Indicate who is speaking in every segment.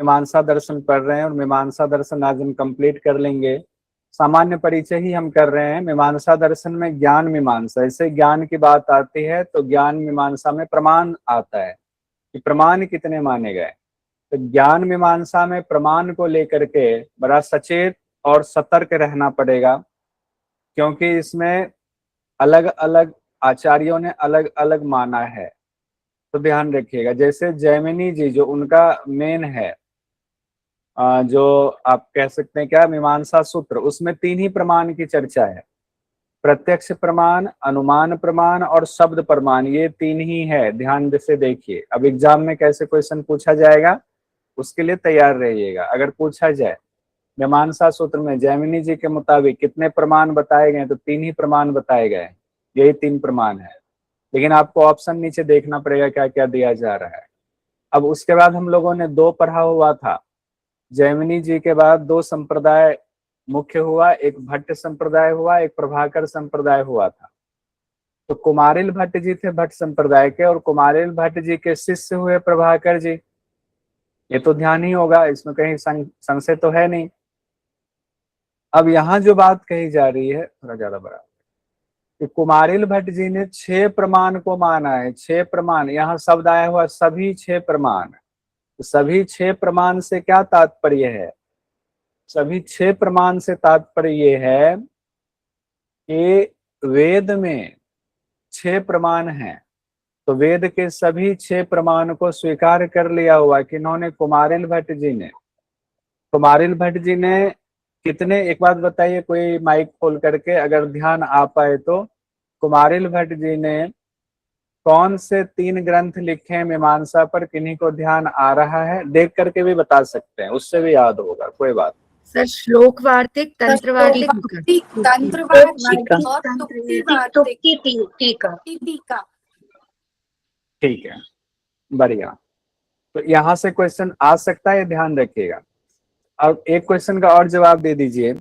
Speaker 1: मीमांसा दर्शन पढ़ रहे हैं और मीमांसा दर्शन आज हम कंप्लीट कर लेंगे। सामान्य परिचय ही हम कर रहे हैं। मीमांसा दर्शन में ज्ञान मीमांसा, ऐसे ज्ञान की बात आती है तो ज्ञान मीमांसा में प्रमाण आता है कि प्रमाण कितने माने गए। तो ज्ञान मीमांसा में प्रमाण को लेकर के बड़ा सचेत और सतर्क रहना पड़ेगा, क्योंकि इसमें अलग अलग आचार्यों ने अलग अलग माना है। तो ध्यान रखिएगा, जैसे जैमिनी जी जो उनका मेन है, जो आप कह सकते हैं क्या, मीमांसा सूत्र, उसमें 3 ही प्रमाण की चर्चा है। प्रत्यक्ष प्रमाण, अनुमान प्रमाण और शब्द प्रमाण, ये 3 ही है। ध्यान से देखिए, अब एग्जाम में कैसे क्वेश्चन पूछा जाएगा उसके लिए तैयार रहिएगा। अगर पूछा जाए मीमांसा सूत्र में जैमिनी जी के मुताबिक कितने प्रमाण बताए गए, तो 3 ही प्रमाण बताए गए, यही 3 प्रमाण है। लेकिन आपको ऑप्शन नीचे देखना पड़ेगा क्या क्या दिया जा रहा है। अब उसके बाद हम लोगों ने 2 पढ़ा हुआ था। जैमिनी जी के बाद 2 संप्रदाय मुख्य हुआ, एक भट्ट संप्रदाय हुआ, एक प्रभाकर संप्रदाय हुआ था। तो कुमारिल भट्ट जी थे भट्ट संप्रदाय के, और कुमारिल भट्ट जी के शिष्य हुए प्रभाकर जी। ये तो ध्यान ही होगा, इसमें कहीं संशय तो है नहीं। अब यहाँ जो बात कही जा रही है थोड़ा ज्यादा बड़ा, कि कुमारिल भट्ट जी ने 6 प्रमाण को माना है। 6 प्रमाण, यहाँ शब्द आया हुआ सभी 6 प्रमाण। तो सभी 6 प्रमाण से क्या तात्पर्य है? सभी 6 प्रमाण से तात्पर्य ये है कि वेद में 6 प्रमाण हैं, तो वेद के सभी 6 प्रमाण को स्वीकार कर लिया हुआ किन्होंने? कुमारिल भट्ट जी ने। कुमारिल भट्ट जी ने कितने, एक बात बताइए कोई माइक खोल करके अगर ध्यान आ पाए तो, कुमारिल भट्ट जी ने कौन से 3 ग्रंथ लिखे हैं मीमांसा पर? किन्हीं को ध्यान आ रहा है? देख करके भी बता सकते हैं, उससे भी याद होगा, कोई बात।
Speaker 2: सर श्लोक वार्तिक, तंत्र वार्तिक,
Speaker 3: तंत्र वार्तिक और तुक्ति वार्तिक, टीका।
Speaker 1: ठीक है, बढ़िया। तो यहाँ से क्वेश्चन आ सकता है, ध्यान रखिएगा। अब एक क्वेश्चन का और जवाब दे दीजिए,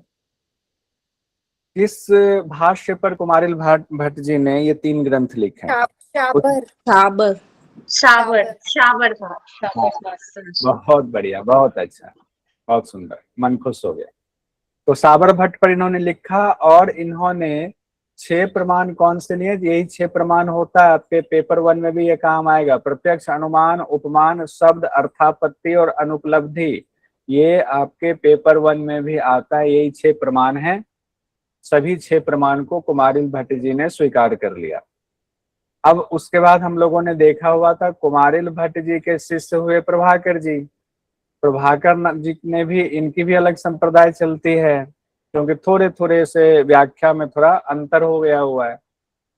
Speaker 1: किस भाष्य पर कुमारिल भट्ट जी ने ये 3 ग्रंथ लिखे हैं?
Speaker 3: शाबर।
Speaker 1: बहुत बढ़िया, बहुत अच्छा, बहुत सुंदर, मन खुश हो गया। तो साबर भट्ट पर इन्होंने लिखा, और इन्होंने 6 प्रमाण कौन से लिए? यही 6 प्रमाण होता है, आपके पेपर 1 में भी ये काम आएगा। प्रत्यक्ष, अनुमान, उपमान, शब्द, अर्थापत्ति और अनुपलब्धि, ये आपके पेपर 1 में भी आता है। यही 6 प्रमाण हैं। सभी 6 प्रमाण को कुमारिल भट्ट जी ने स्वीकार कर लिया। अब उसके बाद हम लोगों ने देखा हुआ था, कुमारिल भट्ट जी के शिष्य हुए प्रभाकर जी। प्रभाकर जी ने भी, इनकी भी अलग संप्रदाय चलती है, क्योंकि थोड़े थोड़े से व्याख्या में थोड़ा अंतर हो गया हुआ है।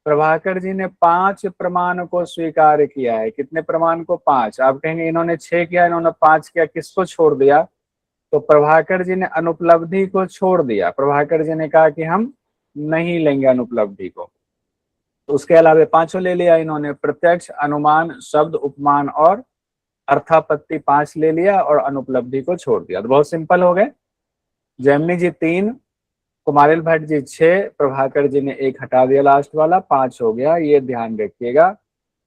Speaker 1: प्रभाकर जी ने 5 प्रमाण को स्वीकार किया है। कितने प्रमाण को? 5। आप कहेंगे इन्होंने 6 किया, इन्होंने 5 किया, किसको छोड़ दिया? तो प्रभाकर जी ने अनुपलब्धि को छोड़ दिया। प्रभाकर जी ने कहा कि हम नहीं लेंगे अनुपलब्धि को। तो उसके अलावा 5 ले लिया इन्होंने, प्रत्यक्ष, अनुमान, शब्द, उपमान और अर्थापत्ति 5 ले लिया, और अनुपलब्धि को छोड़ दिया। तो बहुत सिंपल हो गए। जैमिनी जी 3, कुमारिल भट्ट जी 6, प्रभाकर जी ने 1 हटा दिया, लास्ट वाला 5 हो गया। ये ध्यान रखिएगा,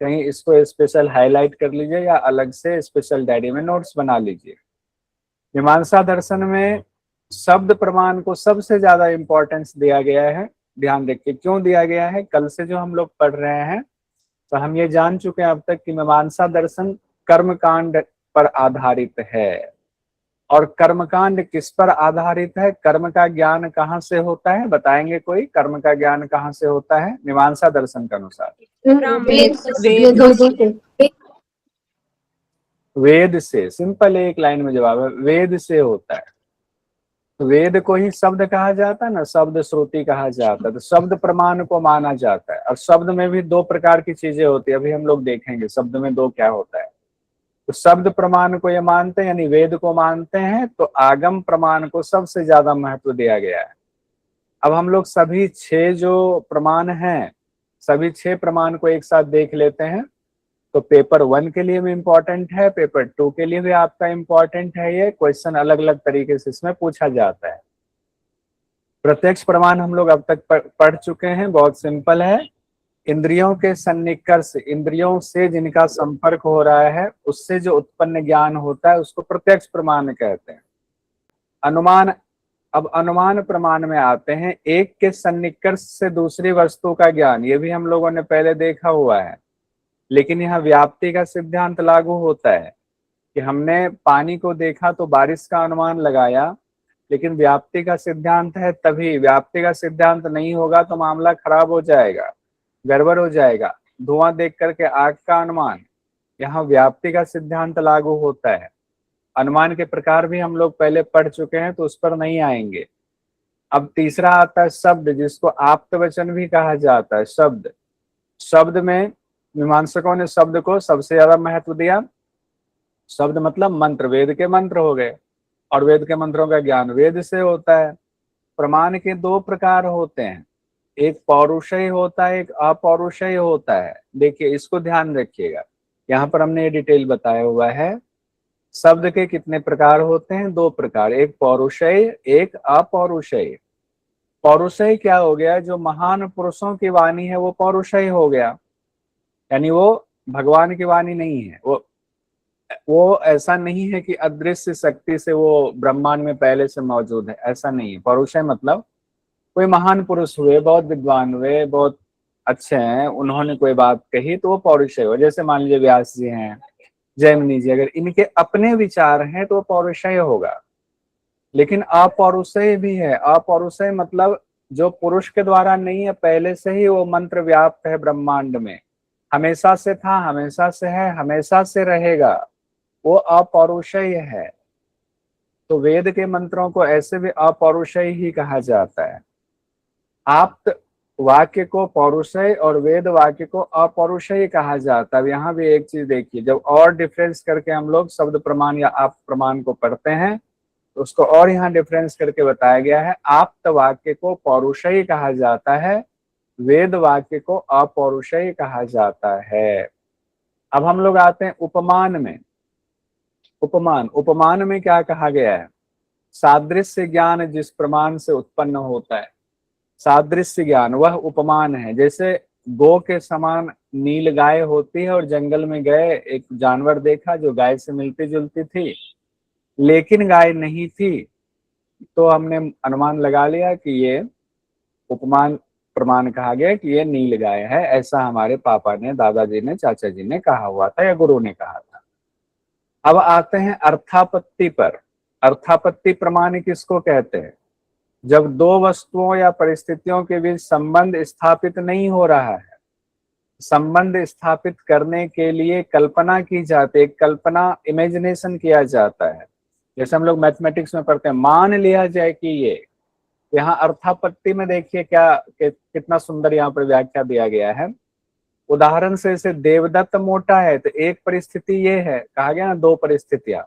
Speaker 1: कहीं इसको स्पेशल हाईलाइट कर लीजिए या अलग से स्पेशल डायरी में नोट्स बना लीजिए। मीमांसा दर्शन में शब्द प्रमाण को सबसे ज्यादा इंपॉर्टेंस दिया गया है। ध्यान रखिए क्यों दिया गया है। कल से जो हम लोग पढ़ रहे हैं, तो हम ये जान चुके हैं अब तक कि मीमांसा दर्शन कर्मकांड पर आधारित है। और कर्मकांड किस पर आधारित है? कर्म का ज्ञान कहाँ से होता है? बताएंगे कोई? कर्म का ज्ञान कहाँ से होता है मीमांसा दर्शन के अनुसार? वेद से। सिंपल, एक लाइन में जवाब है, वेद से होता है। वेद को ही शब्द कहा जाता है ना, शब्द श्रुति कहा जाता है। तो शब्द प्रमाण को माना जाता है। और शब्द में भी 2 प्रकार की चीजें होती है, अभी हम लोग देखेंगे शब्द में 2 क्या होता है। तो शब्द प्रमाण को ये मानते हैं, यानी वेद को मानते हैं, तो आगम प्रमाण को सबसे ज्यादा महत्व दिया गया है। अब हम लोग सभी 6 जो प्रमाण हैं, सभी 6 प्रमाण को एक साथ देख लेते हैं। तो पेपर 1 के लिए भी इम्पोर्टेंट है, पेपर 2 के लिए भी आपका इम्पोर्टेंट है। ये क्वेश्चन अलग अलग तरीके से इसमें पूछा जाता है। प्रत्यक्ष प्रमाण हम लोग अब तक पढ़ चुके हैं, बहुत सिंपल है। इंद्रियों के सन्निकर्ष, इंद्रियों से जिनका संपर्क हो रहा है उससे जो उत्पन्न ज्ञान होता है उसको प्रत्यक्ष प्रमाण कहते हैं। अनुमान, अब अनुमान प्रमाण में आते हैं, एक के सन्निकर्ष से दूसरी वस्तु का ज्ञान, ये भी हम लोगों ने पहले देखा हुआ है। लेकिन यहाँ व्याप्ति का सिद्धांत लागू होता है कि हमने पानी को देखा तो बारिश का अनुमान लगाया, लेकिन व्याप्ति का सिद्धांत है तभी, व्याप्ति का सिद्धांत नहीं होगा तो मामला खराब हो जाएगा, गड़बड़ हो जाएगा। धुआं देख करके आग का अनुमान, यहाँ व्याप्ति का सिद्धांत लागू होता है। अनुमान के प्रकार भी हम लोग पहले पढ़ चुके हैं तो उस पर नहीं आएंगे। अब तीसरा आता है शब्द, जिसको आप्त वचन भी कहा जाता है। शब्द, शब्द में मीमांसकों ने शब्द को सबसे ज्यादा महत्व दिया। शब्द मतलब मंत्र, वेद के मंत्र हो गए, और वेद के मंत्रों का ज्ञान वेद से होता है। प्रमाण के दो प्रकार होते हैं, एक पौरुषेय होता है, एक अपौरुषेय होता है। देखिए इसको ध्यान रखिएगा, यहाँ पर हमने ये डिटेल बताया हुआ है। शब्द के कितने प्रकार होते हैं? दो प्रकार, एक पौरुषेय, एक अपौरुषेय। पौरुषेय क्या हो गया? जो महान पुरुषों की वाणी है वो पौरुषेय हो गया, यानी वो भगवान की वाणी नहीं है। वो ऐसा नहीं है कि अदृश्य शक्ति से वो ब्रह्मांड में पहले से मौजूद है, ऐसा नहीं है। पौरुषेय मतलब कोई महान पुरुष हुए, बहुत विद्वान हुए, बहुत अच्छे हैं, उन्होंने कोई बात कही तो वो पौरुषेय हो। जैसे मान लीजिए व्यास जी हैं, जैमिनी जी, अगर इनके अपने विचार हैं तो पौरुषेय होगा। लेकिन अपौरुषेय भी है। अपौरुषेय मतलब जो पुरुष के द्वारा नहीं है, पहले से ही वो मंत्र व्याप्त है ब्रह्मांड में, हमेशा से था, हमेशा से है, हमेशा से रहेगा, वो अपौरुषेय है। तो वेद के मंत्रों को ऐसे भी अपौरुषेय ही कहा जाता है। आप्त वाक्य को पौरुषेय और वेद वाक्य को अपौरुषेय कहा जाता है। यहाँ भी एक चीज देखिए, जब और डिफरेंस करके हम लोग शब्द प्रमाण या आप प्रमाण को पढ़ते हैं तो उसको और यहाँ डिफरेंस करके बताया गया है। आप्त वाक्य को पौरुषेय कहा जाता है, वेद वाक्य को अपौरुषेय कहा जाता है। अब हम लोग आते हैं उपमान में। उपमान, उपमान में क्या कहा गया है? सादृश्य ज्ञान जिस प्रमाण से उत्पन्न होता है, सादृश्य ज्ञान वह उपमान है। जैसे गो के समान नील गाय होती है, और जंगल में गए, एक जानवर देखा जो गाय से मिलती जुलती थी लेकिन गाय नहीं थी, तो हमने अनुमान लगा लिया कि ये उपमान प्रमाण कहा गया कि ये नील गाय है। ऐसा हमारे पापा ने, दादाजी ने, चाचा जी ने कहा हुआ था या गुरु ने कहा था। अब आते हैं अर्थापत्ति पर। अर्थापत्ति प्रमाण किसको कहते हैं? जब दो वस्तुओं या परिस्थितियों के बीच संबंध स्थापित नहीं हो रहा है, संबंध स्थापित करने के लिए कल्पना की जाती है, कल्पना, इमेजिनेशन किया जाता है। जैसे हम लोग मैथमेटिक्स में पढ़ते हैं, मान लिया जाए कि ये, यहाँ अर्थापत्ति में देखिए क्या कितना सुंदर यहाँ पर व्याख्या दिया गया है। उदाहरण से जैसे देवदत्त मोटा है तो एक परिस्थिति ये है, कहा गया ना दो परिस्थितियां,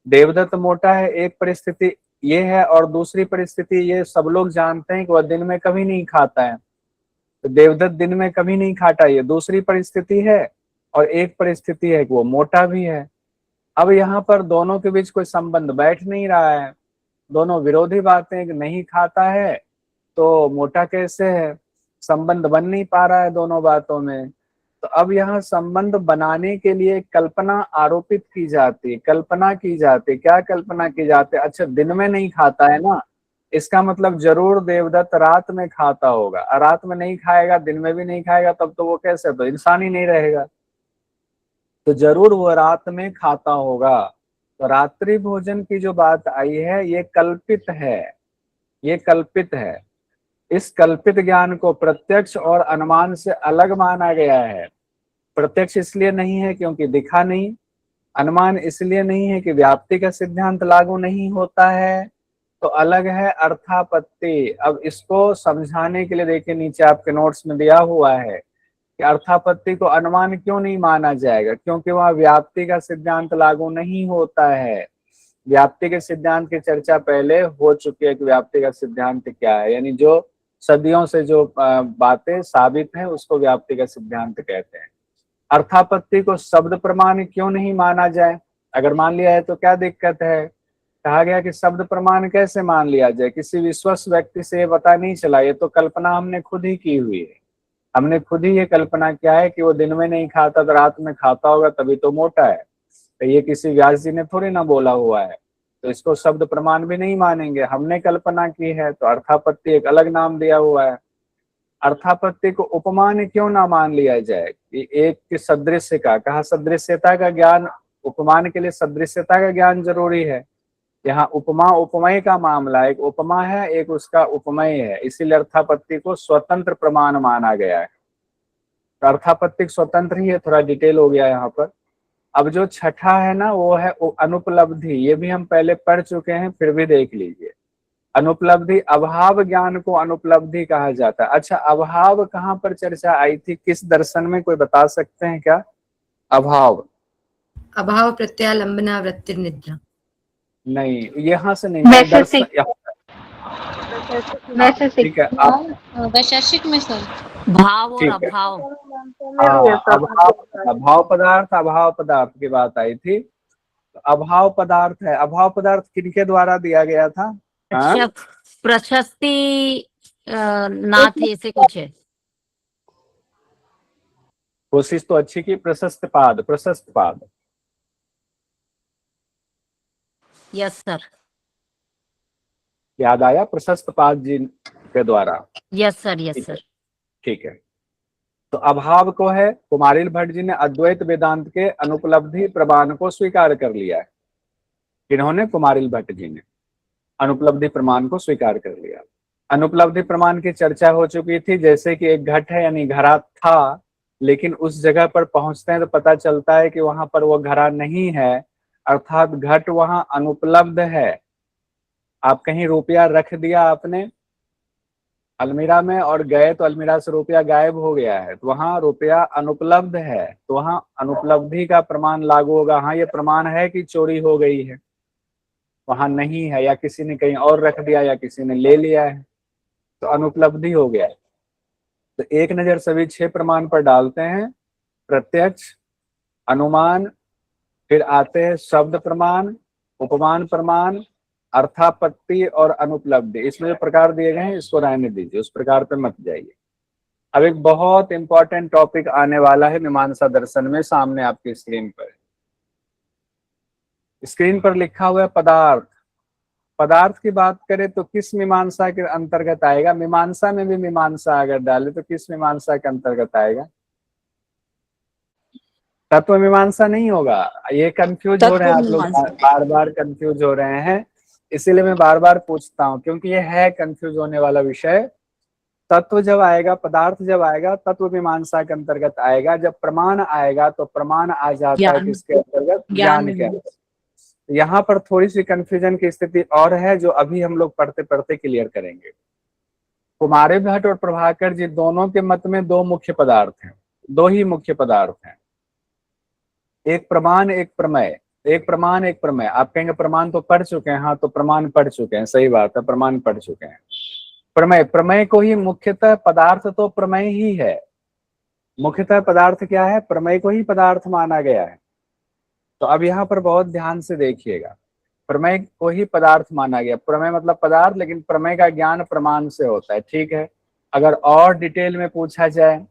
Speaker 1: देवदत्त मोटा है एक परिस्थिति ये है, और दूसरी परिस्थिति ये सब लोग जानते हैं कि वह दिन में कभी नहीं खाता है, तो देवदत्त दिन में कभी नहीं खाता, ये दूसरी परिस्थिति है। और एक परिस्थिति है कि वो मोटा भी है। अब यहाँ पर दोनों के बीच कोई संबंध बैठ नहीं रहा है, दोनों विरोधी बातें, नहीं खाता है तो मोटा कैसे है, संबंध बन नहीं पा रहा है दोनों बातों में। तो अब यहाँ संबंध बनाने के लिए कल्पना आरोपित की जाती है, कल्पना की जाती है। क्या कल्पना की जाती है? अच्छा दिन में नहीं खाता है ना, इसका मतलब जरूर देवदत्त रात में खाता होगा, और रात में नहीं खाएगा, दिन में भी नहीं खाएगा, तब तो वो कैसे, तो इंसान ही नहीं रहेगा, तो जरूर वो रात में खाता होगा। तो रात्रि भोजन की जो बात आई है ये कल्पित है, ये कल्पित है। इस कल्पित ज्ञान को प्रत्यक्ष और अनुमान से अलग माना गया है। प्रत्यक्ष इसलिए नहीं है क्योंकि दिखा नहीं, अनुमान इसलिए नहीं है कि व्याप्ति का सिद्धांत लागू नहीं होता है, तो अलग है अर्थापत्ति। अब इसको समझाने के लिए देखिए नीचे आपके नोट्स में दिया हुआ है कि अर्थापत्ति को अनुमान क्यों नहीं माना जाएगा, क्योंकि वहां व्याप्ति का सिद्धांत लागू नहीं होता है। व्याप्ति के सिद्धांत की चर्चा पहले हो चुकी है कि व्याप्ति का सिद्धांत क्या है, यानी जो सदियों से जो बातें साबित हैं उसको व्याप्ति का सिद्धांत कहते हैं। अर्थापत्ति को शब्द प्रमाण क्यों नहीं माना जाए? अगर मान लिया है तो क्या दिक्कत है? कहा गया कि शब्द प्रमाण कैसे मान लिया जाए, किसी विश्वस्त व्यक्ति से ये पता नहीं चला, ये तो कल्पना हमने खुद ही की हुई है। हमने खुद ही ये कल्पना किया है कि वो दिन में नहीं खाता तो रात में खाता होगा, तभी तो मोटा है। तो ये किसी व्यास जी ने थोड़ी ना बोला हुआ है, तो इसको शब्द प्रमाण भी नहीं मानेंगे, हमने कल्पना की है। तो अर्थापत्ति एक अलग नाम दिया हुआ है। अर्थापत्ति को उपमान क्यों ना मान लिया जाए कि एक की सदृश्य का, कहा सदृश्यता का ज्ञान, उपमान के लिए सदृश्यता का ज्ञान जरूरी है। यहाँ उपमा उपमय का मामला, एक उपमा है एक उसका उपमय है, इसीलिए अर्थापत्ति को स्वतंत्र प्रमाण माना गया है। तो अर्थापत्ति स्वतंत्र ही है, थोड़ा डिटेल हो गया यहाँ पर। अब जो छठा है ना वो है अनुपलब्धि, ये भी हम पहले पढ़ चुके हैं, फिर भी देख लीजिए। अनुपलब्धि, अभाव ज्ञान को अनुपलब्धि कहा जाता है। अच्छा, अभाव कहाँ पर चर्चा आई थी, किस दर्शन में, कोई बता सकते हैं क्या? अभाव,
Speaker 2: अभाव प्रत्यालंबना वृत्ति निद्रा।
Speaker 1: नहीं, यहाँ से नहीं, दर्शन ठीक है, आप
Speaker 3: वैशेषिक में सर
Speaker 4: भाव और
Speaker 1: ठीक है।
Speaker 4: अभाव।
Speaker 1: अभाव पदार्थ, अभाव पदार्थ की बात आई थी। तो अभाव पदार्थ है, अभाव पदार्थ किनके द्वारा दिया गया था? हाँ?
Speaker 4: प्रशस्ति नाथ ऐसे कुछ है।
Speaker 1: कोशिश तो अच्छी की, प्रशस्त पाद, प्रशस्त पाद।
Speaker 4: Yes sir.
Speaker 1: याद आया, प्रशस्त पाद जी के द्वारा।
Speaker 4: Yes sir, yes sir.
Speaker 1: ठीक है। तो अभाव को है, कुमारिल भट्ट जी ने अद्वैत वेदांत के अनुपलब्धि प्रमाण को स्वीकार कर लिया है। इन्होंने, कुमारिल भट्ट जी ने अनुपलब्धि प्रमाण को स्वीकार कर लिया। अनुपलब्धि प्रमाण की चर्चा हो चुकी थी, जैसे कि एक घट है, यानी घड़ा था, लेकिन उस जगह पर पहुंचते हैं तो पता चलता है कि वहां पर वो घड़ा नहीं है, अर्थात घट वहां अनुपलब्ध है। आप कहीं रुपया रख दिया आपने अलमीरा में और गए तो अलमीरा से रुपया गायब हो गया है, तो वहां रुपया अनुपलब्ध है, तो वहां अनुपलब्धि का प्रमाण लागू होगा। हाँ, ये प्रमाण है कि चोरी हो गई है, वहां नहीं है, या किसी ने कहीं और रख दिया, या किसी ने ले लिया है, तो अनुपलब्धि हो गया है। तो एक नजर सभी 6 प्रमाण पर डालते हैं, प्रत्यक्ष, अनुमान, फिर आते हैं शब्द प्रमाण, उपमान प्रमाण, अर्थापत्ति और अनुपलब्धि। इसमें जो प्रकार दिए गए हैं इसको रहने दीजिए, उस प्रकार पे मत जाइए। अब एक बहुत इंपॉर्टेंट टॉपिक आने वाला है मीमांसा दर्शन में, सामने आपकी स्क्रीन पर लिखा हुआ है पदार्थ। पदार्थ की बात करें तो किस मीमांसा के अंतर्गत आएगा? मीमांसा में भी मीमांसा अगर डाले तो किस मीमांसा के अंतर्गत आएगा? तत्व मीमांसा नहीं होगा। ये कंफ्यूज हो रहे हैं आप लोग, बार बार कंफ्यूज हो रहे हैं, इसीलिए मैं बार बार पूछता हूँ, क्योंकि ये है कंफ्यूज होने वाला विषय। तत्व जब आएगा, पदार्थ जब आएगा, तत्व मीमांसा के अंतर्गत आएगा। जब प्रमाण आएगा तो प्रमाण आ जाता है किसके अंतर्गत? ज्ञान के अंतर्गत। यहाँ पर थोड़ी सी कंफ्यूजन की स्थिति और है, जो अभी हम लोग पढ़ते पढ़ते क्लियर करेंगे। कुमारिल भट्ट और प्रभाकर जी दोनों के मत में 2 मुख्य पदार्थ हैं, 2 ही मुख्य पदार्थ हैं, एक प्रमाण एक प्रमेय। एक प्रमाण एक प्रमेय। आप कहेंगे प्रमाण तो पढ़ चुके हैं, हाँ तो प्रमाण पढ़ चुके हैं, सही बात है, प्रमाण पढ़ चुके हैं। प्रमेय, प्रमेय को ही मुख्यतः, पदार्थ तो प्रमेय ही है, मुख्यतः पदार्थ क्या है? प्रमेय को ही पदार्थ माना गया है। तो अब यहाँ पर बहुत ध्यान से देखिएगा, प्रमेय को ही पदार्थ माना गया। प्रमेय मतलब पदार्थ, लेकिन प्रमेय का ज्ञान प्रमाण से होता है, ठीक है। अगर और डिटेल में पूछा जाए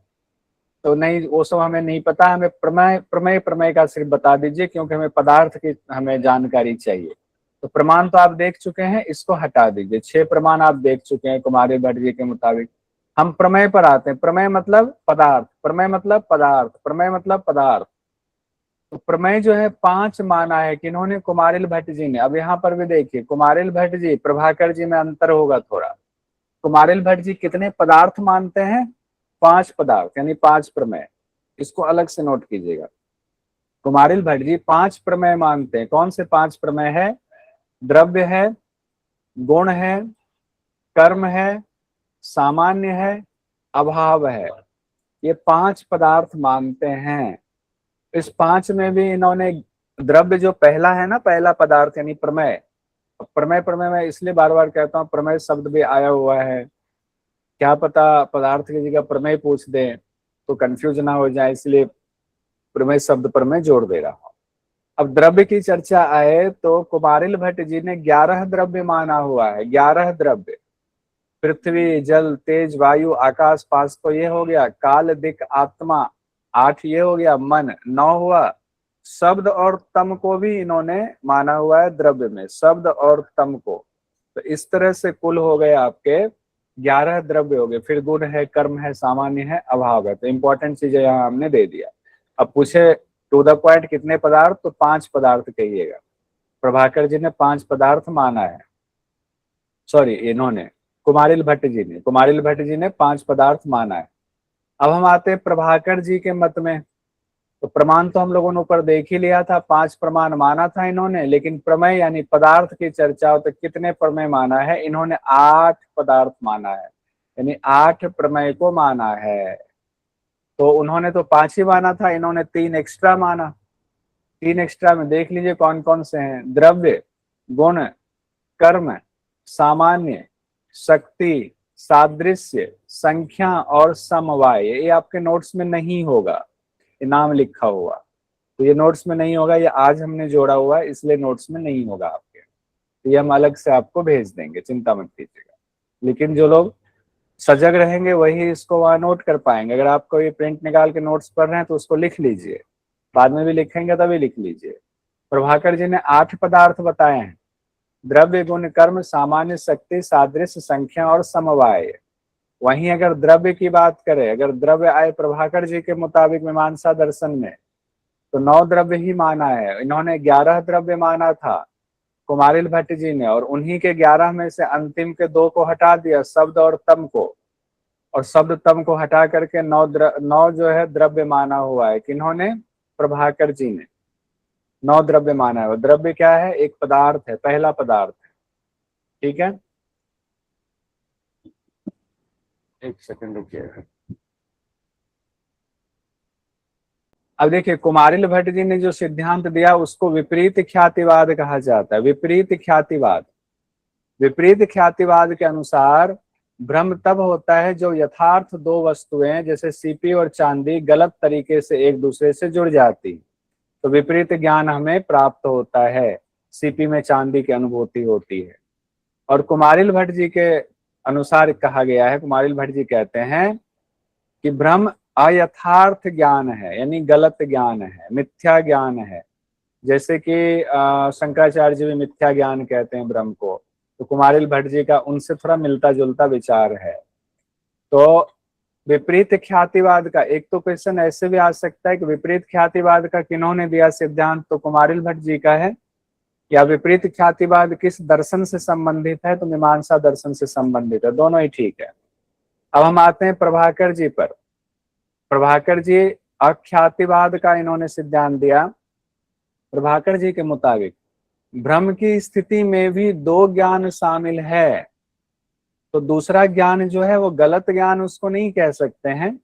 Speaker 1: तो नहीं, वो सब हमें नहीं पता, हमें प्रमेय का सिर्फ बता दीजिए, क्योंकि हमें पदार्थ की हमें जानकारी चाहिए। तो प्रमाण तो आप देख चुके हैं, इसको हटा दीजिए। 6 प्रमाण आप देख चुके हैं कुमारिल भट्ट जी के मुताबिक। हम प्रमेय पर आते हैं। प्रमेय मतलब पदार्थ, प्रमेय मतलब पदार्थ, प्रमेय मतलब पदार्थ। तो प्रमेय जो है 5 माना है किन्होंने? कुमारिल भट्ट जी ने। अब यहाँ पर भी देखिए, कुमारिल भट्ट जी प्रभाकर जी में अंतर होगा थोड़ा। कुमारिल भट्ट जी कितने पदार्थ मानते हैं? 5 पदार्थ, यानी 5 प्रमेय। इसको अलग से नोट कीजिएगा। कुमारिल भट्ट जी 5 प्रमेय मानते हैं। कौन से 5 प्रमेय है? द्रव्य है, गुण है, कर्म है, सामान्य है, अभाव है। ये 5 पदार्थ मानते हैं। इस 5 में भी इन्होंने द्रव्य जो पहला है ना, पहला पदार्थ यानी प्रमेय। प्रमेय प्रमेय मैं इसलिए बार बार कहता हूँ, प्रमेय शब्द भी आया हुआ है, क्या पता पदार्थ की जगह प्रमेय पूछ दें तो कंफ्यूज ना हो जाए, इसलिए प्रमेय शब्द पर मैं जोड़ दे रहा हूँ। अब द्रव्य की चर्चा आए तो कुमारिल भट्ट जी ने 11 द्रव्य माना हुआ है, 11 द्रव्य। पृथ्वी, जल, तेज, वायु, आकाश, 5 तो ये हो गया। काल, दिक, आत्मा, 8 ये हो गया। मन 9 हुआ। शब्द और तम को भी इन्होंने माना हुआ है द्रव्य में, शब्द और तम को। तो इस तरह से कुल हो गए आपके 11 द्रव्य हो गए। फिर गुण है, कर्म है, सामान्य है, अभाव है। तो इंपॉर्टेंट चीजें यहाँ हमने दे दिया। अब पूछे टू द पॉइंट कितने पदार्थ, तो 5 पदार्थ कहिएगा। प्रभाकर जी ने 5 पदार्थ माना है, सॉरी इन्होंने कुमारिल भट्ट जी ने 5 पदार्थ माना है। अब हम आते हैं प्रभाकर जी के मत में। तो प्रमाण तो हम लोगों ने ऊपर देख ही लिया था, 5 प्रमाण माना था इन्होंने। लेकिन प्रमेय यानी पदार्थ की चर्चा, तो कितने प्रमेय माना है इन्होंने? 8 पदार्थ माना है, यानी 8 प्रमेय को माना है। तो उन्होंने तो 5 ही माना था, इन्होंने 3 एक्स्ट्रा माना। 3 एक्स्ट्रा में देख लीजिए कौन कौन से हैं। द्रव्य, गुण, कर्म, सामान्य, शक्ति, सादृश्य, संख्या और समवाय। ये आपके नोट्स में नहीं होगा, ये नाम लिखा हुआ, तो ये नोट्स में नहीं होगा। ये आज हमने जोड़ा हुआ है, इसलिए नोट्स में नहीं होगा आपके। तो ये हम अलग से आपको भेज देंगे, चिंता मत कीजिएगा। लेकिन जो लोग सजग रहेंगे वही इसको वहां नोट कर पाएंगे। अगर आपको ये प्रिंट निकाल के नोट्स पढ़ रहे हैं तो उसको लिख लीजिए, बाद में भी लिखेंगे तभी लिख लीजिए। प्रभाकर जी ने 8 पदार्थ बताए हैं। द्रव्य, गुण, कर्म, सामान्य, शक्ति, सादृश्य, संख्या और समवाय। वहीं अगर द्रव्य की बात करें, अगर द्रव्य आए प्रभाकर जी के मुताबिक मीमांसा दर्शन में, तो 9 द्रव्य ही माना है। इन्होंने 11 द्रव्य माना था कुमारिल भट्ट जी ने, और उन्हीं के 11 में से अंतिम के 2 को हटा दिया, शब्द और तम को। और शब्द तम को हटा करके 9 जो है द्रव्य माना हुआ है। किन्होंने? प्रभाकर जी ने 9 द्रव्य माना है। द्रव्य क्या है? एक पदार्थ है, पहला पदार्थ है। ठीक है, एक सेकंड रुकिएगा। अब देखिए कुमारिल भट्ट जी ने जो सिद्धांत दिया उसको विपरीत ख्यातिवाद कहा जाता है। विपरीत ख्यातिवाद, विपरीत ख्यातिवाद के अनुसार भ्रम तब होता है जो यथार्थ 2 वस्तुएं जैसे सीपी और चांदी गलत तरीके से एक दूसरे से जुड़ जाती, तो विपरीत ज्ञान हमें प्राप्त होता है, सीपी में चांदी की अनुभूति होती है। और कुमारिल भट्ट जी के अनुसार कहा गया है, कुमारिल भट्ट जी कहते हैं कि भ्रम अयथार्थ ज्ञान है, यानी गलत ज्ञान है, मिथ्या ज्ञान है। जैसे कि शंकराचार्य जी भी मिथ्या ज्ञान कहते हैं भ्रम को, तो कुमारिल भट्ट जी का उनसे थोड़ा मिलता जुलता विचार है। तो विपरीत ख्यातिवाद का एक तो क्वेश्चन ऐसे भी आ सकता है कि विपरीत ख्यातिवाद का किन्होंने दिया सिद्धांत, तो कुमारिल भट्ट जी का है, या विपरीत ख्यातिवाद किस दर्शन से संबंधित है, तो मीमांसा दर्शन से संबंधित है। दोनों ही ठीक है। अब हम आते हैं प्रभाकर जी पर। प्रभाकर जी अख्यातिवाद का इन्होंने सिद्धांत दिया। प्रभाकर जी के मुताबिक भ्रम की स्थिति में भी 2 ज्ञान शामिल है, तो दूसरा ज्ञान जो है वो गलत ज्ञान उसको नहीं कह सकते हैं,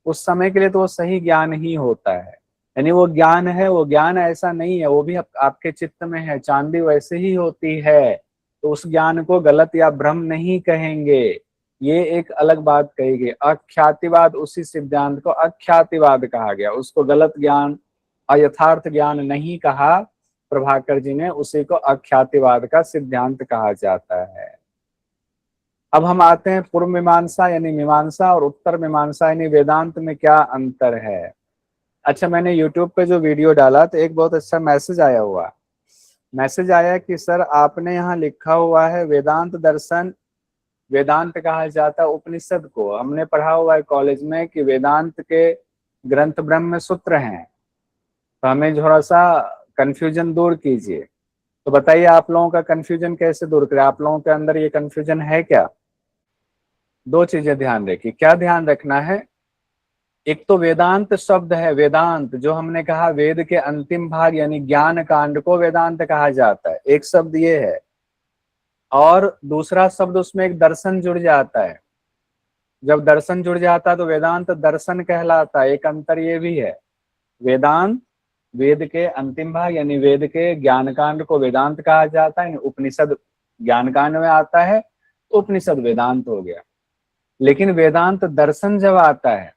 Speaker 1: उस समय के लिए तो वो सही ज्ञान ही होता है। यानी वो ज्ञान है, वो ज्ञान ऐसा नहीं है, वो भी आपके चित्त में है, चांदी वैसे ही होती है, तो उस ज्ञान को गलत या भ्रम नहीं कहेंगे, ये एक अलग बात कही गई। अख्यातिवाद, उसी सिद्धांत को अख्यातिवाद कहा गया, उसको गलत ज्ञान, अयथार्थ ज्ञान नहीं कहा प्रभाकर जी ने, उसी को अख्यातिवाद का सिद्धांत कहा जाता है। अब हम आते हैं पूर्व मीमांसा यानी मीमांसा और उत्तर मीमांसा यानी वेदांत में क्या अंतर है। अच्छा, मैंने YouTube पे जो वीडियो डाला तो एक बहुत अच्छा मैसेज आया हुआ, मैसेज आया कि सर आपने यहाँ लिखा हुआ है वेदांत दर्शन, वेदांत कहा जाता है उपनिषद को। हमने पढ़ा हुआ है कॉलेज में कि वेदांत के ग्रंथ ब्रह्म सूत्र हैं, तो हमें थोड़ा सा कंफ्यूजन दूर कीजिए। तो बताइए आप लोगों का कंफ्यूजन कैसे दूर करें? आप लोगों के अंदर ये कंफ्यूजन है क्या? 2 चीजें ध्यान रखिए। क्या ध्यान रखना है? एक तो वेदांत शब्द है, वेदांत जो हमने कहा वेद के अंतिम भाग यानी ज्ञान कांड को वेदांत कहा जाता है, एक शब्द ये है। और दूसरा शब्द उसमें एक दर्शन जुड़ जाता है, जब दर्शन जुड़ जाता है तो वेदांत दर्शन कहलाता है। एक अंतर ये भी है, वेदांत वेद के अंतिम भाग यानी वेद के ज्ञान कांड को वेदांत कहा जाता है, उपनिषद ज्ञान कांड में आता है तो उपनिषद वेदांत हो गया। लेकिन वेदांत दर्शन जब आता है,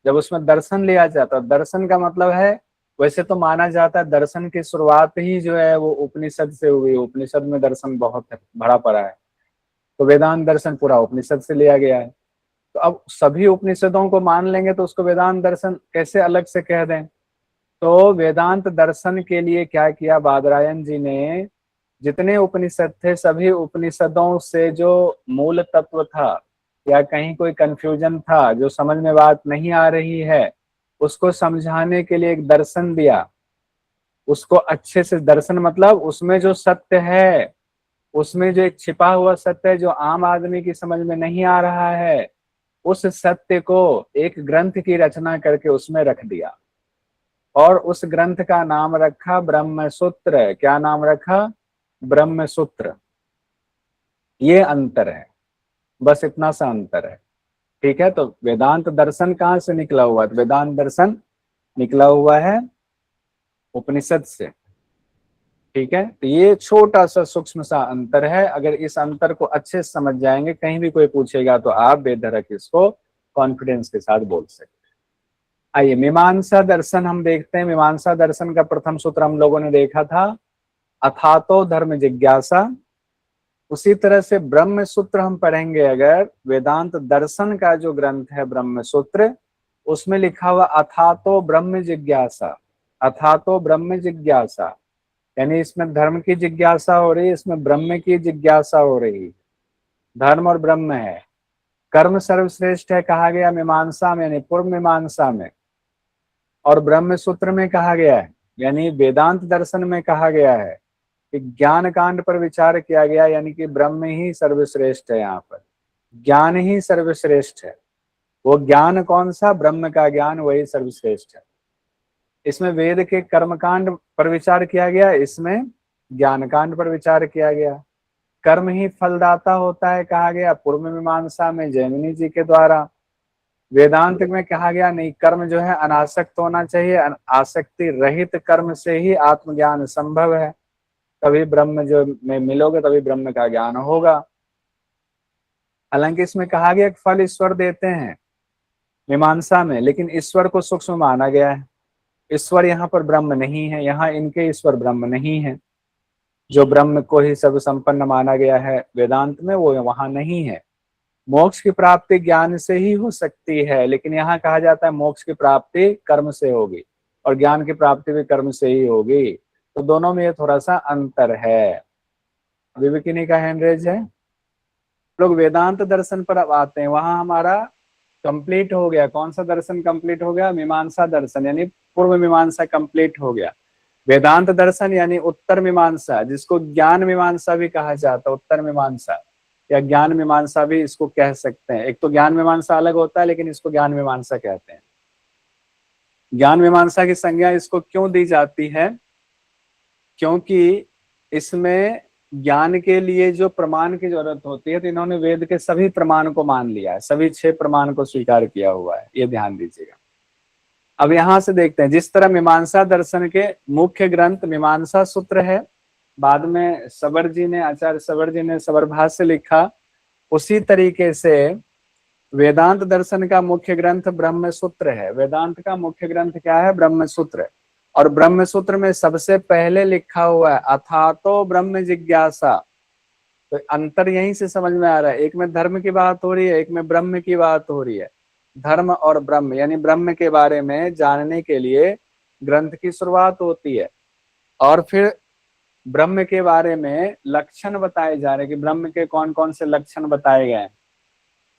Speaker 1: जब उसमें दर्शन लिया जाता है, दर्शन का मतलब है, वैसे तो माना जाता है दर्शन की शुरुआत ही जो है वो उपनिषद से हुई, उपनिषद में दर्शन बहुत भरा पड़ा है। तो वेदांत दर्शन पूरा उपनिषद से लिया गया है। तो अब सभी उपनिषदों को मान लेंगे तो उसको वेदांत दर्शन कैसे अलग से कह दें। तो वेदांत दर्शन के लिए क्या किया बादरायण जी ने, जितने उपनिषद थे सभी उपनिषदों से जो मूल तत्व था या कहीं कोई कंफ्यूजन था, जो समझ में बात नहीं आ रही है, उसको समझाने के लिए एक दर्शन दिया। उसको अच्छे से दर्शन मतलब उसमें जो सत्य है, उसमें जो एक छिपा हुआ सत्य है जो आम आदमी की समझ में नहीं आ रहा है, उस सत्य को एक ग्रंथ की रचना करके उसमें रख दिया और उस ग्रंथ का नाम रखा ब्रह्म सूत्र। क्या नाम रखा? ब्रह्म सूत्र। ये अंतर है, बस इतना सा अंतर है। ठीक है, तो वेदांत दर्शन कहाँ से निकला हुआ है? तो वेदांत दर्शन निकला हुआ है उपनिषद से। ठीक है, तो ये छोटा सा सूक्ष्म सा अंतर है। अगर इस अंतर को अच्छे से समझ जाएंगे, कहीं भी कोई पूछेगा तो आप बेधड़क इसको कॉन्फिडेंस के साथ बोल सकते हैं। आइए मीमांसा दर्शन हम देखते हैं। मीमांसा दर्शन का प्रथम सूत्र हम लोगों ने देखा था, अथातो धर्म जिज्ञासा। उसी तरह से ब्रह्म सूत्र हम पढ़ेंगे। अगर वेदांत दर्शन का जो ग्रंथ है ब्रह्म सूत्र, उसमें लिखा हुआ अथातो ब्रह्म जिज्ञासा। अथातो ब्रह्म जिज्ञासा यानी इसमें धर्म की जिज्ञासा हो रही है, इसमें ब्रह्म की जिज्ञासा हो रही। धर्म और ब्रह्म है। कर्म सर्वश्रेष्ठ है कहा गया मीमांसा में यानी पूर्व मीमांसा में, और ब्रह्म सूत्र में कहा गया है यानी वेदांत दर्शन में कहा गया है कि ज्ञान कांड पर विचार किया गया, यानी कि ब्रह्म ही सर्वश्रेष्ठ है। यहाँ पर ज्ञान ही सर्वश्रेष्ठ है। वो ज्ञान कौन सा? ब्रह्म का ज्ञान, वही सर्वश्रेष्ठ है। इसमें वेद के कर्मकांड पर विचार किया गया, इसमें ज्ञान कांड पर विचार किया गया। कर्म ही फलदाता होता है कहा गया पूर्व मीमांसा में जैमिनी जी के द्वारा। वेदांत में कहा गया नहीं, कर्म जो है अनासक्त होना चाहिए, आसक्ति रहित कर्म से ही आत्मज्ञान संभव है। तभी ब्रह्म जो में मिलोगे तभी ब्रह्म का ज्ञान होगा। हालांकि इसमें कहा गया कि फल ईश्वर देते हैं मीमांसा में, लेकिन ईश्वर को सूक्ष्म माना गया है। ईश्वर यहाँ पर ब्रह्म नहीं है, यहाँ इनके ईश्वर ब्रह्म नहीं है। जो ब्रह्म को ही सब संपन्न माना गया है वेदांत में, वो वहां नहीं है। मोक्ष की प्राप्ति ज्ञान से ही हो सकती है, लेकिन यहाँ कहा जाता है मोक्ष की प्राप्ति कर्म से होगी और ज्ञान की प्राप्ति भी कर्म से ही होगी। तो दोनों में ये थोड़ा सा अंतर है। अभी भी किन्हीं का हैंड रेज है? लोग वेदांत दर्शन पर अब आते हैं। वहां हमारा कंप्लीट हो गया। कौन सा दर्शन कंप्लीट हो गया? मीमांसा दर्शन यानी पूर्व मीमांसा कंप्लीट हो गया। वेदांत दर्शन यानी उत्तर मीमांसा, जिसको ज्ञान मीमांसा भी कहा जाता है। उत्तर मीमांसा या ज्ञान मीमांसा भी इसको कह सकते हैं। एक तो ज्ञान मीमांसा अलग होता है, लेकिन इसको ज्ञान मीमांसा कहते हैं। ज्ञान मीमांसा की संज्ञा इसको क्यों दी जाती है? क्योंकि इसमें ज्ञान के लिए जो प्रमाण की जरूरत होती है, तो इन्होंने वेद के सभी प्रमाण को मान लिया है, सभी 6 प्रमाण को स्वीकार किया हुआ है। ये ध्यान दीजिएगा। अब यहां से देखते हैं, जिस तरह मीमांसा दर्शन के मुख्य ग्रंथ मीमांसा सूत्र है, बाद में सबर जी ने, आचार्य सबर जी ने सबर भाष्य लिखा, उसी तरीके से वेदांत दर्शन का मुख्य ग्रंथ ब्रह्म सूत्र है। वेदांत का मुख्य ग्रंथ क्या है? ब्रह्म सूत्र। और ब्रह्म सूत्र में सबसे पहले लिखा हुआ है अथातो ब्रह्म जिज्ञासा। तो अंतर यहीं से समझ में आ रहा है। एक में धर्म की बात हो रही है, एक में ब्रह्म की बात हो रही है। धर्म और ब्रह्म यानी ब्रह्म के बारे में जानने के लिए ग्रंथ की शुरुआत होती है, और फिर ब्रह्म के बारे में लक्षण बताए जा रहे हैं कि ब्रह्म के कौन कौन से लक्षण बताए गए हैं।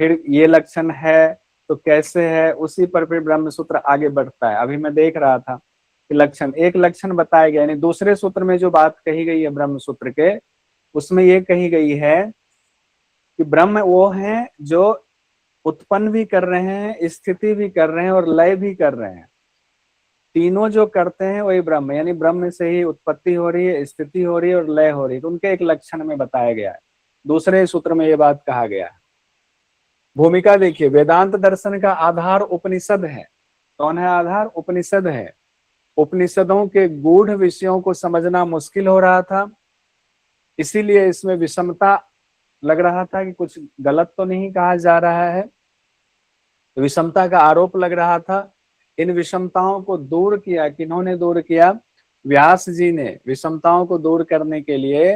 Speaker 1: फिर ये लक्षण है तो कैसे है, उसी पर फिर ब्रह्म सूत्र आगे बढ़ता है। अभी मैं देख रहा था कि लक्षण, एक लक्षण बताया गया, यानी दूसरे सूत्र में जो बात कही गई है ब्रह्म सूत्र के, उसमें ये कही गई है कि ब्रह्म वो है जो उत्पन्न भी कर रहे हैं, स्थिति भी कर रहे हैं और लय भी कर रहे हैं। तीनों जो करते हैं वही ब्रह्म, यानी ब्रह्म से ही उत्पत्ति हो रही है, स्थिति हो रही है और लय हो रही है। तो उनके एक लक्षण में बताया गया है। दूसरे सूत्र में ये बात कहा गया है। भूमिका देखिए, वेदांत दर्शन का आधार उपनिषद है। कौन है आधार? उपनिषद है। उपनिषदों के गूढ़ विषयों को समझना मुश्किल हो रहा था, इसीलिए इसमें विषमता लग रहा था कि कुछ गलत तो नहीं कहा जा रहा है, विषमता का आरोप लग रहा था। इन विषमताओं को दूर किया, किन्होंने दूर किया? व्यास जी ने। विषमताओं को दूर करने के लिए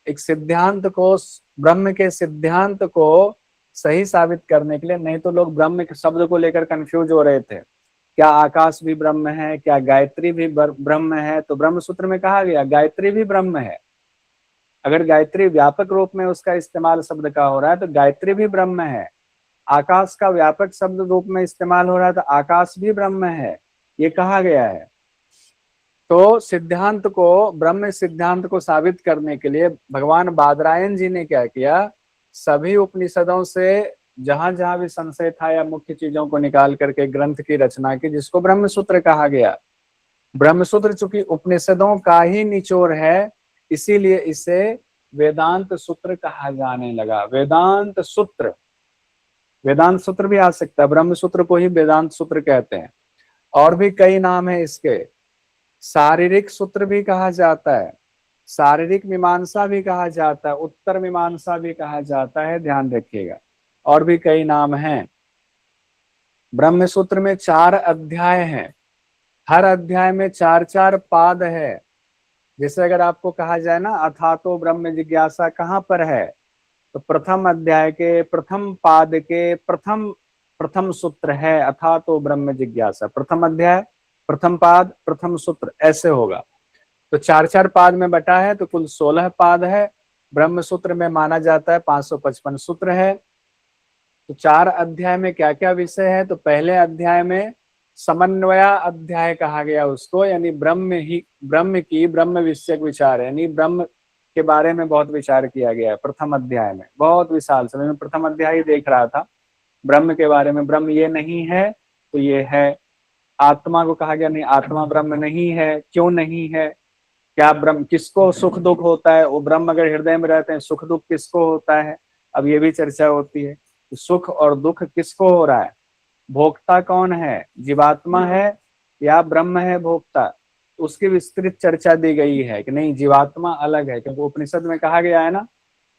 Speaker 1: एक सिद्धांत को, ब्रह्म के सिद्धांत को सही साबित करने के लिए। नहीं तो लोग ब्रह्म के शब्द को लेकर कंफ्यूज हो रहे थे, क्या आकाश भी ब्रह्म है, क्या गायत्री भी ब्रह्म है? तो ब्रह्म सूत्र में कहा गया गायत्री भी ब्रह्म है। अगर गायत्री व्यापक रूप में उसका इस्तेमाल शब्द का हो रहा है तो गायत्री भी ब्रह्म है। आकाश का व्यापक शब्द रूप में इस्तेमाल हो रहा है तो आकाश भी ब्रह्म है, ये कहा गया है। तो सिद्धांत को, ब्रह्म सिद्धांत को साबित करने के लिए भगवान बादरायण जी ने क्या किया, सभी उपनिषदों से जहां जहां भी संशय था या मुख्य चीजों को निकाल करके ग्रंथ की रचना की, जिसको ब्रह्म सूत्र कहा गया। ब्रह्म सूत्र चूंकि उपनिषदों का ही निचोड़ है, इसीलिए इसे वेदांत सूत्र कहा जाने लगा। वेदांत सूत्र, वेदांत सूत्र भी आ सकता है, ब्रह्म सूत्र को ही वेदांत सूत्र कहते हैं। और भी कई नाम है इसके। शारीरिक सूत्र भी कहा जाता है, शारीरिक मीमांसा भी कहा जाता है, उत्तर मीमांसा भी कहा जाता है, ध्यान रखिएगा। और भी कई नाम हैं। ब्रह्म सूत्र में 4 अध्याय हैं, हर अध्याय में 4-4 पाद है। जैसे अगर आपको कहा जाए ना अथातो ब्रह्म जिज्ञासा कहाँ पर है, तो प्रथम अध्याय के प्रथम पाद के प्रथम सूत्र है अथातो ब्रह्म जिज्ञासा। प्रथम अध्याय, प्रथम पाद, प्रथम सूत्र, ऐसे होगा। तो 4-4 पाद में बटा है, तो कुल 16 पाद है। ब्रह्म सूत्र में माना जाता है 555 सूत्र है। तो 4 अध्याय में क्या क्या विषय है? तो पहले अध्याय में समन्वया अध्याय कहा गया उसको, यानी ब्रह्म की ब्रह्म विषयक विचार, यानी ब्रह्म के बारे में बहुत विचार किया गया है प्रथम अध्याय में। बहुत विशाल समय में प्रथम अध्याय ही देख रहा था ब्रह्म के बारे में। ब्रह्म ये नहीं है तो ये है। आत्मा को कहा गया नहीं, आत्मा ब्रह्म नहीं है, क्यों नहीं है? क्या ब्रह्म, किसको सुख दुख होता है? वो ब्रह्म अगर हृदय में रहते हैं, सुख दुख किसको होता है? अब ये भी चर्चा होती है, सुख और दुख किसको हो रहा है? भोक्ता कौन है? जीवात्मा है या ब्रह्म है भोक्ता? उसकी विस्तृत चर्चा दी गई है कि नहीं, जीवात्मा अलग है, क्योंकि उपनिषद में कहा गया है ना,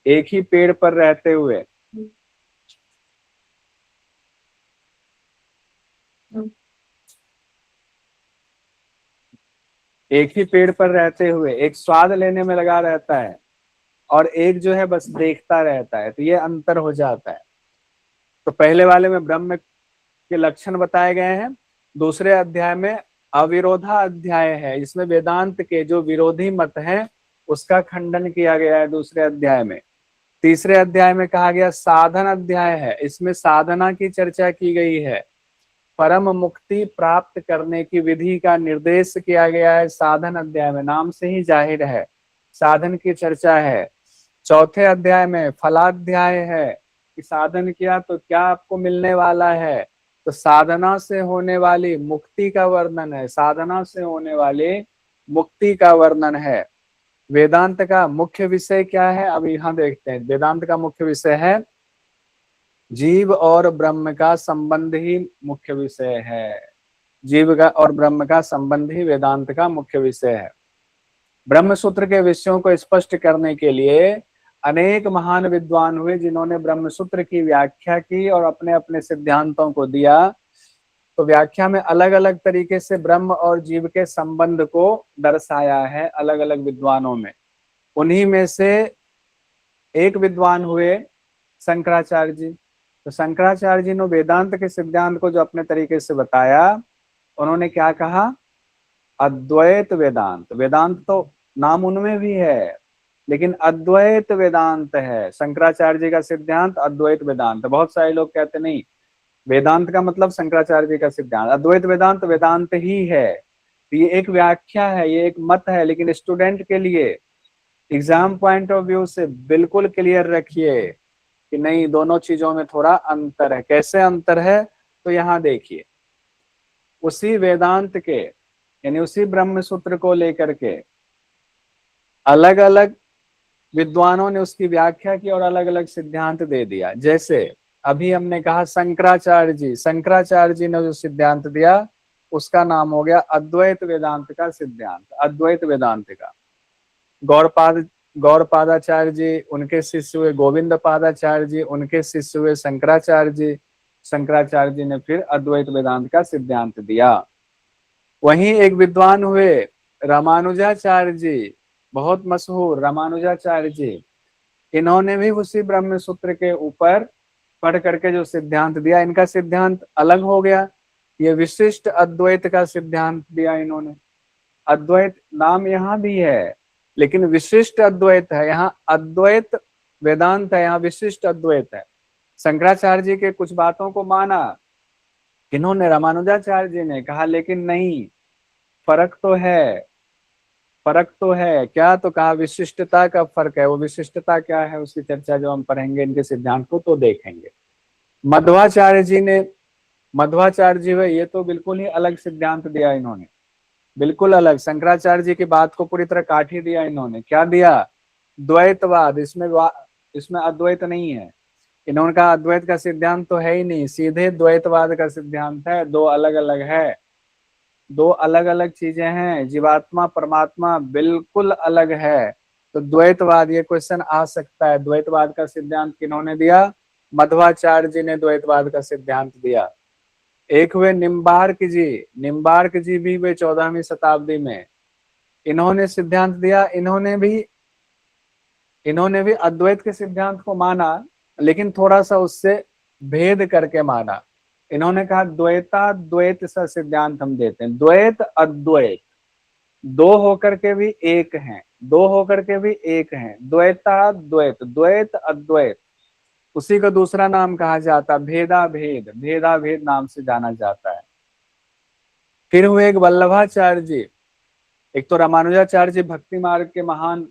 Speaker 1: एक ही पेड़ पर रहते हुए एक ही पेड़ पर रहते हुए एक स्वाद लेने में लगा रहता है और एक जो है बस देखता रहता है, तो ये अंतर हो जाता है। तो पहले वाले में ब्रह्म के लक्षण बताए गए हैं। दूसरे अध्याय में अविरोधा अध्याय है, इसमें वेदांत के जो विरोधी मत हैं उसका खंडन किया गया है दूसरे अध्याय में। तीसरे अध्याय में कहा गया साधन अध्याय है, इसमें साधना की चर्चा की गई है। परम मुक्ति प्राप्त करने की विधि का निर्देश किया गया है साधन अध्याय में, नाम से ही जाहिर है साधन की चर्चा है। चौथे अध्याय में फलाध्याय है कि साधन किया तो क्या आपको मिलने वाला है, तो साधना से होने वाली मुक्ति का वर्णन है, साधना से होने वाली मुक्ति का वर्णन है। वेदांत का मुख्य विषय क्या है, अब यहाँ देखते हैं। वेदांत का मुख्य विषय है जीव और ब्रह्म का संबंध ही मुख्य विषय है। जीव का और ब्रह्म का संबंध ही वेदांत का मुख्य विषय है। ब्रह्म सूत्र के विषयों को स्पष्ट करने के लिए अनेक महान विद्वान हुए जिन्होंने ब्रह्म सूत्र की व्याख्या की और अपने अपने सिद्धांतों को दिया। तो व्याख्या में अलग अलग तरीके से ब्रह्म और जीव के संबंध को दर्शाया है अलग अलग विद्वानों में। उन्हीं में से एक विद्वान हुए शंकराचार्य जी। तो शंकराचार्य जी ने वेदांत के सिद्धांत को जो अपने तरीके से बताया, उन्होंने क्या कहा? अद्वैत वेदांत। वेदांत तो नाम उनमें भी है, लेकिन अद्वैत वेदांत है। शंकराचार्य जी का सिद्धांत अद्वैत वेदांत। बहुत सारे लोग कहते नहीं, वेदांत का मतलब शंकराचार्य जी का सिद्धांत। अद्वैत वेदांत वेदांत ही है। ये एक व्याख्या है, ये एक मत है, लेकिन स्टूडेंट के लिए एग्जाम पॉइंट ऑफ व्यू से बिल्कुल क्लियर रखिए कि नहीं, दोनों चीजों में थोड़ा अंतर है। कैसे अंतर है? तो यहाँ देखिए, उसी वेदांत के यानी उसी ब्रह्म सूत्र को लेकर के अलग अलग विद्वानों ने उसकी व्याख्या की और अलग अलग सिद्धांत दे दिया। जैसे अभी हमने कहा शंकराचार्य जी ने जो सिद्धांत दिया उसका नाम हो गया अद्वैत वेदांत का सिद्धांत, अद्वैत वेदांत का। गौड़पादाचार्य जी, उनके शिष्य हुए गोविंद पादाचार्य जी, उनके शिष्य हुए शंकराचार्य जी। शंकराचार्य जी ने फिर अद्वैत वेदांत का सिद्धांत दिया। वहीं एक विद्वान हुए रामानुजाचार्य जी, बहुत मशहूर रामानुजाचार्य जी, इन्होंने भी उसी ब्रह्म सूत्र के ऊपर पढ़ करके जो सिद्धांत दिया, इनका सिद्धांत अलग हो गया। ये विशिष्ट अद्वैत का सिद्धांत दिया इन्होंने। अद्वैत नाम यहाँ भी है, लेकिन विशिष्ट अद्वैत है। यहाँ अद्वैत वेदांत है, यहाँ विशिष्ट अद्वैत है। शंकराचार्य जी के कुछ बातों को माना, इन्होंने रामानुजाचार्य जी ने कहा लेकिन नहीं, फर्क तो है, फर्क तो है। क्या? तो कहा विशिष्टता का फर्क है। वो विशिष्टता क्या है उसकी चर्चा जो हम पढ़ेंगे इनके सिद्धांत को तो देखेंगे। मध्वाचार्य जी ने, मध्वाचार्य जी है, ये तो बिल्कुल ही अलग सिद्धांत दिया इन्होंने, बिल्कुल अलग। शंकराचार्य जी की बात को पूरी तरह काट ही दिया इन्होंने। क्या दिया? द्वैतवाद। इसमें अद्वैत नहीं है। इन्होंने कहा अद्वैत का सिद्धांत तो है ही नहीं, सीधे द्वैतवाद का सिद्धांत है। दो अलग अलग है, दो अलग अलग चीजें हैं। जीवात्मा परमात्मा बिल्कुल अलग है। तो द्वैतवाद, ये क्वेश्चन आ सकता है। द्वैतवाद का सिद्धांत किन्होंने दिया? मध्वाचार्य जी ने द्वैतवाद का सिद्धांत दिया। एक वे निम्बार्क जी, निम्बार्क जी भी वे 14वीं शताब्दी में, इन्होंने सिद्धांत दिया। इन्होंने भी अद्वैत के सिद्धांत को माना, लेकिन थोड़ा सा उससे भेद करके माना। इन्होंने कहा द्वैताद्वैत सा सिद्धांत हम देते हैं। द्वैत अद्वैत, दो होकर के भी एक हैं, दो होकर के भी एक हैं। द्वैताद्वैत, द्वैत अद्वैत, उसी का दूसरा नाम कहा जाता भेदा भेद, भेदा भेद नाम से जाना जाता है। फिर हुए एक वल्लभाचार्य जी। एक तो रामानुजाचार्य जी भक्ति मार्ग के महान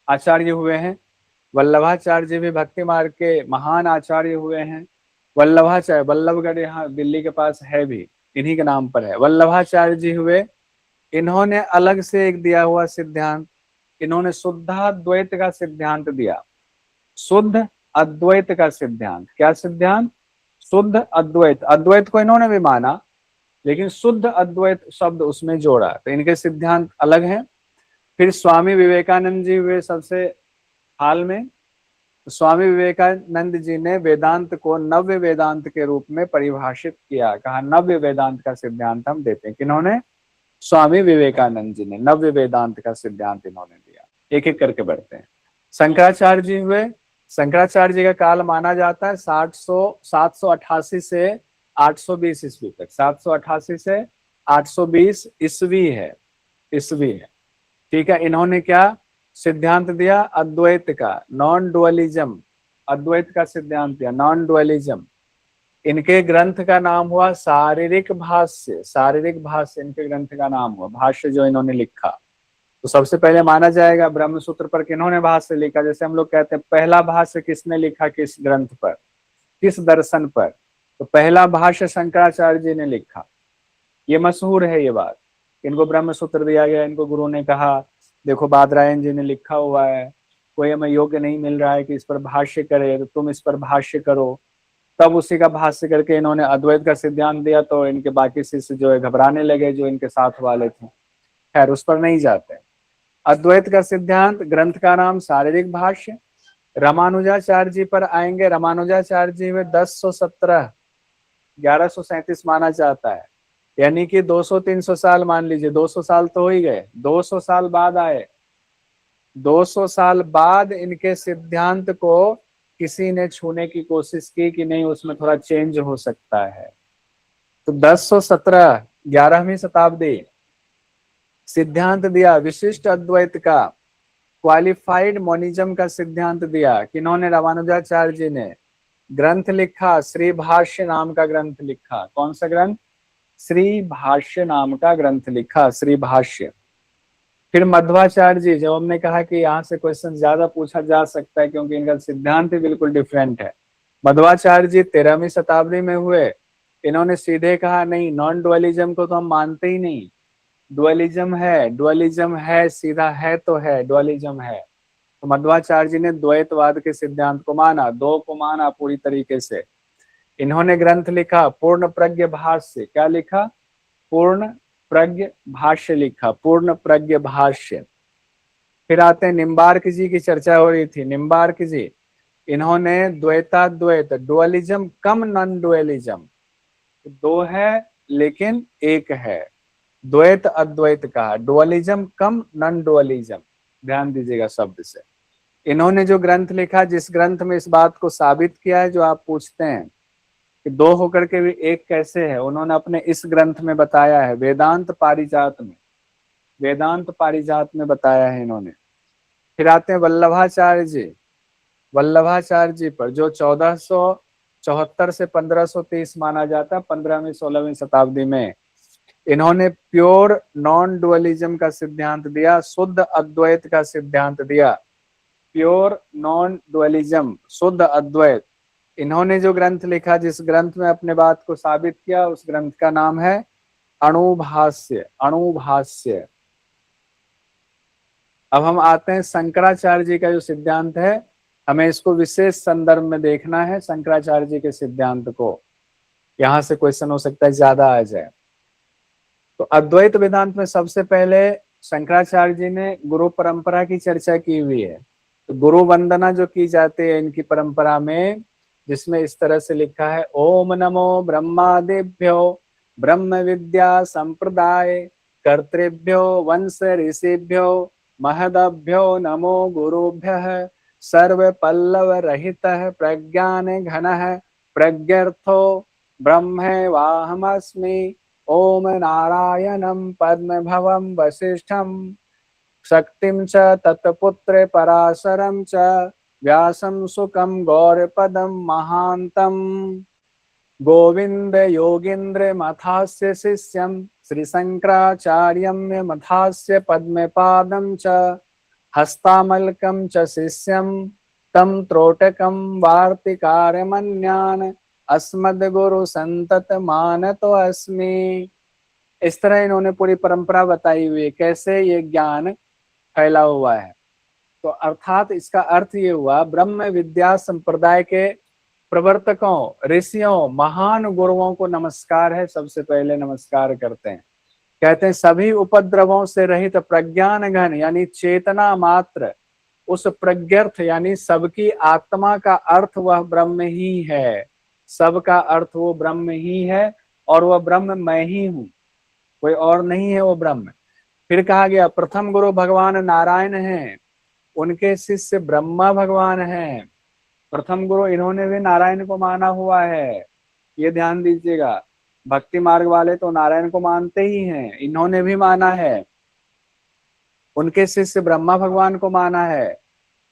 Speaker 1: आचार्य हुए हैं, वल्लभाचार्य जी भी भक्ति मार्ग के महान आचार्य हुए हैं। वल्लभाचार्य, वल्लभगढ़ यहाँ दिल्ली के पास है भी, इन्हीं के नाम पर है। वल्लभाचार्य जी हुए, इन्होंने अलग से एक दिया हुआ सिद्धांत, इन्होंने शुद्धाद्वैत का सिद्धांत दिया। शुद्ध अद्वैत का सिद्धांत। क्या सिद्धांत? शुद्ध अद्वैत। अद्वैत को इन्होंने भी माना, लेकिन शुद्ध अद्वैत शब्द उसमें जोड़ा, तो इनके सिद्धांत अलग हैं। फिर स्वामी विवेकानंद जी हुए सबसे हाल में। स्वामी विवेकानंद जी ने वेदांत को नव्य वेदांत के रूप में परिभाषित किया। कहा नव्य वेदांत का सिद्धांत हम देते हैं। किन्होंने? स्वामी विवेकानंद जी ने नव्य वेदांत का सिद्धांत इन्होंने दिया। एक एक करके बढ़ते हैं। शंकराचार्य जी हुए। शंकराचार्य जी का काल माना जाता है 788 से 820 ईस्वी तक। 788 से 820 ईस्वी है, ईस्वी है। ठीक है। इन्होंने क्या सिद्धांत दिया? अद्वैत का, नॉन डुअलिज्म, अद्वैत का सिद्धांत दिया, नॉन डुअलिज्म। इनके ग्रंथ का नाम हुआ शारीरिक भाष्य। शारीरिक भाष्य इनके ग्रंथ का नाम हुआ, भाष्य जो इन्होंने लिखा। तो सबसे पहले माना जाएगा ब्रह्म सूत्र पर किन्होंने भाष्य लिखा। जैसे हम लोग कहते हैं पहला भाष्य किसने लिखा, किस ग्रंथ पर, किस दर्शन पर, तो पहला भाष्य शंकराचार्य जी ने लिखा। ये मशहूर है ये बात। इनको ब्रह्म सूत्र दिया गया, इनको गुरु ने कहा देखो बादरायण जी ने लिखा हुआ है, कोई हमें योग्य नहीं मिल रहा है कि इस पर भाष्य करे, तो तुम इस पर भाष्य करो। तब उसी का भाष्य करके इन्होंने अद्वैत का सिद्धांत दिया। तो इनके बाकी शिष्य जो है घबराने लगे, जो इनके साथ वाले थे। खैर उस पर नहीं जाते। अद्वैत का सिद्धांत, ग्रंथ का नाम शारीरिक भाष्य। रामानुजाचार्य जी पर आएंगे। रामानुजाचार्य जी में 1017 1137 माना जाता है, यानी कि 200-300 साल मान लीजिए, 200 साल तो हो ही गए। 200 साल बाद आए। 200 साल बाद इनके सिद्धांत को किसी ने छूने की कोशिश की कि नहीं उसमें थोड़ा चेंज हो सकता है। तो 1017 11वीं शताब्दी सिद्धांत दिया विशिष्ट अद्वैत का, क्वालिफाइड मोनिज्म का सिद्धांत दिया। किन्होंने? रामानुजाचार्य जी ने। ग्रंथ लिखा, श्री भाष्य नाम का ग्रंथ लिखा। कौन सा ग्रंथ? श्री भाष्य नाम का ग्रंथ लिखा, श्री भाष्य। फिर मध्वाचार्य जी, जब हमने कहा कि यहाँ से क्वेश्चन ज्यादा पूछा जा सकता है क्योंकि इनका सिद्धांत ही बिल्कुल डिफरेंट है। मध्वाचार्य जी 13वीं शताब्दी में हुए। इन्होंने सीधे कहा नहीं, नॉन डुअलिज्म को तो हम मानते ही नहीं, डुअलिज्म है, डुअलिज्म है, सीधा है तो है, डुअलिज्म है। तो मध्वाचार्य जी ने द्वैतवाद के सिद्धांत को माना, दो को माना पूरी तरीके से। इन्होंने ग्रंथ लिखा पूर्ण प्रज्ञ भाष्य। क्या लिखा? पूर्ण प्रज्ञ भाष्य लिखा, पूर्ण प्रज्ञ भाष्य। फिर आते हैं निम्बार्क जी की चर्चा हो रही थी। निम्बार्क जी, इन्होंने द्वैताद्वैत, डुअलिज्म कम नॉन डुअलिज्म, दो है लेकिन एक है, द्वैत अद्वैत कहा। डुअलिज्म कम नॉन डुअलिज्म, ध्यान दीजिएगा शब्द से। इन्होंने जो ग्रंथ लिखा, जिस ग्रंथ में इस बात को साबित किया है, जो आप पूछते हैं कि दो होकर के भी एक कैसे है, उन्होंने अपने इस ग्रंथ में बताया है, वेदांत पारिजात में, वेदांत पारिजात में बताया है इन्होंने। फिर आते हैं वल्लभाचार्य जी, वल्लभाचार्य जी पर, जो 1474 से 1530 माना जाता है, 15वीं 16वीं शताब्दी में इन्होंने प्योर नॉन डुअलिज्म का सिद्धांत दिया, शुद्ध अद्वैत का सिद्धांत दिया, प्योर नॉन डुअलिज्म, शुद्ध अद्वैत। इन्होंने जो ग्रंथ लिखा, जिस ग्रंथ में अपने बात को साबित किया, उस ग्रंथ का नाम है अणुभाष्य, अणुभाष्य। अब हम आते हैं शंकराचार्य जी का जो सिद्धांत है, हमें इसको विशेष संदर्भ में देखना है, शंकराचार्य जी के सिद्धांत को। यहां से क्वेश्चन हो सकता है ज्यादा आ जाए। तो अद्वैत वेदांत में सबसे पहले शंकराचार्य जी ने गुरु परंपरा की चर्चा की हुई है। तो गुरु वंदना जो की जाती है इनकी परंपरा में, जिसमें इस तरह से लिखा है, ओम नमो ब्रह्मादिभ्यो ब्रह्म विद्या संप्रदाय कर्तृभ्यो वंश ऋषिभ्यो महदभ्यो नमो गुरुभ्यः सर्व पल्लव रहित प्रज्ञान घन प्रज्ञर्थो ब्रह्मैवाहमस्मि ओम नारायणं पद्मभवं वसिष्ठं शक्तिं च तत्पुत्रे पराशरं च व्यासं सुकं गौरपदं महान्तं गोविंद योगींद्र मथास्य शिष्यं श्री शंकराचार्यं मथास्य पद्मपादं च हस्तामलकं च शिष्यं तं त्रोटकं वार्तिकारमन्यान् अस्मद्गुरु संतत मानतो अस्मि। इस तरह इन्होंने पूरी परंपरा बताई हुई है, कैसे ये ज्ञान फैला हुआ है। तो अर्थात इसका अर्थ ये हुआ, ब्रह्म विद्या संप्रदाय के प्रवर्तकों, ऋषियों, महान गुरुओं को नमस्कार है, सबसे पहले नमस्कार करते हैं। कहते हैं सभी उपद्रवों से रहित प्रज्ञान घन यानी चेतना मात्र, उस प्रज्ञर्थ यानी सबकी आत्मा का अर्थ वह ब्रह्म ही है, सबका अर्थ वो ब्रह्म ही है, और वह ब्रह्म मैं ही हूं, कोई और नहीं है वो ब्रह्म। फिर कहा गया प्रथम गुरु भगवान नारायण हैं, उनके शिष्य ब्रह्मा भगवान हैं। प्रथम गुरु इन्होंने भी नारायण को माना हुआ है, ये ध्यान दीजिएगा। भक्ति मार्ग वाले तो नारायण को मानते ही हैं, इन्होंने भी माना है। उनके शिष्य ब्रह्मा भगवान को माना है।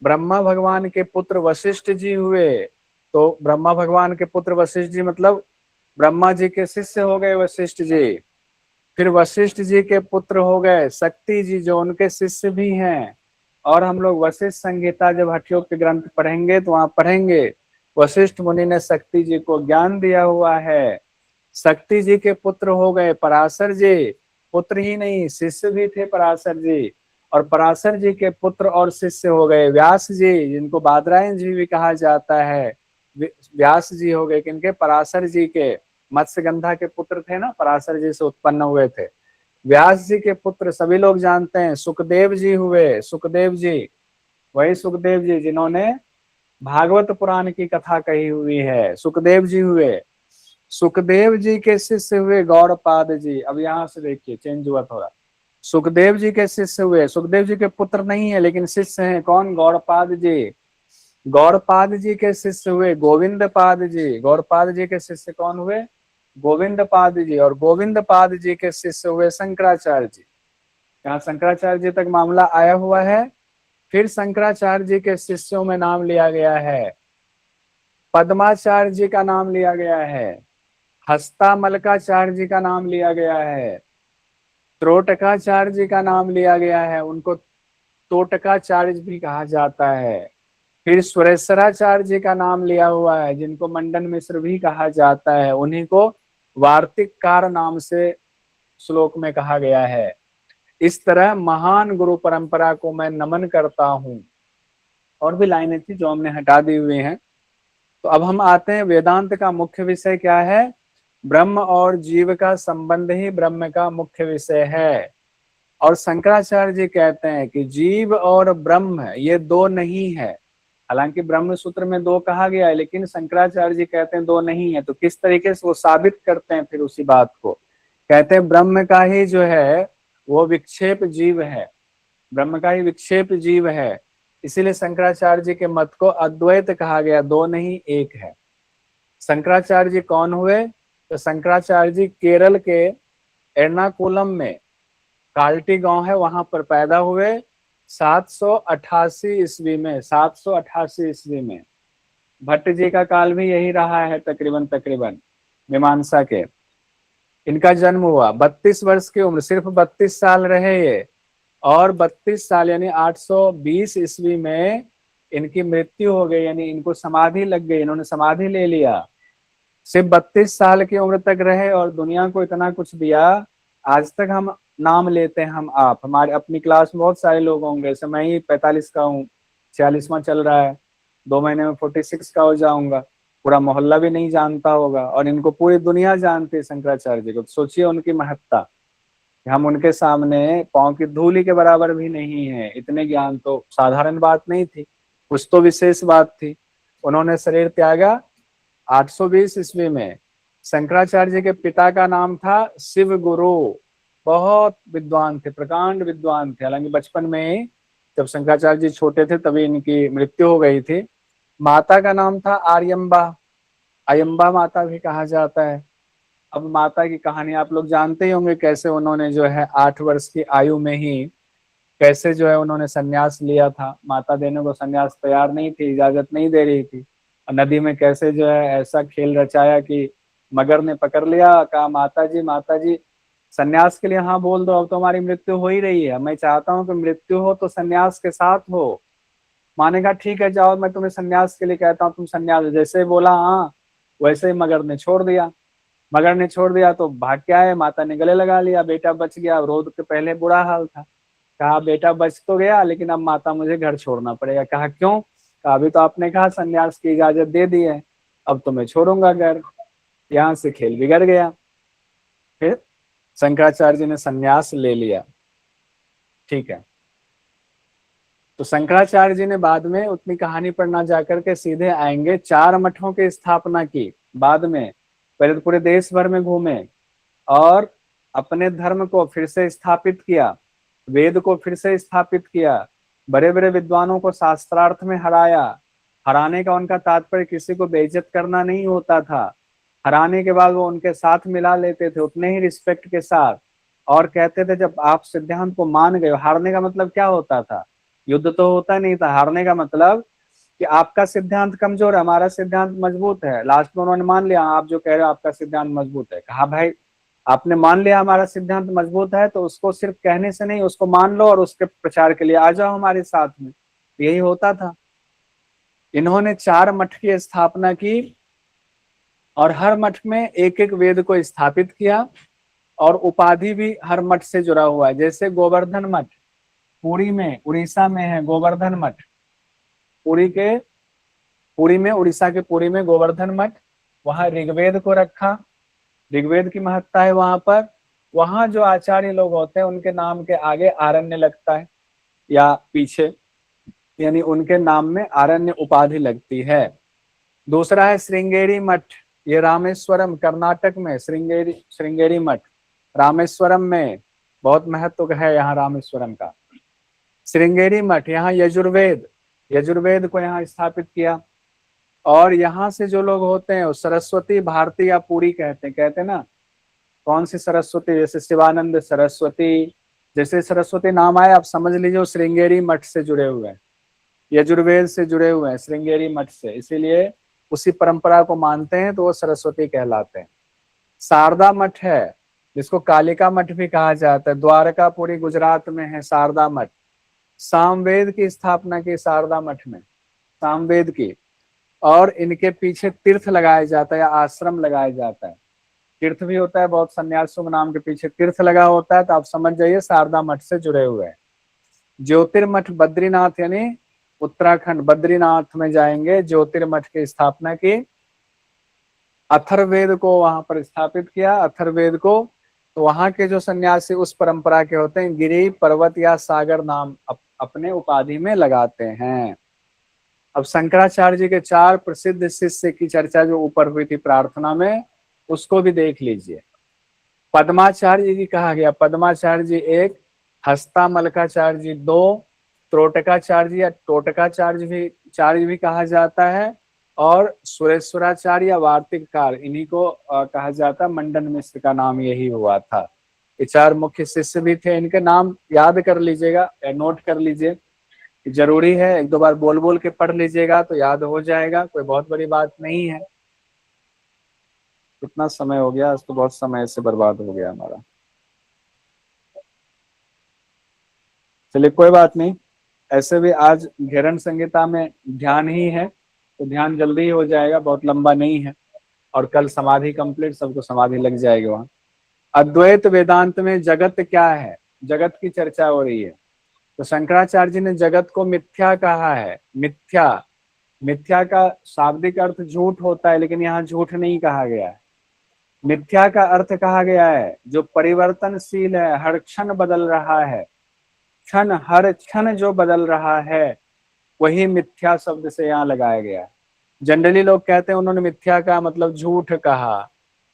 Speaker 1: ब्रह्मा भगवान के पुत्र वशिष्ठ जी हुए, तो ब्रह्मा भगवान के पुत्र वशिष्ठ जी मतलब ब्रह्मा जी के शिष्य हो गए वशिष्ठ जी। फिर वशिष्ठ जी के पुत्र हो गए शक्ति जी, जो उनके शिष्य भी हैं। और हम लोग वशिष्ठ संहिता जब हठयोग के ग्रंथ पढ़ेंगे तो वहां पढ़ेंगे, वशिष्ठ मुनि ने शक्ति जी को ज्ञान दिया हुआ है। शक्ति जी के पुत्र हो गए पराशर जी, पुत्र ही नहीं शिष्य भी थे पराशर जी। और पराशर जी के पुत्र और शिष्य हो गए व्यास जी, जिनको बादरायण जी भी कहा जाता है। व्यास जी हो गए किनके? पराशर जी के। मत्स्यगंधा के पुत्र थे ना, पराशर जी से उत्पन्न हुए थे। व्यास जी के पुत्र सभी लोग जानते हैं, सुखदेव जी हुए। सुखदेव जी, वही सुखदेव जी जिन्होंने भागवत पुराण की कथा कही हुई है, सुखदेव जी हुए। सुखदेव जी के शिष्य हुए गौड़पाद जी। अब यहाँ से देखिए चेंज हुआ थोड़ा। सुखदेव जी के शिष्य हुए, सुखदेव जी के पुत्र नहीं है लेकिन शिष्य हैं। कौन? गौड़पाद जी। गौड़पाद जी के शिष्य हुए गोविंद पाद जी। गौड़पाद जी के शिष्य कौन हुए? गोविंद पाद जी। और गोविंद पाद जी के शिष्य हुए शंकराचार्य जी। यहाँ शंकराचार्य जी तक मामला आया हुआ है। फिर शंकराचार्य जी के शिष्यों में नाम लिया गया है, पद्माचार्य जी का नाम लिया गया है, हस्तामलकाचार्य जी का नाम लिया गया है, त्रोटकाचार्य जी का नाम लिया गया है, उनको तोटकाचार्य भी कहा जाता है। फिर सुरेश्वराचार्य जी का नाम लिया हुआ है, जिनको मंडन मिश्र भी कहा जाता है। उन्हीं को वार्तिककार नाम से श्लोक में कहा गया है। इस तरह महान गुरु परंपरा को मैं नमन करता हूं। और भी लाइनें थी जो हमने हटा दी हुई हैं। तो अब हम आते हैं, वेदांत का मुख्य विषय क्या है? ब्रह्म और जीव का संबंध ही ब्रह्म का मुख्य विषय है। और शंकराचार्य जी कहते हैं कि जीव और ब्रह्म ये दो नहीं है। हालांकि ब्रह्म सूत्र में दो कहा गया है, लेकिन शंकराचार्य जी कहते हैं दो नहीं है। तो किस तरीके से वो साबित करते हैं फिर उसी बात को? कहते हैं ब्रह्म का ही जो है वो विक्षेप जीव है। ब्रह्म का ही विक्षेप जीव है। इसीलिए शंकराचार्य जी के मत को अद्वैत कहा गया, दो नहीं एक है। शंकराचार्य जी कौन हुए? तो शंकराचार्य जी केरल के एर्नाकुलम में काल्टी गांव है, वहां पर पैदा हुए 788 ईस्वी में। 788 ईस्वी में भट्ट जी का काल भी यही रहा है तकरीबन मीमांसा के। इनका जन्म हुआ 32 वर्ष की उम्र, सिर्फ 32 साल रहे ये, और 32 साल यानी 820 ईस्वी में इनकी मृत्यु हो गई, यानी इनको समाधि लग गई, इन्होंने समाधि ले लिया। सिर्फ 32 साल की उम्र तक रहे और दुनिया को इतना कुछ दिया। आज तक हम नाम लेते हैं, हम आप, हमारे अपनी क्लास में बहुत सारे लोग होंगे, जैसे मैं ही 45 का हूँ, 46वां चल रहा है, 2 महीने में 46 का हो जाऊंगा, पूरा मोहल्ला भी नहीं जानता होगा, और इनको पूरी दुनिया जानती है शंकराचार्य जी को। तो सोचिए उनकी महत्ता, हम उनके सामने पांव की धूली के बराबर भी नहीं है। इतने ज्ञान तो साधारण बात नहीं थी, कुछ तो विशेष बात थी। उन्होंने शरीर त्यागा 820 ईस्वी में। शंकराचार्य जी के पिता का नाम था शिव गुरु, बहुत विद्वान थे, प्रकांड विद्वान थे। हालांकि बचपन में ही, जब शंकराचार्य जी छोटे थे तभी इनकी मृत्यु हो गई थी। माता का नाम था आर्यम्बा, अयम्बा माता भी कहा जाता है। अब माता की कहानी आप लोग जानते ही होंगे, कैसे उन्होंने जो है 8 वर्ष की आयु में ही कैसे जो है उन्होंने संन्यास लिया था। माता देने को संन्यास तैयार नहीं थी, इजाजत नहीं दे रही थी। और नदी में कैसे जो है ऐसा खेल रचाया कि मगर ने पकड़ लिया, कहा माता जी संन्यास के लिए हाँ बोल दो, अब तो हमारी मृत्यु हो ही रही है, मैं चाहता हूँ कि मृत्यु हो तो संन्यास के साथ हो। माने कहा ठीक है जाओ, मैं तुम्हें संन्यास के लिए कहता हूँ, तुम संन्यास। जैसे बोला हाँ, वैसे ही मगर ने छोड़ दिया। मगर ने छोड़ दिया तो भाग के आए, माता ने गले लगा लिया, बेटा बच गया। रोध के पहले बुरा हाल था, कहा बेटा बच तो गया, लेकिन अब माता मुझे घर छोड़ना पड़ेगा। कहा क्यों? कहा अभी तो आपने कहा संन्यास की इजाजत दे दी है, अब तो मैं छोड़ूंगा घर। यहाँ से खेल बिगड़ गया। फिर शंकराचार्य जी ने संन्यास ले लिया। ठीक है, तो शंकराचार्य जी ने बाद में उतनी कहानी पर ना जाकर के सीधे आएंगे, 4 मठों की स्थापना की बाद में। पहले तो पूरे देश भर में घूमे और अपने धर्म को फिर से स्थापित किया, वेद को फिर से स्थापित किया, बड़े बड़े विद्वानों को शास्त्रार्थ में हराया। हराने का उनका तात्पर्य किसी को बेइज्जत करना नहीं होता था। हराने के बाद वो उनके साथ मिला लेते थे उतने ही रिस्पेक्ट के साथ, और कहते थे जब आप सिद्धांत को मान गए। हारने का मतलब क्या होता था? युद्ध तो होता नहीं था। हारने का मतलब कि आपका सिद्धांत कमजोर है, हमारा सिद्धांत मजबूत है। लास्ट में उन्होंने मान लिया, आप जो कह रहे हो आपका सिद्धांत मजबूत है। कहा भाई आपने मान लिया हमारा सिद्धांत मजबूत है, तो उसको सिर्फ कहने से नहीं, उसको मान लो और उसके प्रचार के लिए आ जाओ हमारे साथ में। यही होता था। इन्होंने 4 मठ की स्थापना की और हर मठ में एक एक वेद को स्थापित किया, और उपाधि भी हर मठ से जुड़ा हुआ है। जैसे गोवर्धन मठ पुरी में, उड़ीसा में है गोवर्धन मठ। पुरी में, उड़ीसा के पुरी में गोवर्धन मठ, वहां ऋग्वेद को रखा। ऋग्वेद की महत्ता है वहां पर। वहां जो आचार्य लोग होते हैं उनके नाम के आगे आरण्य लगता है या पीछे, यानी उनके नाम में आरण्य उपाधि लगती है। दूसरा है श्रृंगेरी मठ, ये रामेश्वरम कर्नाटक में, श्रृंगेरी मठ रामेश्वरम में, बहुत महत्व है यहाँ रामेश्वरम का। श्रृंगेरी मठ, यहाँ यजुर्वेद को यहाँ स्थापित किया। और यहाँ से जो लोग होते हैं सरस्वती भारती या पुरी कहते हैं ना। कौन सी सरस्वती? जैसे शिवानंद सरस्वती, जैसे सरस्वती नाम आए आप समझ लीजिए श्रृंगेरी मठ से जुड़े हुए हैं, यजुर्वेद से जुड़े हुए हैं श्रृंगेरी मठ से, इसीलिए उसी परंपरा को मानते हैं तो वो सरस्वती कहलाते हैं। शारदा मठ है जिसको कालिका मठ भी कहा जाता है, द्वारकापुरी गुजरात में है शारदा मठ। सामवेद की स्थापना की शारदा मठ में, सामवेद की। और इनके पीछे तीर्थ लगाया जाता है या आश्रम लगाया जाता है। तीर्थ भी होता है, बहुत सन्यासियों नाम के पीछे तीर्थ लगा होता है, तो आप समझ जाइए शारदा मठ से जुड़े हुए हैं। ज्योतिर्मठ बद्रीनाथ, यानी उत्तराखंड बद्रीनाथ में जाएंगे, ज्योतिर्मठ की स्थापना की। अथर्ववेद को वहां पर स्थापित किया, अथर्ववेद को। तो वहां के जो सन्यासी उस परंपरा के होते हैं गिरि, पर्वत या सागर नाम अपने उपाधि में लगाते हैं। अब शंकराचार्य जी के 4 प्रसिद्ध शिष्य की चर्चा जो ऊपर हुई थी प्रार्थना में, उसको भी देख लीजिए। पद्माचार्य जी कहा गया, पद्माचार्य जी एक हस्तामलकाचार्य जी 2, त्रोटकाचार्य या टोटकाचार्य भी कहा जाता है, और सुरेश्वराचार्य या वार्तिककार, इन्हीं को कहा जाता है। मंडन मिश्र का नाम यही हुआ था। ये 4 मुख्य शिष्य भी थे, इनके नाम याद कर लीजिएगा या नोट कर लीजिए, जरूरी है। 1-2 बार बोल बोल के पढ़ लीजिएगा तो याद हो जाएगा, कोई बहुत बड़ी बात नहीं है। कितना समय हो गया, आज तो बहुत समय से बर्बाद हो गया हमारा। चलिए कोई बात नहीं, ऐसे भी आज घेरन संहिता में ध्यान ही है, तो ध्यान जल्दी ही हो जाएगा, बहुत लंबा नहीं है। और कल समाधि कंप्लीट, सबको समाधि लग जाएगी वहां। अद्वैत वेदांत में जगत क्या है, जगत की चर्चा हो रही है। तो शंकराचार्य जी ने जगत को मिथ्या कहा है। मिथ्या, मिथ्या का शाब्दिक अर्थ झूठ होता है, लेकिन यहाँ झूठ नहीं कहा गया है। मिथ्या का अर्थ कहा गया है जो परिवर्तनशील है, हर क्षण बदल रहा है, हर क्षण जो बदल रहा है, वही मिथ्या शब्द से यहाँ लगाया गया है। जनरली लोग कहते हैं उन्होंने मिथ्या का मतलब झूठ कहा,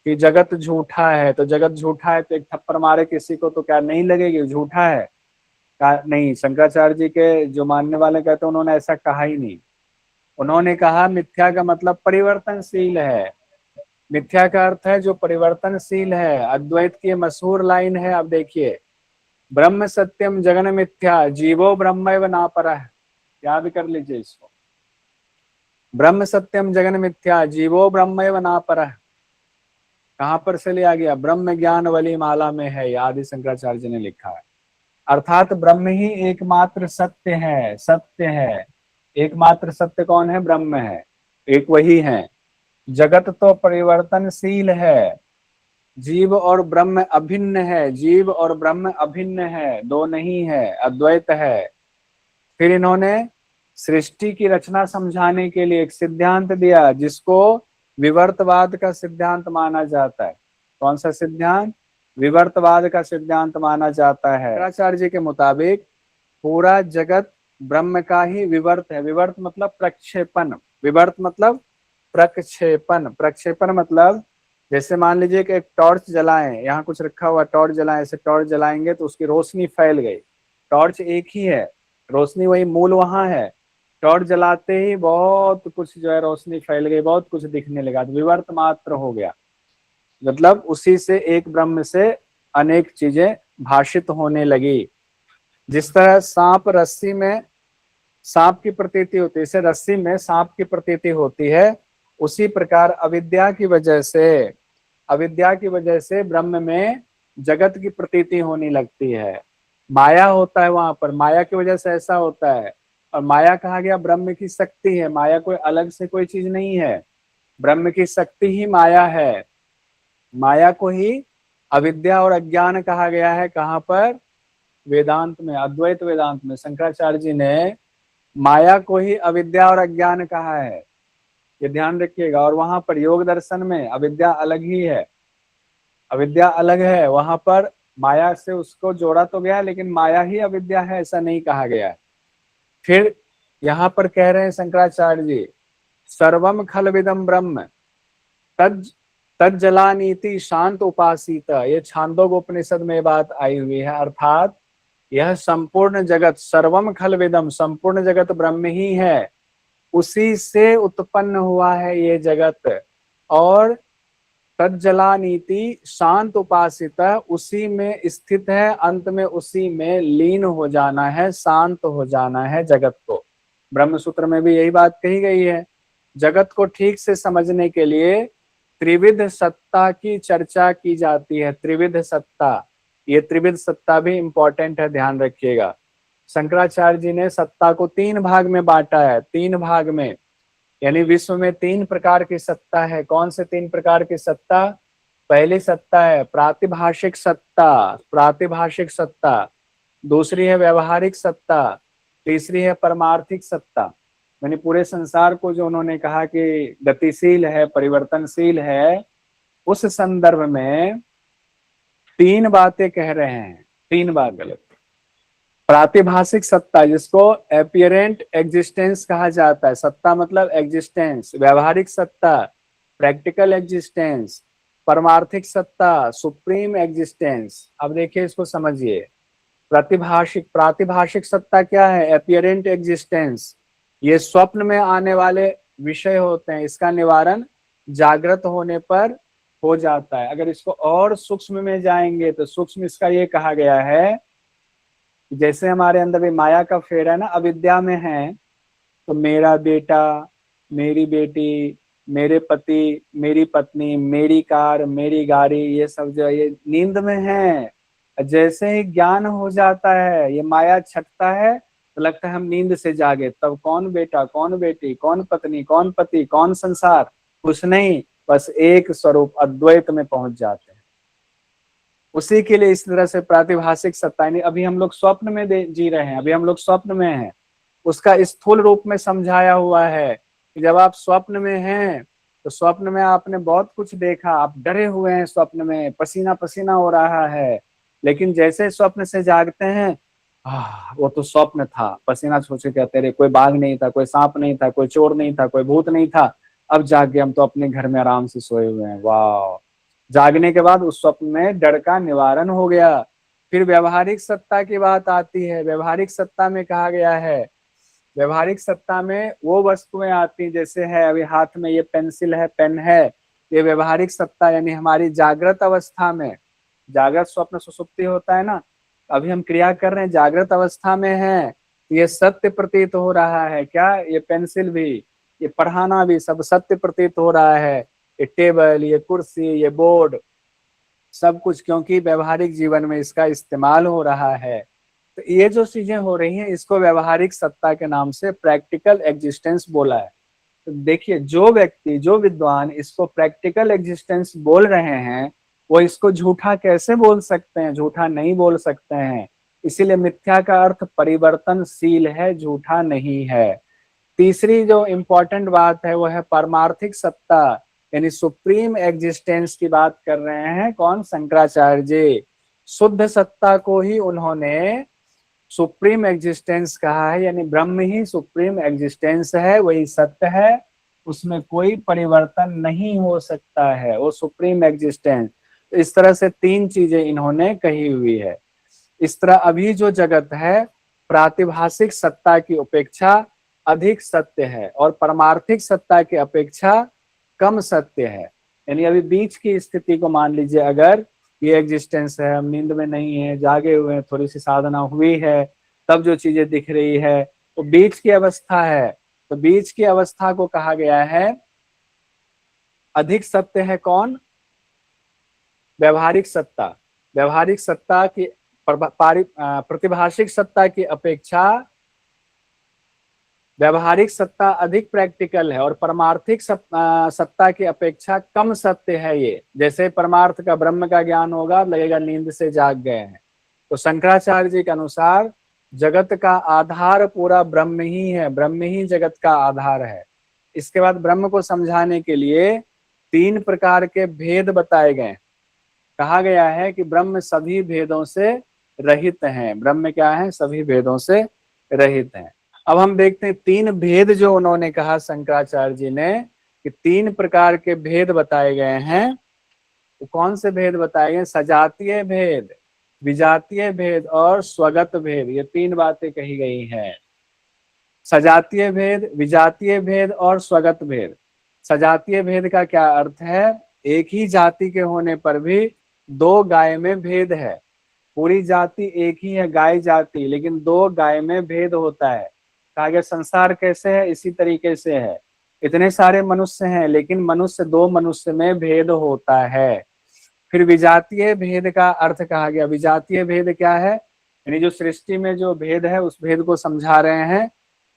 Speaker 1: कि जगत झूठा है। तो जगत झूठा है तो एक थप्पड़ मारे किसी को तो क्या नहीं लगेगी, झूठा है? नहीं, शंकराचार्य जी के जो मानने वाले कहते हैं उन्होंने ऐसा कहा ही नहीं। उन्होंने कहा मिथ्या का मतलब परिवर्तनशील है। मिथ्या का अर्थ है जो परिवर्तनशील है। अद्वैत की मशहूर लाइन है, अब देखिए, ब्रह्म सत्यम जगन मिथ्या जीवो ब्रह्मैव नापरः। याद कर लीजिए इसको, ब्रह्म सत्यम जगन मिथ्या जीवो ब्रह्मैव नापरः। कहां पर से लिया गया? ब्रह्म ज्ञान वली माला में है, आदि शंकराचार्य जी ने लिखा है। अर्थात ब्रह्म ही एकमात्र सत्य है। सत्य है, एकमात्र सत्य कौन है? ब्रह्म है, एक वही है। जगत तो परिवर्तनशील है, जीव और ब्रह्म अभिन्न है। जीव और ब्रह्म अभिन्न है, दो नहीं है, अद्वैत है। फिर इन्होंने सृष्टि की रचना समझाने के लिए एक सिद्धांत दिया, जिसको विवर्तवाद का सिद्धांत माना जाता है। कौन सा सिद्धांत? विवर्तवाद का सिद्धांत माना जाता है। शंकराचार्य जी के मुताबिक पूरा जगत ब्रह्म का ही विवर्त है। विवर्त मतलब प्रक्षेपण, विवर्त मतलब प्रक्षेपण। प्रक्षेपण मतलब जैसे मान लीजिए कि एक टॉर्च जलाएं, यहाँ कुछ रखा हुआ टॉर्च जलाएं, ऐसे टॉर्च जलाएंगे तो उसकी रोशनी फैल गई। टॉर्च एक ही है, रोशनी वही मूल वहां है। टॉर्च जलाते ही बहुत कुछ जो है रोशनी फैल गई, बहुत कुछ दिखने लगा, तो विवर्त मात्र हो गया। मतलब उसी से, एक ब्रह्म से अनेक चीजें भाषित होने लगी। जिस तरह सांप रस्सी में सांप की प्रतीति होती है, इसे रस्सी में सांप की प्रतीति होती है, उसी प्रकार अविद्या की वजह से ब्रह्म में जगत की प्रतीति होने लगती है। माया होता है वहां पर, माया की वजह से ऐसा होता है। और माया कहा गया ब्रह्म की शक्ति है, माया कोई अलग से कोई चीज नहीं है, ब्रह्म की शक्ति ही माया है। माया को ही अविद्या और अज्ञान कहा गया है। कहाँ पर? वेदांत में, अद्वैत वेदांत में शंकराचार्य जी ने माया को ही अविद्या और अज्ञान कहा है, ये ध्यान रखिएगा। और वहां पर योग दर्शन में अविद्या अलग ही है, अविद्या अलग है। वहां पर माया से उसको जोड़ा तो गया, लेकिन माया ही अविद्या है ऐसा नहीं कहा गया है। फिर यहाँ पर कह रहे हैं शंकराचार्य जी, सर्वम खलविदम ब्रह्म तज्जलानीति शांत उपासित। ये छांदोग्य उपनिषद में बात आई हुई है। अर्थात यह संपूर्ण जगत, सर्वम खलविदम, संपूर्ण जगत ब्रह्म ही है, उसी से उत्पन्न हुआ है ये जगत। और तज्जलानीति शांत उपासित, उसी में स्थित है, अंत में उसी में लीन हो जाना है, शांत हो जाना है जगत को। ब्रह्म सूत्र में भी यही बात कही गई है। जगत को ठीक से समझने के लिए त्रिविध सत्ता की चर्चा की जाती है। त्रिविध सत्ता, ये त्रिविध सत्ता भी इंपॉर्टेंट है, ध्यान रखिएगा। शंकराचार्य जी ने सत्ता को 3 भाग में बांटा है, 3 भाग में, यानी विश्व में 3 प्रकार की सत्ता है। कौन से 3 प्रकार की सत्ता? पहली सत्ता है प्रातिभाषिक सत्ता, प्रातिभाषिक सत्ता। दूसरी है व्यवहारिक सत्ता, तीसरी है परमार्थिक सत्ता। यानी पूरे संसार को जो उन्होंने कहा कि गतिशील है, परिवर्तनशील है, उस संदर्भ में 3 बातें कह रहे हैं, 3 बात गलत। प्रातिभाषिक सत्ता, जिसको एपियरेंट एग्जिस्टेंस कहा जाता है, सत्ता मतलब एग्जिस्टेंस। व्यवहारिक सत्ता प्रैक्टिकल एग्जिस्टेंस। परमार्थिक सत्ता सुप्रीम एग्जिस्टेंस। अब देखिए इसको समझिए, प्रातिभाषिक सत्ता क्या है? Apparent existence. ये स्वप्न में आने वाले विषय होते हैं, इसका निवारण जागृत होने पर हो जाता है। अगर इसको और सूक्ष्म में जाएंगे तो सूक्ष्म इसका ये कहा गया है, जैसे हमारे अंदर भी माया का फेर है ना, अविद्या में है, तो मेरा बेटा, मेरी बेटी, मेरे पति, मेरी पत्नी, मेरी कार, मेरी गाड़ी, ये सब जो है ये नींद में है। जैसे ही ज्ञान हो जाता है, ये माया छटता है, तो लगता है हम नींद से जागे। तब कौन बेटा, कौन बेटी, कौन पत्नी, कौन पति, कौन संसार, कुछ नहीं, बस एक स्वरूप अद्वैत में पहुंच जाते हैं। उसी के लिए इस तरह से प्रातिभाषिक सत्ता, नहीं अभी हम लोग स्वप्न में जी रहे हैं, अभी हम लोग स्वप्न में हैं, उसका स्थूल रूप में समझाया हुआ है कि जब आप स्वप्न में हैं तो स्वप्न में आपने बहुत कुछ देखा, आप डरे हुए हैं, स्वप्न में पसीना पसीना हो रहा है, लेकिन जैसे स्वप्न से जागते हैं, वो तो स्वप्न था, पसीना छूछे कहते रहे, कोई बाघ नहीं था, कोई सांप नहीं था, कोई चोर नहीं था, कोई भूत नहीं था, अब जाग गए, हम तो अपने घर में आराम से सोए हुए हैं। वाह! जागने के बाद उस स्वप्न में डर का निवारण हो गया। फिर व्यवहारिक सत्ता की बात आती है। व्यवहारिक सत्ता में कहा गया है, व्यवहारिक सत्ता में वो वस्तुएं आती जैसे है अभी हाथ में ये पेंसिल है, पेन है, ये व्यवहारिक सत्ता यानी हमारी जागृत अवस्था में, जागृत स्वप्न सुसुप्ति होता है ना, अभी हम क्रिया कर रहे हैं, जागृत अवस्था में है, ये सत्य प्रतीत हो रहा है। क्या? ये पेंसिल भी, ये पढ़ाना भी सब सत्य प्रतीत हो रहा है, ये टेबल, ये कुर्सी, ये बोर्ड, सब कुछ, क्योंकि व्यवहारिक जीवन में इसका इस्तेमाल हो रहा है। तो ये जो चीजें हो रही हैं, इसको व्यवहारिक सत्ता के नाम से प्रैक्टिकल एग्जिस्टेंस बोला है। तो देखिए, जो व्यक्ति, जो विद्वान इसको प्रैक्टिकल एग्जिस्टेंस बोल रहे हैं, वो इसको झूठा कैसे बोल सकते हैं? झूठा नहीं बोल सकते हैं। इसीलिए मिथ्या का अर्थ परिवर्तनशील है, झूठा नहीं है। तीसरी जो इम्पोर्टेंट बात है वो है पारमार्थिक सत्ता, यानी सुप्रीम एग्जिस्टेंस की बात कर रहे हैं। कौन? शंकराचार्य जी। शुद्ध सत्ता को ही उन्होंने सुप्रीम एग्जिस्टेंस कहा है, यानी ब्रह्म ही सुप्रीम एग्जिस्टेंस है, वही सत्य है, उसमें कोई परिवर्तन नहीं हो सकता है, वो सुप्रीम एग्जिस्टेंस। तो इस तरह से तीन चीजें इन्होंने कही हुई है। इस तरह अभी जो जगत है प्रातिभाषिक सत्ता की अपेक्षा अधिक सत्य है और परमार्थिक सत्ता की अपेक्षा कम सत्य है। यानी अभी बीच की स्थिति को मान लीजिए, अगर ये एग्जिस्टेंस है, हम नींद में नहीं है, जागे हुए हैं, थोड़ी सी साधना हुई है, तब जो चीजें दिख रही है तो बीच की अवस्था है। तो बीच की अवस्था को कहा गया है अधिक सत्य है। कौन? व्यवहारिक सत्ता। व्यवहारिक सत्ता की प्रतिभाषिक सत्ता की अपेक्षा व्यवहारिक सत्ता अधिक प्रैक्टिकल है और परमार्थिक सत्ता की अपेक्षा कम सत्य है। ये जैसे परमार्थ का, ब्रह्म का ज्ञान होगा, लगेगा नींद से जाग गए हैं। तो शंकराचार्य जी के अनुसार जगत का आधार पूरा ब्रह्म ही है, ब्रह्म ही जगत का आधार है। इसके बाद ब्रह्म को समझाने के लिए तीन प्रकार के भेद बताए गए। कहा गया है कि ब्रह्म सभी भेदों से रहित हैं। ब्रह्म क्या है? सभी भेदों से रहित हैं। अब हम देखते हैं तीन भेद जो उन्होंने कहा शंकराचार्य जी ने, कि तीन प्रकार के भेद बताए गए हैं। तो कौन से भेद बताए गए? सजातीय भेद, विजातीय भेद और स्वगत भेद। ये तीन बातें कही गई हैं। सजातीय भेद, विजातीय भेद और स्वगत भेद। सजातीय भेद का क्या अर्थ है? एक ही जाति के होने पर भी दो गाय में भेद है। पूरी जाति एक ही है, गाय जाति, लेकिन दो गाय में भेद होता है। कहा गया संसार कैसे है? इसी तरीके से है। इतने सारे मनुष्य हैं, लेकिन मनुष्य, दो मनुष्य में भेद होता है। फिर विजातीय भेद का अर्थ कहा गया। विजातीय भेद क्या है? यानी जो सृष्टि में जो भेद है उस भेद को समझा रहे हैं।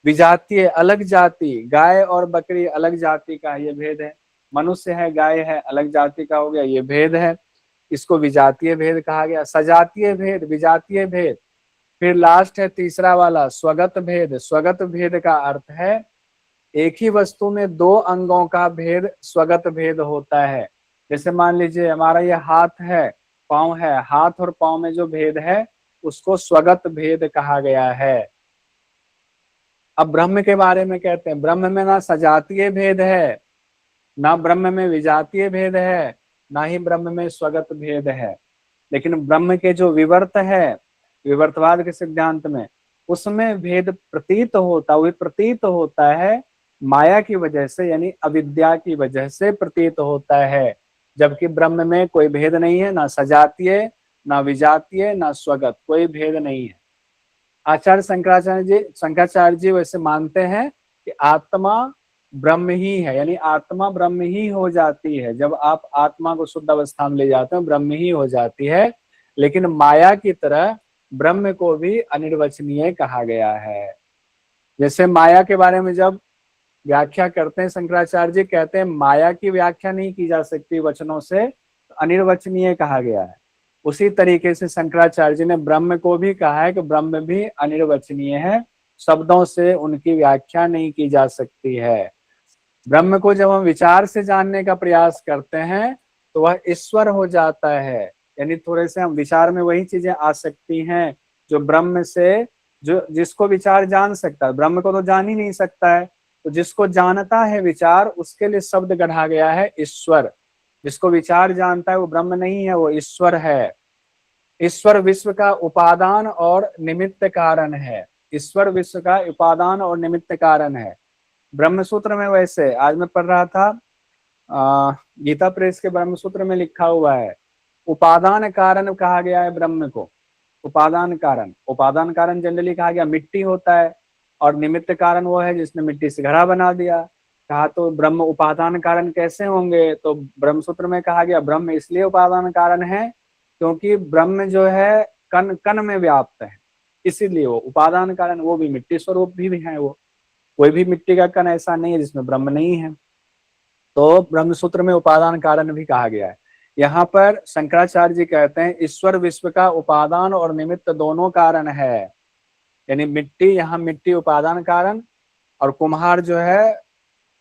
Speaker 1: विजातीय अलग जाति, गाय और बकरी अलग जाति का ये भेद है। मनुष्य है, गाय है, अलग जाति का हो गया, ये भेद है, इसको विजातीय भेद कहा गया। सजातीय भेद, विजातीय भेद। फिर लास्ट है तीसरा वाला, स्वगत भेद। स्वगत भेद का अर्थ है एक ही वस्तु में दो अंगों का भेद स्वगत भेद होता है। जैसे मान लीजिए हमारा ये हाथ है, पाँव है, हाथ और पाँव में जो भेद है उसको स्वगत भेद कहा गया है। अब ब्रह्म के बारे में कहते हैं, ब्रह्म में ना सजातीय भेद है, ना ब्रह्म में विजातीय भेद है, ना ही ब्रह्म में स्वगत भेद है। लेकिन ब्रह्म के जो विवर्त है, विवर्तवाद के सिद्धांत में, उसमें भेद प्रतीत होता, वही प्रतीत होता है माया की वजह से, यानी अविद्या की वजह से प्रतीत होता है। जबकि ब्रह्म में कोई भेद नहीं है, ना सजातीय, ना विजातीय, ना स्वगत, कोई भेद नहीं है। आचार्य शंकराचार्य जी वैसे मानते हैं कि आत्मा ब्रह्म ही है, यानी आत्मा ब्रह्म ही हो जाती है। जब आप आत्मा को शुद्ध अवस्था में ले जाते हो, ब्रह्म ही हो जाती है। लेकिन माया की तरह ब्रह्म को भी अनिर्वचनीय कहा गया है। जैसे माया के बारे में जब व्याख्या करते हैं शंकराचार्य जी, कहते हैं माया की व्याख्या नहीं की जा सकती वचनों से, अनिर्वचनीय कहा गया है। उसी तरीके से शंकराचार्य जी ने ब्रह्म को भी कहा है कि ब्रह्म भी अनिर्वचनीय है, शब्दों से उनकी व्याख्या नहीं की जा सकती है। ब्रह्म को जब हम विचार से जानने का प्रयास करते हैं तो वह ईश्वर हो जाता है, यानी थोड़े से हम विचार में वही चीजें आ सकती हैं जो ब्रह्म से, जो जिसको विचार जान सकता है, ब्रह्म को तो जान ही नहीं सकता है, तो जिसको जानता है विचार, उसके लिए शब्द गढ़ा गया है ईश्वर। जिसको विचार जानता है वो ब्रह्म नहीं है, वो ईश्वर है। ईश्वर विश्व का उपादान और निमित्त कारण है। ईश्वर विश्व का उपादान और निमित्त कारण है। ब्रह्म सूत्र में, वैसे आज मैं पढ़ रहा था गीता प्रेस के ब्रह्म सूत्र में लिखा हुआ है, उपादान कारण कहा गया है ब्रह्म को। उपादान कारण जनरली कहा गया मिट्टी होता है, और निमित्त कारण वो है जिसने मिट्टी से घड़ा बना दिया। कहा तो ब्रह्म उपादान कारण कैसे होंगे, तो ब्रह्म सूत्र में कहा गया ब्रह्म इसलिए उपादान कारण है क्योंकि ब्रह्म जो है कण कण में व्याप्त है, इसीलिए वो उपादान कारण। वो भी मिट्टी स्वरूप भी है, वो कोई भी मिट्टी का कण ऐसा नहीं है जिसमें ब्रह्म नहीं है। तो ब्रह्म सूत्र में उपादान कारण भी कहा गया है। यहाँ पर शंकराचार्य जी कहते हैं ईश्वर विश्व का उपादान और निमित्त दोनों कारण है, यानी मिट्टी, यहाँ मिट्टी उपादान कारण और कुम्हार जो है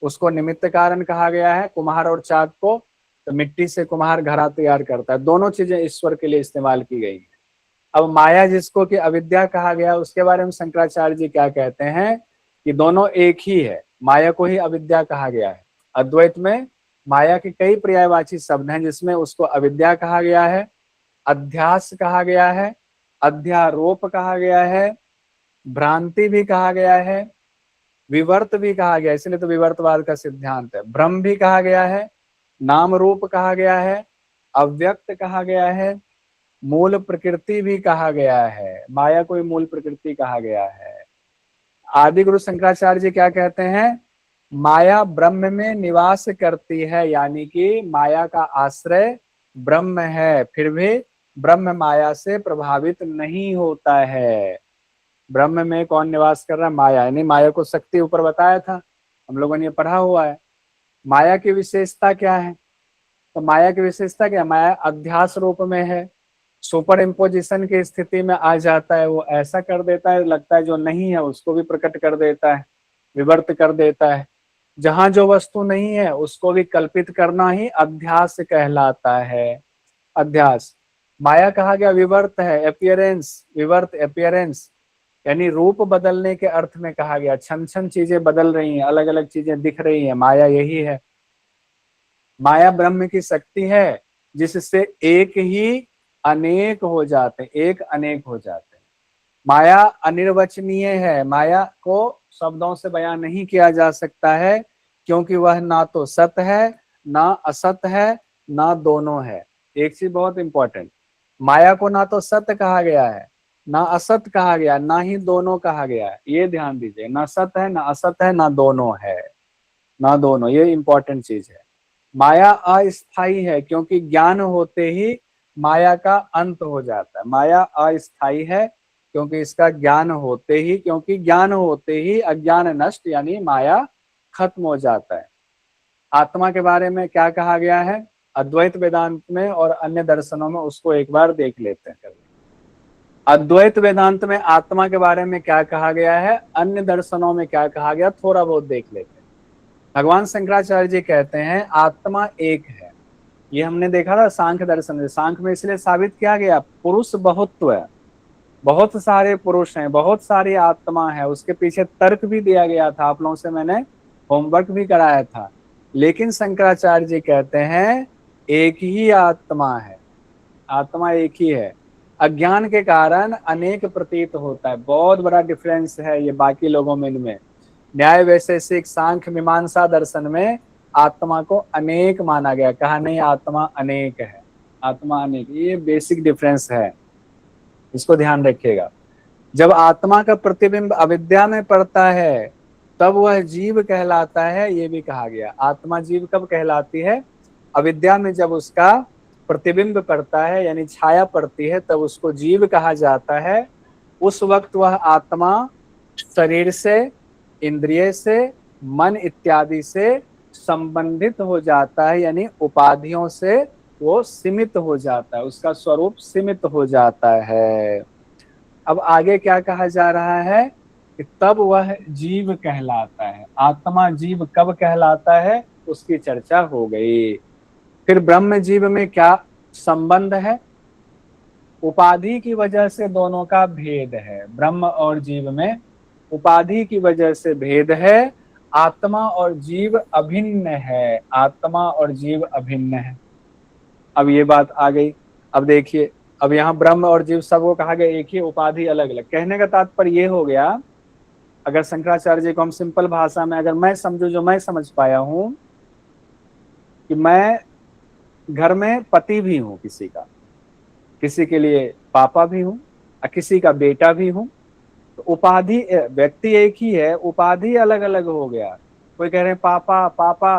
Speaker 1: उसको निमित्त कारण कहा गया है, कुम्हार और चाक को। तो मिट्टी से कुम्हार घड़ा तैयार करता है, दोनों चीजें ईश्वर के लिए इस्तेमाल की गई है। अब माया जिसको कि अविद्या कहा गया, उसके बारे में शंकराचार्य जी क्या कहते हैं कि दोनों एक ही है। माया को ही अविद्या कहा गया है। अद्वैत में माया के कई पर्यायवाची शब्द हैं, जिसमें उसको अविद्या कहा गया है, अध्यास कहा गया है, अध्यारोप कहा गया है, भ्रांति भी कहा गया है, विवर्त भी कहा गया, इसलिए तो विवर्तवाद का सिद्धांत है। भ्रम भी कहा गया है, नाम रूप कहा गया है, अव्यक्त कहा गया है, मूल प्रकृति भी कहा गया है। माया को मूल प्रकृति कहा गया है। आदि गुरु शंकराचार्य जी क्या कहते हैं, माया ब्रह्म में निवास करती है, यानी कि माया का आश्रय ब्रह्म है, फिर भी ब्रह्म माया से प्रभावित नहीं होता है। ब्रह्म में कौन निवास कर रहा है, माया, यानी माया को शक्ति ऊपर बताया था, हम लोगों ने पढ़ा हुआ है। माया की विशेषता क्या है, तो माया की विशेषता क्या है, माया अध्यास रूप में है, सुपर इम्पोजिशन की स्थिति में आ जाता है। वो ऐसा कर देता है, लगता है जो नहीं है उसको भी प्रकट कर देता है, विवर्त कर देता है। जहां जो वस्तु नहीं है उसको भी कल्पित करना ही अध्यास कहलाता है। अध्यास, माया कहा गया विवर्त है, अपीयरेंस, विवर्त अपीयरेंस, यानी रूप बदलने के अर्थ में कहा गया। छन छन चीजें बदल रही हैं, अलग अलग चीजें दिख रही हैं, माया यही है। माया ब्रह्म की शक्ति है जिससे एक ही अनेक हो जाते हैं, एक अनेक हो जाते हैं। माया अनिर्वचनीय है, माया को शब्दों से बयान नहीं किया जा सकता है, क्योंकि वह ना तो सत है, ना असत है, ना दोनों है। एक चीज बहुत इंपॉर्टेंट, माया को ना तो सत्य कहा गया है, ना असत कहा गया, ना ही दोनों कहा गया है। ये ध्यान दीजिए, ना सत है, ना असत है, ना दोनों है, ना दोनों, ये इंपॉर्टेंट चीज है। माया अस्थाई है, क्योंकि ज्ञान होते ही माया का अंत हो जाता है। माया अस्थाई है क्योंकि इसका ज्ञान होते ही, क्योंकि ज्ञान होते ही अज्ञान नष्ट, यानी माया खत्म हो जाता है। आत्मा के बारे में क्या कहा गया है अद्वैत वेदांत में और अन्य दर्शनों में, उसको एक बार देख लेते हैं। अद्वैत वेदांत में आत्मा के बारे में क्या कहा गया है, अन्य दर्शनों में क्या कहा गया, थोड़ा बहुत देख लेते हैं। भगवान शंकराचार्य जी कहते हैं आत्मा एक है। ये हमने देखा था सांख्य दर्शन में। सांख्य में इसलिए साबित किया गया, पुरुष बहुत्व है, बहुत सारे पुरुष हैं, बहुत सारी आत्मा है। उसके पीछे तर्क भी दिया गया था, आप लोगों से मैंने होमवर्क भी कराया था। लेकिन शंकराचार्य जी कहते हैं एक ही आत्मा है, आत्मा एक ही है। अज्ञान के कारण अनेक प्रतीत होता है। बहुत बड़ा डिफरेंस है ये बाकी लोगों में इनमें। न्याय वैशेषिक सांख्य मीमांसा दर्शन में आत्मा को अनेक माना गया, कहा नहीं आत्मा अनेक है, आत्मा अनेक, ये बेसिक डिफरेंस है, इसको ध्यान रखिएगा। जब आत्मा का प्रतिबिंब अविद्या में पड़ता है तब वह जीव कहलाता है, ये भी कहा गया। आत्मा जीव कब कहलाती है? अविद्या में जब उसका प्रतिबिंब पड़ता है यानी छाया पड़ती है तब उसको जीव कहा जाता है। उस वक्त वह आत्मा शरीर से, इंद्रिय से, मन इत्यादि से संबंधित हो जाता है, यानी उपाधियों से वो सीमित हो जाता है, उसका स्वरूप सीमित हो जाता है। अब आगे क्या कहा जा रहा है कि तब वह जीव कहलाता है। आत्मा जीव कब कहलाता है उसकी चर्चा हो गई। फिर ब्रह्म जीव में क्या संबंध है? उपाधि की वजह से दोनों का भेद है। ब्रह्म और जीव में उपाधि की वजह से भेद है। आत्मा और जीव अभिन्न है, आत्मा और जीव अभिन्न है। अब ये बात आ गई। अब देखिए, अब यहाँ ब्रह्म और जीव सबको कहा गया एक ही, उपाधि अलग अलग। कहने का तात्पर्य ये हो गया, अगर शंकराचार्य जी को हम सिंपल भाषा में अगर मैं समझू, जो मैं समझ पाया हूं कि मैं घर में पति भी हूं किसी का, किसी के लिए पापा भी हूं और किसी का बेटा भी हूं, तो उपाधि, व्यक्ति एक ही है, उपाधि अलग अलग हो गया। कोई कह रहे हैं पापा पापा,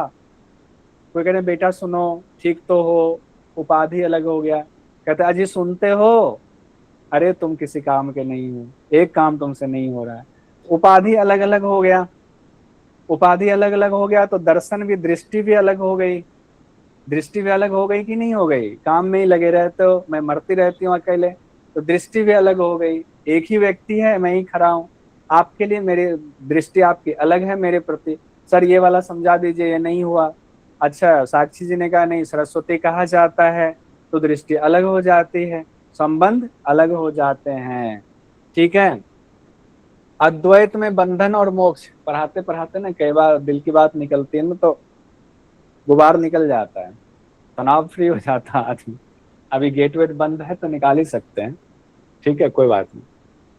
Speaker 1: कोई कह रहे हैं बेटा सुनो ठीक तो हो, उपाधि अलग हो गया। कहते अजी सुनते हो, अरे तुम किसी काम के नहीं हो, एक काम तुमसे नहीं हो रहा है। उपाधि अलग अलग हो गया, उपाधि अलग अलग हो गया तो दर्शन भी, दृष्टि भी अलग हो गई। दृष्टि भी अलग हो गई कि नहीं हो गई? काम में ही लगे रहते हो, मैं मरती रहती हूँ अकेले, तो दृष्टि भी अलग हो गई। एक ही व्यक्ति है, मैं ही खड़ा हूँ, आपके लिए मेरी दृष्टि आपकी अलग है मेरे प्रति। सर ये वाला समझा दीजिए, ये नहीं हुआ। अच्छा, साक्षी जी ने कहा नहीं सरस्वती कहा जाता है, तो दृष्टि अलग हो जाती है, संबंध अलग हो जाते हैं। ठीक है। अद्वैत में बंधन और मोक्ष पढ़ाते पढ़ाते ना कई बार दिल की बात निकलती है ना तो गुबार निकल जाता है, तनाव फ्री हो जाता है आदमी। अभी गेट वेट बंद है तो निकाल ही सकते हैं, ठीक है, कोई बात नहीं।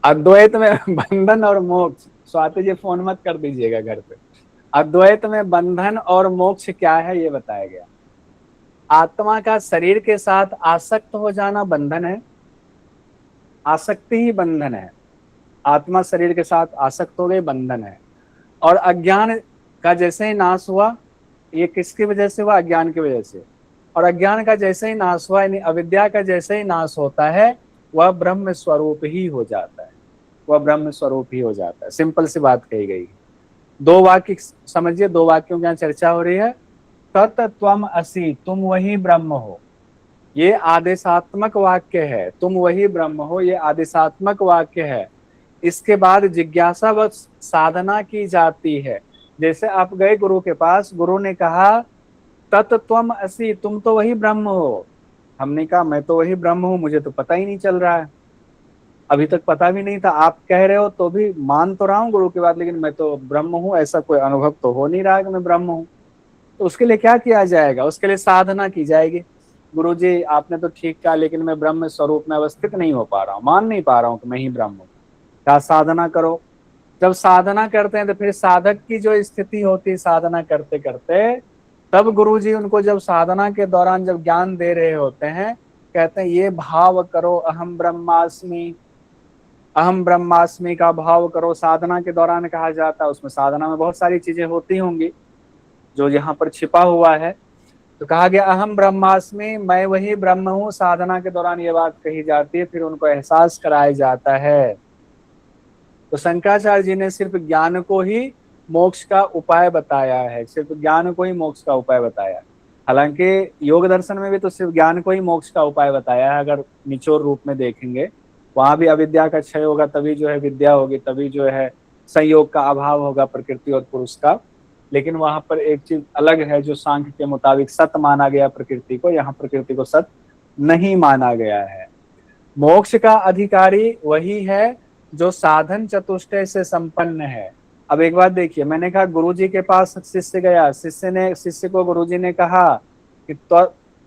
Speaker 1: अद्वैत में बंधन और मोक्ष, स्वाति जी फोन मत कर दीजिएगा घर पे। अद्वैत में बंधन और मोक्ष क्या है ये बताया गया। आत्मा का शरीर के साथ आसक्त हो जाना बंधन है, आसक्ति ही बंधन है। आत्मा शरीर के साथ आसक्त हो गई, बंधन है। और अज्ञान का जैसे ही नाश हुआ, ये किसकी वजह से हुआ? अज्ञान की वजह से। और अज्ञान का जैसे ही नाश हुआ यानी अविद्या का जैसे ही नाश होता है, वह ब्रह्म स्वरूप ही हो जाता है, वह ब्रह्म स्वरूप ही हो जाता है। सिंपल सी बात कही गई। दो वाक्य समझिए, दो वाक्यों की यहाँ चर्चा हो रही है। तत्त्वम असि, तुम वही ब्रह्म हो, ये आदेशात्मक वाक्य है। तुम वही ब्रह्म हो, ये आदेशात्मक वाक्य है। इसके बाद जिज्ञासा व साधना की जाती है। जैसे आप गए गुरु के पास, गुरु ने कहा तत्त्वम असि, तुम तो वही ब्रह्म हो। हमने कहा मैं तो वही ब्रह्म हूँ, मुझे तो पता ही नहीं चल रहा है, अभी तक पता भी नहीं था। आप कह रहे हो तो भी मान तो रहा हूँ गुरु की बात, लेकिन मैं तो ब्रह्म हूँ, ऐसा कोई अनुभव तो हो नहीं रहा है कि मैं ब्रह्म हूँ। तो उसके लिए क्या किया जाएगा? उसके लिए साधना की जाएगी। गुरु जी आपने तो ठीक कहा, लेकिन मैं ब्रह्म स्वरूप में अवस्थित नहीं हो पा रहा हूँ, मान नहीं पा रहा हूँ कि मैं ही ब्रह्म हूँ। क्या साधना करो। जब साधना करते हैं तो फिर साधक की जो स्थिति होती है साधना करते करते, तब गुरु जी उनको जब साधना के दौरान जब ज्ञान दे रहे होते हैं, कहते हैं ये भाव करो, अहम ब्रह्मास्मि, अहम ब्रह्मास्मि का भाव करो। साधना के दौरान कहा जाता है, उसमें साधना में बहुत सारी चीजें होती होंगी जो यहाँ पर छिपा हुआ है। तो कहा गया अहम ब्रह्मास्मि, मैं वही ब्रह्म हूँ। साधना के दौरान ये बात कही जाती है, फिर उनको एहसास कराया जाता है। तो शंकराचार्य जी ने सिर्फ ज्ञान को ही मोक्ष का उपाय बताया है, सिर्फ ज्ञान को ही मोक्ष का उपाय बताया। हालांकि योग दर्शन में भी तो सिर्फ ज्ञान को ही मोक्ष का उपाय बताया है। अगर निचोड़ रूप में देखेंगे, वहां भी अविद्या का क्षय होगा तभी जो है विद्या होगी, तभी जो है संयोग का अभाव होगा प्रकृति और पुरुष का। लेकिन वहां पर एक चीज अलग है, जो सांख्य के मुताबिक सत माना गया प्रकृति को, यहाँ प्रकृति को सत नहीं माना गया है। मोक्ष का अधिकारी वही है जो साधन चतुष्टय से संपन्न है। अब एक बात देखिए, मैंने कहा गुरुजी के पास शिष्य गया, शिष्य को गुरुजी ने कहा कि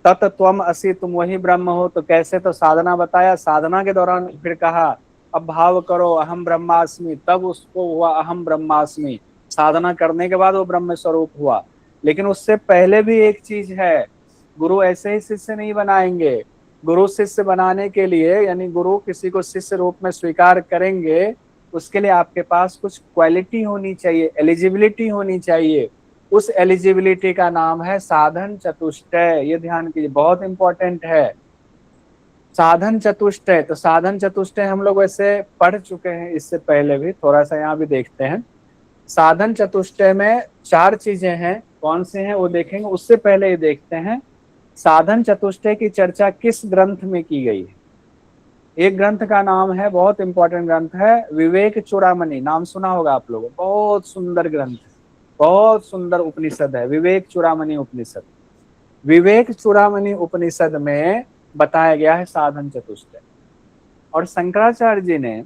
Speaker 1: तत् त्वम असि, तुम वही ब्रह्म हो। तो कैसे, तो साधना बताया, साधना के दौरान फिर कहा अब भाव करो अहम ब्रह्मास्मि, तब उसको हुआ अहम ब्रह्मास्मि। साधना करने के बाद वो ब्रह्म स्वरूप हुआ। लेकिन उससे पहले भी एक चीज है, गुरु ऐसे ही शिष्य नहीं बनाएंगे। गुरु शिष्य बनाने के लिए, यानी गुरु किसी को शिष्य रूप में स्वीकार करेंगे, उसके लिए आपके पास कुछ क्वालिटी होनी चाहिए, एलिजिबिलिटी होनी चाहिए। उस एलिजिबिलिटी का नाम है साधन चतुष्टय। ये ध्यान कीजिए, बहुत इंपॉर्टेंट है साधन चतुष्टय। तो साधन चतुष्टय हम लोग वैसे पढ़ चुके हैं इससे पहले भी, थोड़ा सा यहाँ भी देखते हैं। साधन चतुष्टय में 4 चीजें हैं, कौन से हैं वो देखेंगे। उससे पहले ये देखते हैं साधन चतुष्टय की चर्चा किस ग्रंथ में की गई है। एक ग्रंथ का नाम है, बहुत इंपॉर्टेंट ग्रंथ है, विवेक चूड़ामणि। नाम सुना होगा आप लोगों, बहुत सुंदर ग्रंथ है, बहुत सुंदर उपनिषद है, विवेक चूड़ामणि उपनिषद। विवेक चूड़ामणि उपनिषद में बताया गया है साधन चतुष्टय। और शंकराचार्य जी ने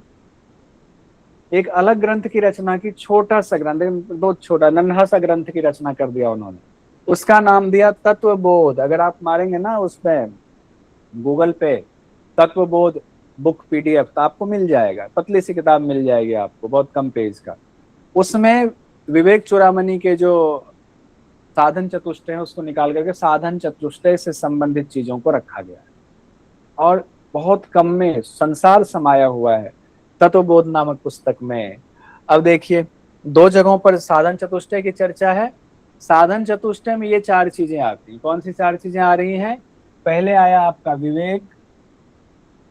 Speaker 1: एक अलग ग्रंथ की रचना की, छोटा सा ग्रंथ, बहुत छोटा नन्हा सा ग्रंथ की रचना कर दिया उन्होंने। उसका नाम दिया तत्वबोध। अगर आप मारेंगे ना उसमें गूगल पे तत्वबोध बुक PDF, तो आपको मिल जाएगा, पतली सी किताब मिल जाएगी आपको, बहुत कम पेज का। उसमें विवेक चूड़ामणि के जो साधन चतुष्टय है उसको निकाल करके साधन चतुष्टय से संबंधित चीजों को रखा गया है, और बहुत कम में संसार समाया हुआ है तत्वबोध नामक पुस्तक में। अब देखिए 2 जगहों पर साधन चतुष्टय की चर्चा है। साधन चतुष्टय में ये 4 चीजें आती हैं। कौन सी 4 चीजें आ रही हैं? पहले आया आपका विवेक,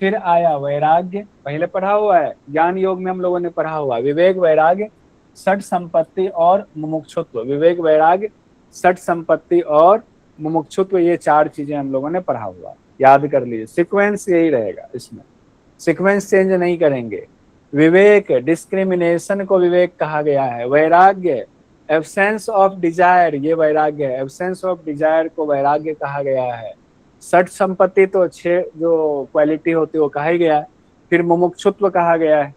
Speaker 1: फिर आया वैराग्य, पहले पढ़ा हुआ है, ज्ञान योग में हम लोगों ने पढ़ा हुआ, विवेक वैराग्य षट संपत्ति और मुमुक्षुत्व। विवेक वैराग्य षट संपत्ति और मुमुक्षुत्व, ये 4 चीजें हम लोगों ने पढ़ा हुआ, याद कर लीजिए। सीक्वेंस यही रहेगा, इसमें सीक्वेंस चेंज नहीं करेंगे। विवेक, डिस्क्रिमिनेशन को विवेक कहा गया है। वैराग्य, एब्सेंस ऑफ डिजायर, ये वैराग्य है, एब्सेंस ऑफ डिजायर को वैराग्य कहा गया है। षट संपत्ति तो 6 जो क्वालिटी होती है वो कहा ही गया है। फिर मुमुक्षुत्व कहा गया है,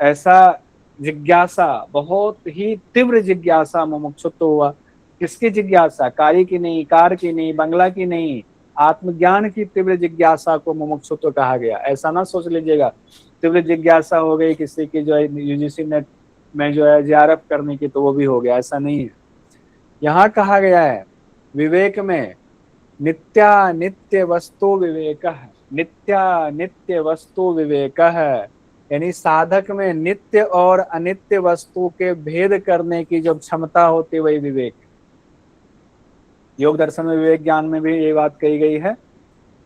Speaker 1: ऐसा जिज्ञासा, बहुत ही तीव्र जिज्ञासा मुमुक्षुत्व हुआ। किसकी जिज्ञासा? कारी की नहीं, कार की नहीं, बंगला की नहीं, आत्मज्ञान की तीव्र जिज्ञासा को मुमुक्षुत्व कहा गया। ऐसा ना सोच लीजिएगा तीव्र जिज्ञासा हो गई किसी की जो है UGC नेट में जो है JRF करने की, तो वो भी हो गया, ऐसा नहीं है। यहाँ कहा गया है विवेक में नित्य वस्तु विवेक, नित्य वस्तु विवेक है, यानी साधक में नित्य और अनित्य वस्तु के भेद करने की जो क्षमता होती है वही विवेक। योग दर्शन में, विवेक ज्ञान में भी ये बात कही गई है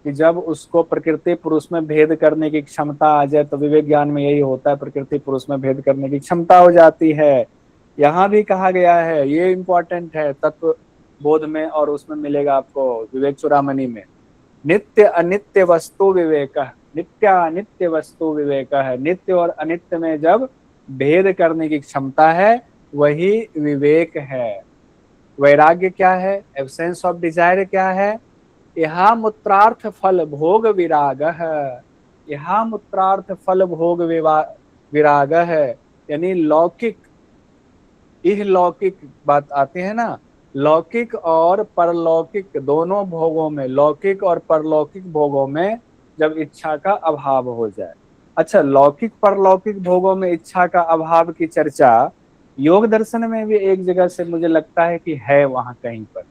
Speaker 1: कि जब उसको प्रकृति पुरुष में भेद करने की क्षमता आ जाए, तो विवेक ज्ञान में यही होता है, प्रकृति पुरुष में भेद करने की क्षमता हो जाती है। यहाँ भी कहा गया है, ये इंपॉर्टेंट है, तत्व बोध में और उसमें मिलेगा आपको विवेक चूड़ामणि में, नित्य अनित्य वस्तु विवेक, नित्य अनित्य वस्तु विवेक है। नित्य और अनित्य में जब भेद करने की क्षमता है वही विवेक है। वैराग्य क्या है? एब्सेंस ऑफ डिजायर क्या है? यहाँ मूत्रार्थ फल भोग विराग है, यहाँ मूत्रार्थ फल भोग विराग है, यानी लौकिक इहलौकिक बात आती है ना, लौकिक और परलौकिक दोनों भोगों में, लौकिक और परलौकिक भोगों में जब इच्छा का अभाव हो जाए। अच्छा, लौकिक परलौकिक भोगों में इच्छा का अभाव की चर्चा योग दर्शन में भी एक जगह से मुझे लगता है कि है, वहां कहीं पर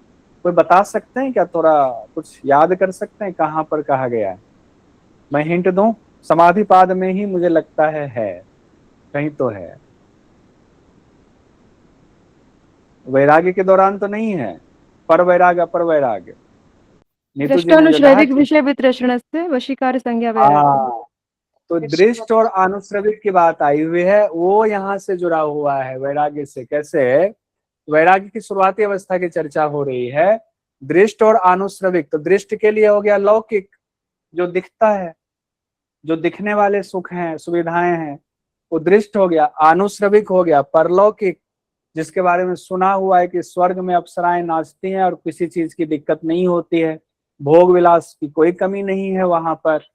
Speaker 1: कोई बता सकते हैं क्या? थोड़ा कुछ याद कर सकते हैं कहाँ पर कहा गया है? मैं हिंट दूं, समाधिपाद में ही मुझे लगता है कहीं तो है। वैराग्य के दौरान तो नहीं है, पर वैराग्य अपर वैराग्य। नीतू जी ने जो कहा
Speaker 5: दृष्टानुश्रविक विषय वितृष्णस्य वशीकार संज्ञा वैराग्य।
Speaker 1: हाँ, तो दृष्ट और आनुश्रविक की बात आई हुई है, वो यहाँ से जुड़ा हुआ है वैराग्य से। कैसे? वैराग्य की शुरुआती अवस्था की चर्चा हो रही है, दृष्ट और आनुश्रविक। तो दृष्ट के लिए हो गया लौकिक, जो दिखता है, जो दिखने वाले सुख हैं, सुविधाएं हैं, वो दृष्ट हो गया। आनुश्रविक हो गया परलौकिक, जिसके बारे में सुना हुआ है कि स्वर्ग में अप्सराएं नाचती हैं और किसी चीज की दिक्कत नहीं होती है, भोग विलास की कोई कमी नहीं है वहां पर,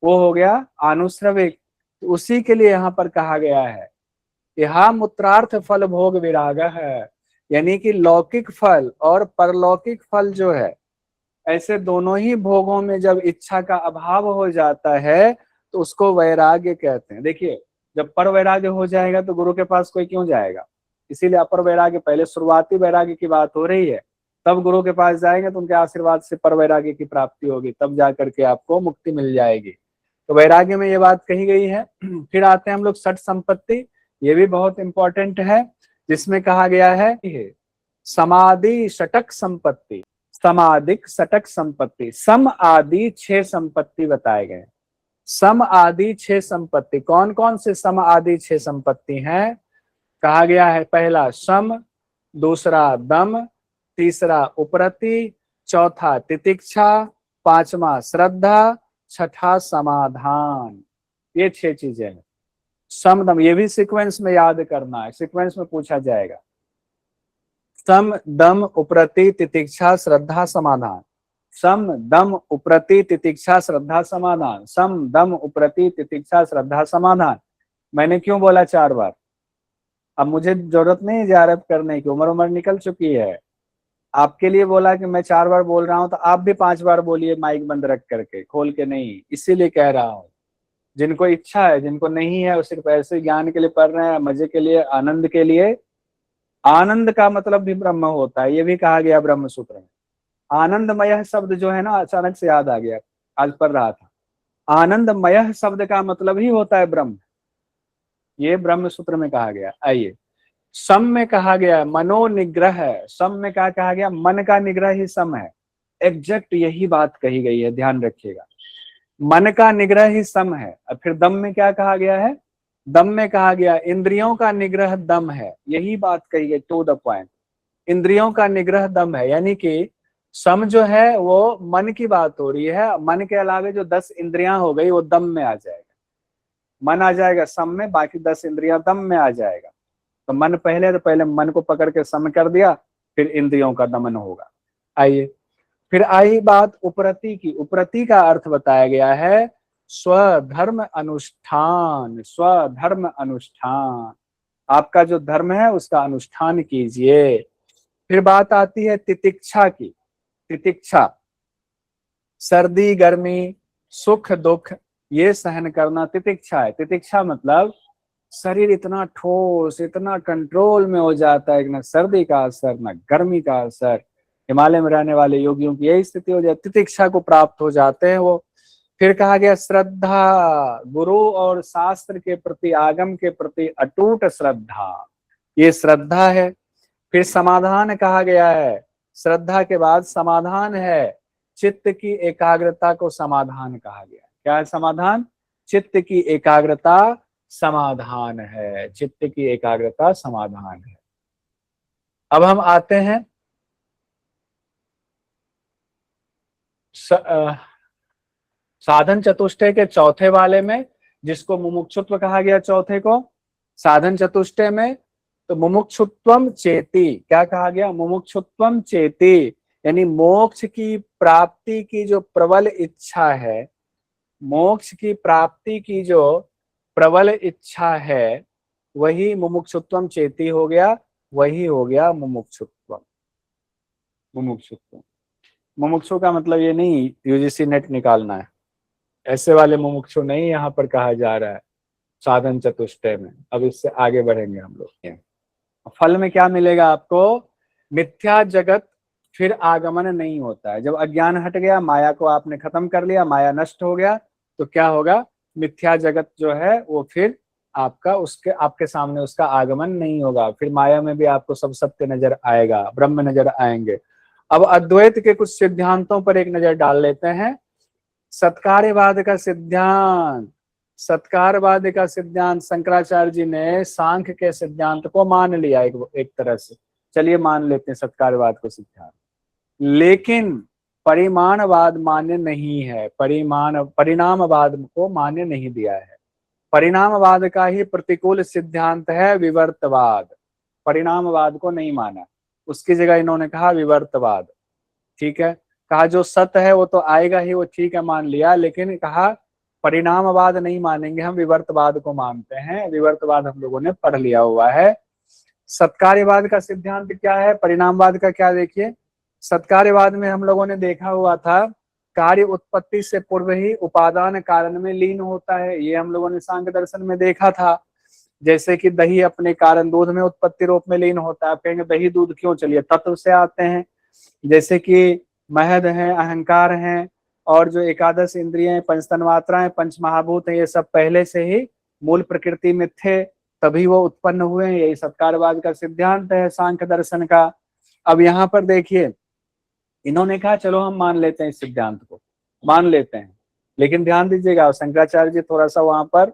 Speaker 1: वो हो गया आनुश्रविक। तो उसी के लिए यहाँ पर कहा गया है यहाँ मूत्रार्थ फल भोग विराग है, यानी कि लौकिक फल और परलौकिक फल जो है, ऐसे दोनों ही भोगों में जब इच्छा का अभाव हो जाता है तो उसको वैराग्य कहते हैं। देखिए, जब पर वैराग्य हो जाएगा तो गुरु के पास कोई क्यों जाएगा, इसीलिए अपर वैराग्य, पहले शुरुआती वैराग्य की बात हो रही है, तब गुरु के पास जाएंगे तो उनके आशीर्वाद से पर वैराग्य की प्राप्ति होगी, तब जाकर के आपको मुक्ति मिल जाएगी। तो वैराग्य में ये बात कही गई है। फिर आते हैं हम लोग षट संपत्ति, ये भी बहुत इंपॉर्टेंट है, जिसमें कहा गया है समाधि षटक संपत्ति, समाधिक षटक संपत्ति, सम आदि 6 संपत्ति बताए गए। सम आदि 6 संपत्ति, कौन कौन से सम आदि 6 संपत्ति हैं? कहा गया है पहला सम, दूसरा दम, तीसरा उपरति, चौथा तितिक्षा, पांचवा श्रद्धा, छठा समाधान। ये 6 चीजें हैं। सम दम, ये भी सीक्वेंस में याद करना है, सीक्वेंस में पूछा जाएगा। सम दम उपरति तितिक्षा श्रद्धा समाधान, सम दम उपरति तितिक्षा श्रद्धा समाधान, सम दम उपरति तितिक्षा श्रद्धा समाधान। मैंने क्यों बोला 4 बार? अब मुझे जरूरत नहीं ज़ियारत करने की, उम्र निकल चुकी है। आपके लिए बोला कि मैं 4 बार बोल रहा हूं तो आप भी 5 बार बोलिए, माइक बंद रख करके, खोल के नहीं, इसीलिए कह रहा हूं। जिनको इच्छा है, जिनको नहीं है, वो सिर्फ ऐसे ज्ञान के लिए पढ़ रहे हैं, मजे के लिए, आनंद के लिए। आनंद का मतलब भी ब्रह्म होता है, ये भी कहा गया ब्रह्म सूत्र में। आनंदमय शब्द जो है ना, अचानक से याद आ गया, आज पढ़ रहा था। आनंदमय शब्द का मतलब ही होता है ब्रह्म, ये ब्रह्म सूत्र में कहा गया। आइए, सम में कहा गया मनो निग्रह है। सम में क्या कहा गया? मन का निग्रह ही सम है। एग्जैक्ट यही बात कही गई है, ध्यान रखिएगा, मन का निग्रह ही सम है। और फिर दम में क्या कहा गया है? दम में कहा गया इंद्रियों का निग्रह दम है, यही बात कही गई, टू द पॉइंट। इंद्रियों का निग्रह दम है, यानी कि सम जो है वो मन की बात हो रही है। मन के अलावे जो 10 इंद्रियां हो गई वो दम में आ जाएगा, मन आ जाएगा सम में, बाकी 10 इंद्रियां दम में आ जाएगा। तो मन पहले, तो पहले मन को पकड़ के सम कर दिया, फिर इंद्रियों का दमन होगा। आइए, फिर आई बात उपरति की। उपरति का अर्थ बताया गया है स्वधर्म अनुष्ठान। स्वधर्म अनुष्ठान, आपका जो धर्म है उसका अनुष्ठान कीजिए। फिर बात आती है तितिक्षा की। तितिक्षा, सर्दी गर्मी सुख दुख ये सहन करना तितिक्षा है। तितिक्षा मतलब शरीर इतना ठोस, इतना कंट्रोल में हो जाता है कि न सर्दी का असर न गर्मी का असर। हिमालय में रहने वाले योगियों की यही स्थिति हो जाती, तितिक्षा को प्राप्त हो जाते हैं वो। फिर कहा गया श्रद्धा, गुरु और शास्त्र के प्रति, आगम के प्रति अटूट श्रद्धा, ये श्रद्धा है। फिर समाधान कहा गया है, श्रद्धा के बाद समाधान है, चित्त की एकाग्रता को समाधान कहा गया। क्या है समाधान? चित्त की एकाग्रता समाधान है, चित्त की एकाग्रता समाधान है। अब हम आते हैं साधन चतुष्टय के चौथे वाले में, जिसको मुमुक्षुत्व कहा गया। चौथे को साधन चतुष्टय में तो मुमुक्षुत्वम चेति, क्या कहा गया? मुमुक्षुत्वम चेति, यानी मोक्ष की प्राप्ति की जो प्रबल इच्छा है, मोक्ष की प्राप्ति की जो प्रबल इच्छा है, वही मुमुक्षुत्वम चेति हो गया, वही हो गया मुमुक्षुत्व। मुमुक्षुत्व, मुमुक्षु का मतलब ये नहीं यूजीसी नेट निकालना है, ऐसे वाले मुमुक्षु नहीं यहाँ पर कहा जा रहा है साधन चतुष्टय में। अब इससे आगे बढ़ेंगे हम लोग। फल में क्या मिलेगा आपको? मिथ्या जगत फिर आगमन नहीं होता है। जब अज्ञान हट गया, माया को आपने खत्म कर लिया, माया नष्ट हो गया, तो क्या होगा? मिथ्या जगत जो है वो फिर आपका, उसके आपके सामने उसका आगमन नहीं होगा। फिर माया में भी आपको सब सत्य नजर आएगा, ब्रह्म नजर आएंगे। अब अद्वैत के कुछ सिद्धांतों पर एक नजर डाल लेते हैं। सत्कार्यवाद का सिद्धांत, सत्कारवाद का सिद्धांत शंकराचार्य जी ने सांख्य के सिद्धांत को मान लिया एक तरह से। चलिए मान लेते हैं सत्कारवाद को सिद्धांत, लेकिन परिमाणवाद मान्य नहीं है। परिणामवाद को मान्य नहीं दिया है। परिणामवाद का ही प्रतिकूल सिद्धांत है विवर्तवाद। परिणामवाद को नहीं माना, उसकी जगह इन्होंने कहा विवर्तवाद। ठीक है, कहा जो सत्य है वो तो आएगा ही, वो ठीक है मान लिया, लेकिन कहा परिणामवाद नहीं मानेंगे, हम विवर्तवाद को मानते हैं। विवर्तवाद हम लोगों ने पढ़ लिया हुआ है। सत्कार्यवाद का सिद्धांत क्या है? परिणामवाद का क्या? देखिए, सत्कार्यवाद में हम लोगों ने देखा हुआ था, कार्य उत्पत्ति से पूर्व ही उपादान कारण में लीन होता है, ये हम लोगों ने सांख्य दर्शन में देखा था। जैसे कि दही अपने कारण दूध में उत्पत्ति रूप में लीन होता है। आप कहेंगे दही दूध क्यों, चलिए तत्व से आते हैं। जैसे कि महद है, अहंकार है, और जो एकादश इंद्रियां, पंच तन्मात्राएं, पंच महाभूत है, ये सब पहले से ही मूल प्रकृति में थे, तभी वो उत्पन्न हुए हैं। यही सत्कारवाद का सिद्धांत है सांख्य दर्शन का। अब यहाँ पर देखिए, इन्होंने कहा चलो हम मान लेते हैं, इस सिद्धांत को मान लेते हैं, लेकिन ध्यान दीजिएगा शंकराचार्य जी थोड़ा सा वहां पर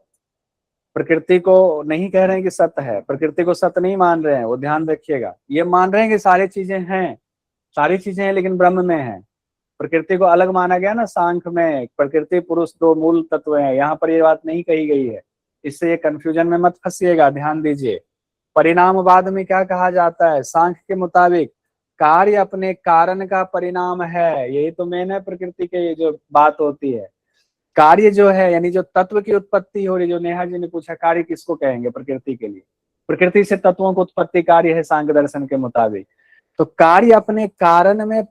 Speaker 1: प्रकृति को नहीं कह रहे हैं कि सत्य है, प्रकृति को सत्य नहीं मान रहे हैं, वो ध्यान रखिएगा। ये मान रहे हैं कि सारी चीजें हैं, सारी चीजें हैं, लेकिन ब्रह्म में है। प्रकृति को अलग माना गया ना सांख्य में, प्रकृति पुरुष दो मूल तत्व हैं, यहाँ पर ये बात नहीं कही गई है, इससे ये कंफ्यूजन में मत फंसिएगा, ध्यान दीजिए। परिणामवाद में क्या कहा जाता है, सांख्य के मुताबिक कार्य अपने कारण का परिणाम है, यही तो मेन है प्रकृति के, ये जो बात होती है। कार्य जो है यानी जो तत्व की उत्पत्ति हो रही, जो नेहा जी ने पूछा कार्य किसको कहेंगे प्रकृति के लिए, प्रकृति से तत्वों को उत्पत्ति कार्य है सांख्य दर्शन के मुताबिक। तो कार्य अपने कारण में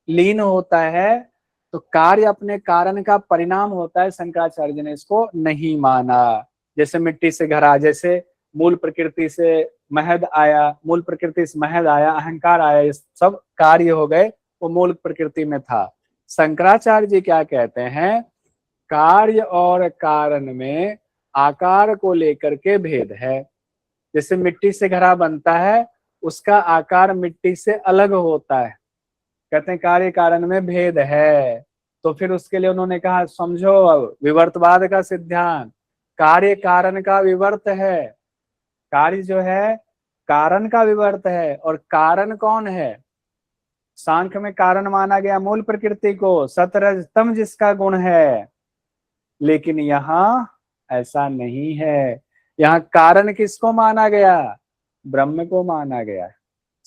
Speaker 1: लीन होता है, तो कार्य अपने कारण का परिणाम होता है, शंकराचार्य जी ने इसको नहीं माना। जैसे मिट्टी से घड़ा, जैसे मूल प्रकृति से महद आया, मूल प्रकृति से महद आया, अहंकार आया, ये सब कार्य हो गए, वो मूल प्रकृति में था। शंकराचार्य जी क्या कहते हैं, कार्य और कारण में आकार को लेकर के भेद है। जैसे मिट्टी से घड़ा बनता है, उसका आकार मिट्टी से अलग होता है, कहते हैं कार्य कारण में भेद है। तो फिर उसके लिए उन्होंने कहा समझो विवर्तवाद का सिद्धांत, कार्य कारण का विवर्त है, कार्य जो है कारण का विवर्त है, और कारण कौन है, सांख्य में कारण माना गया मूल प्रकृति को, सतरजतम जिसका गुण है, लेकिन यहाँ ऐसा नहीं है। यहाँ कारण किसको माना गया, ब्रह्म को माना गया।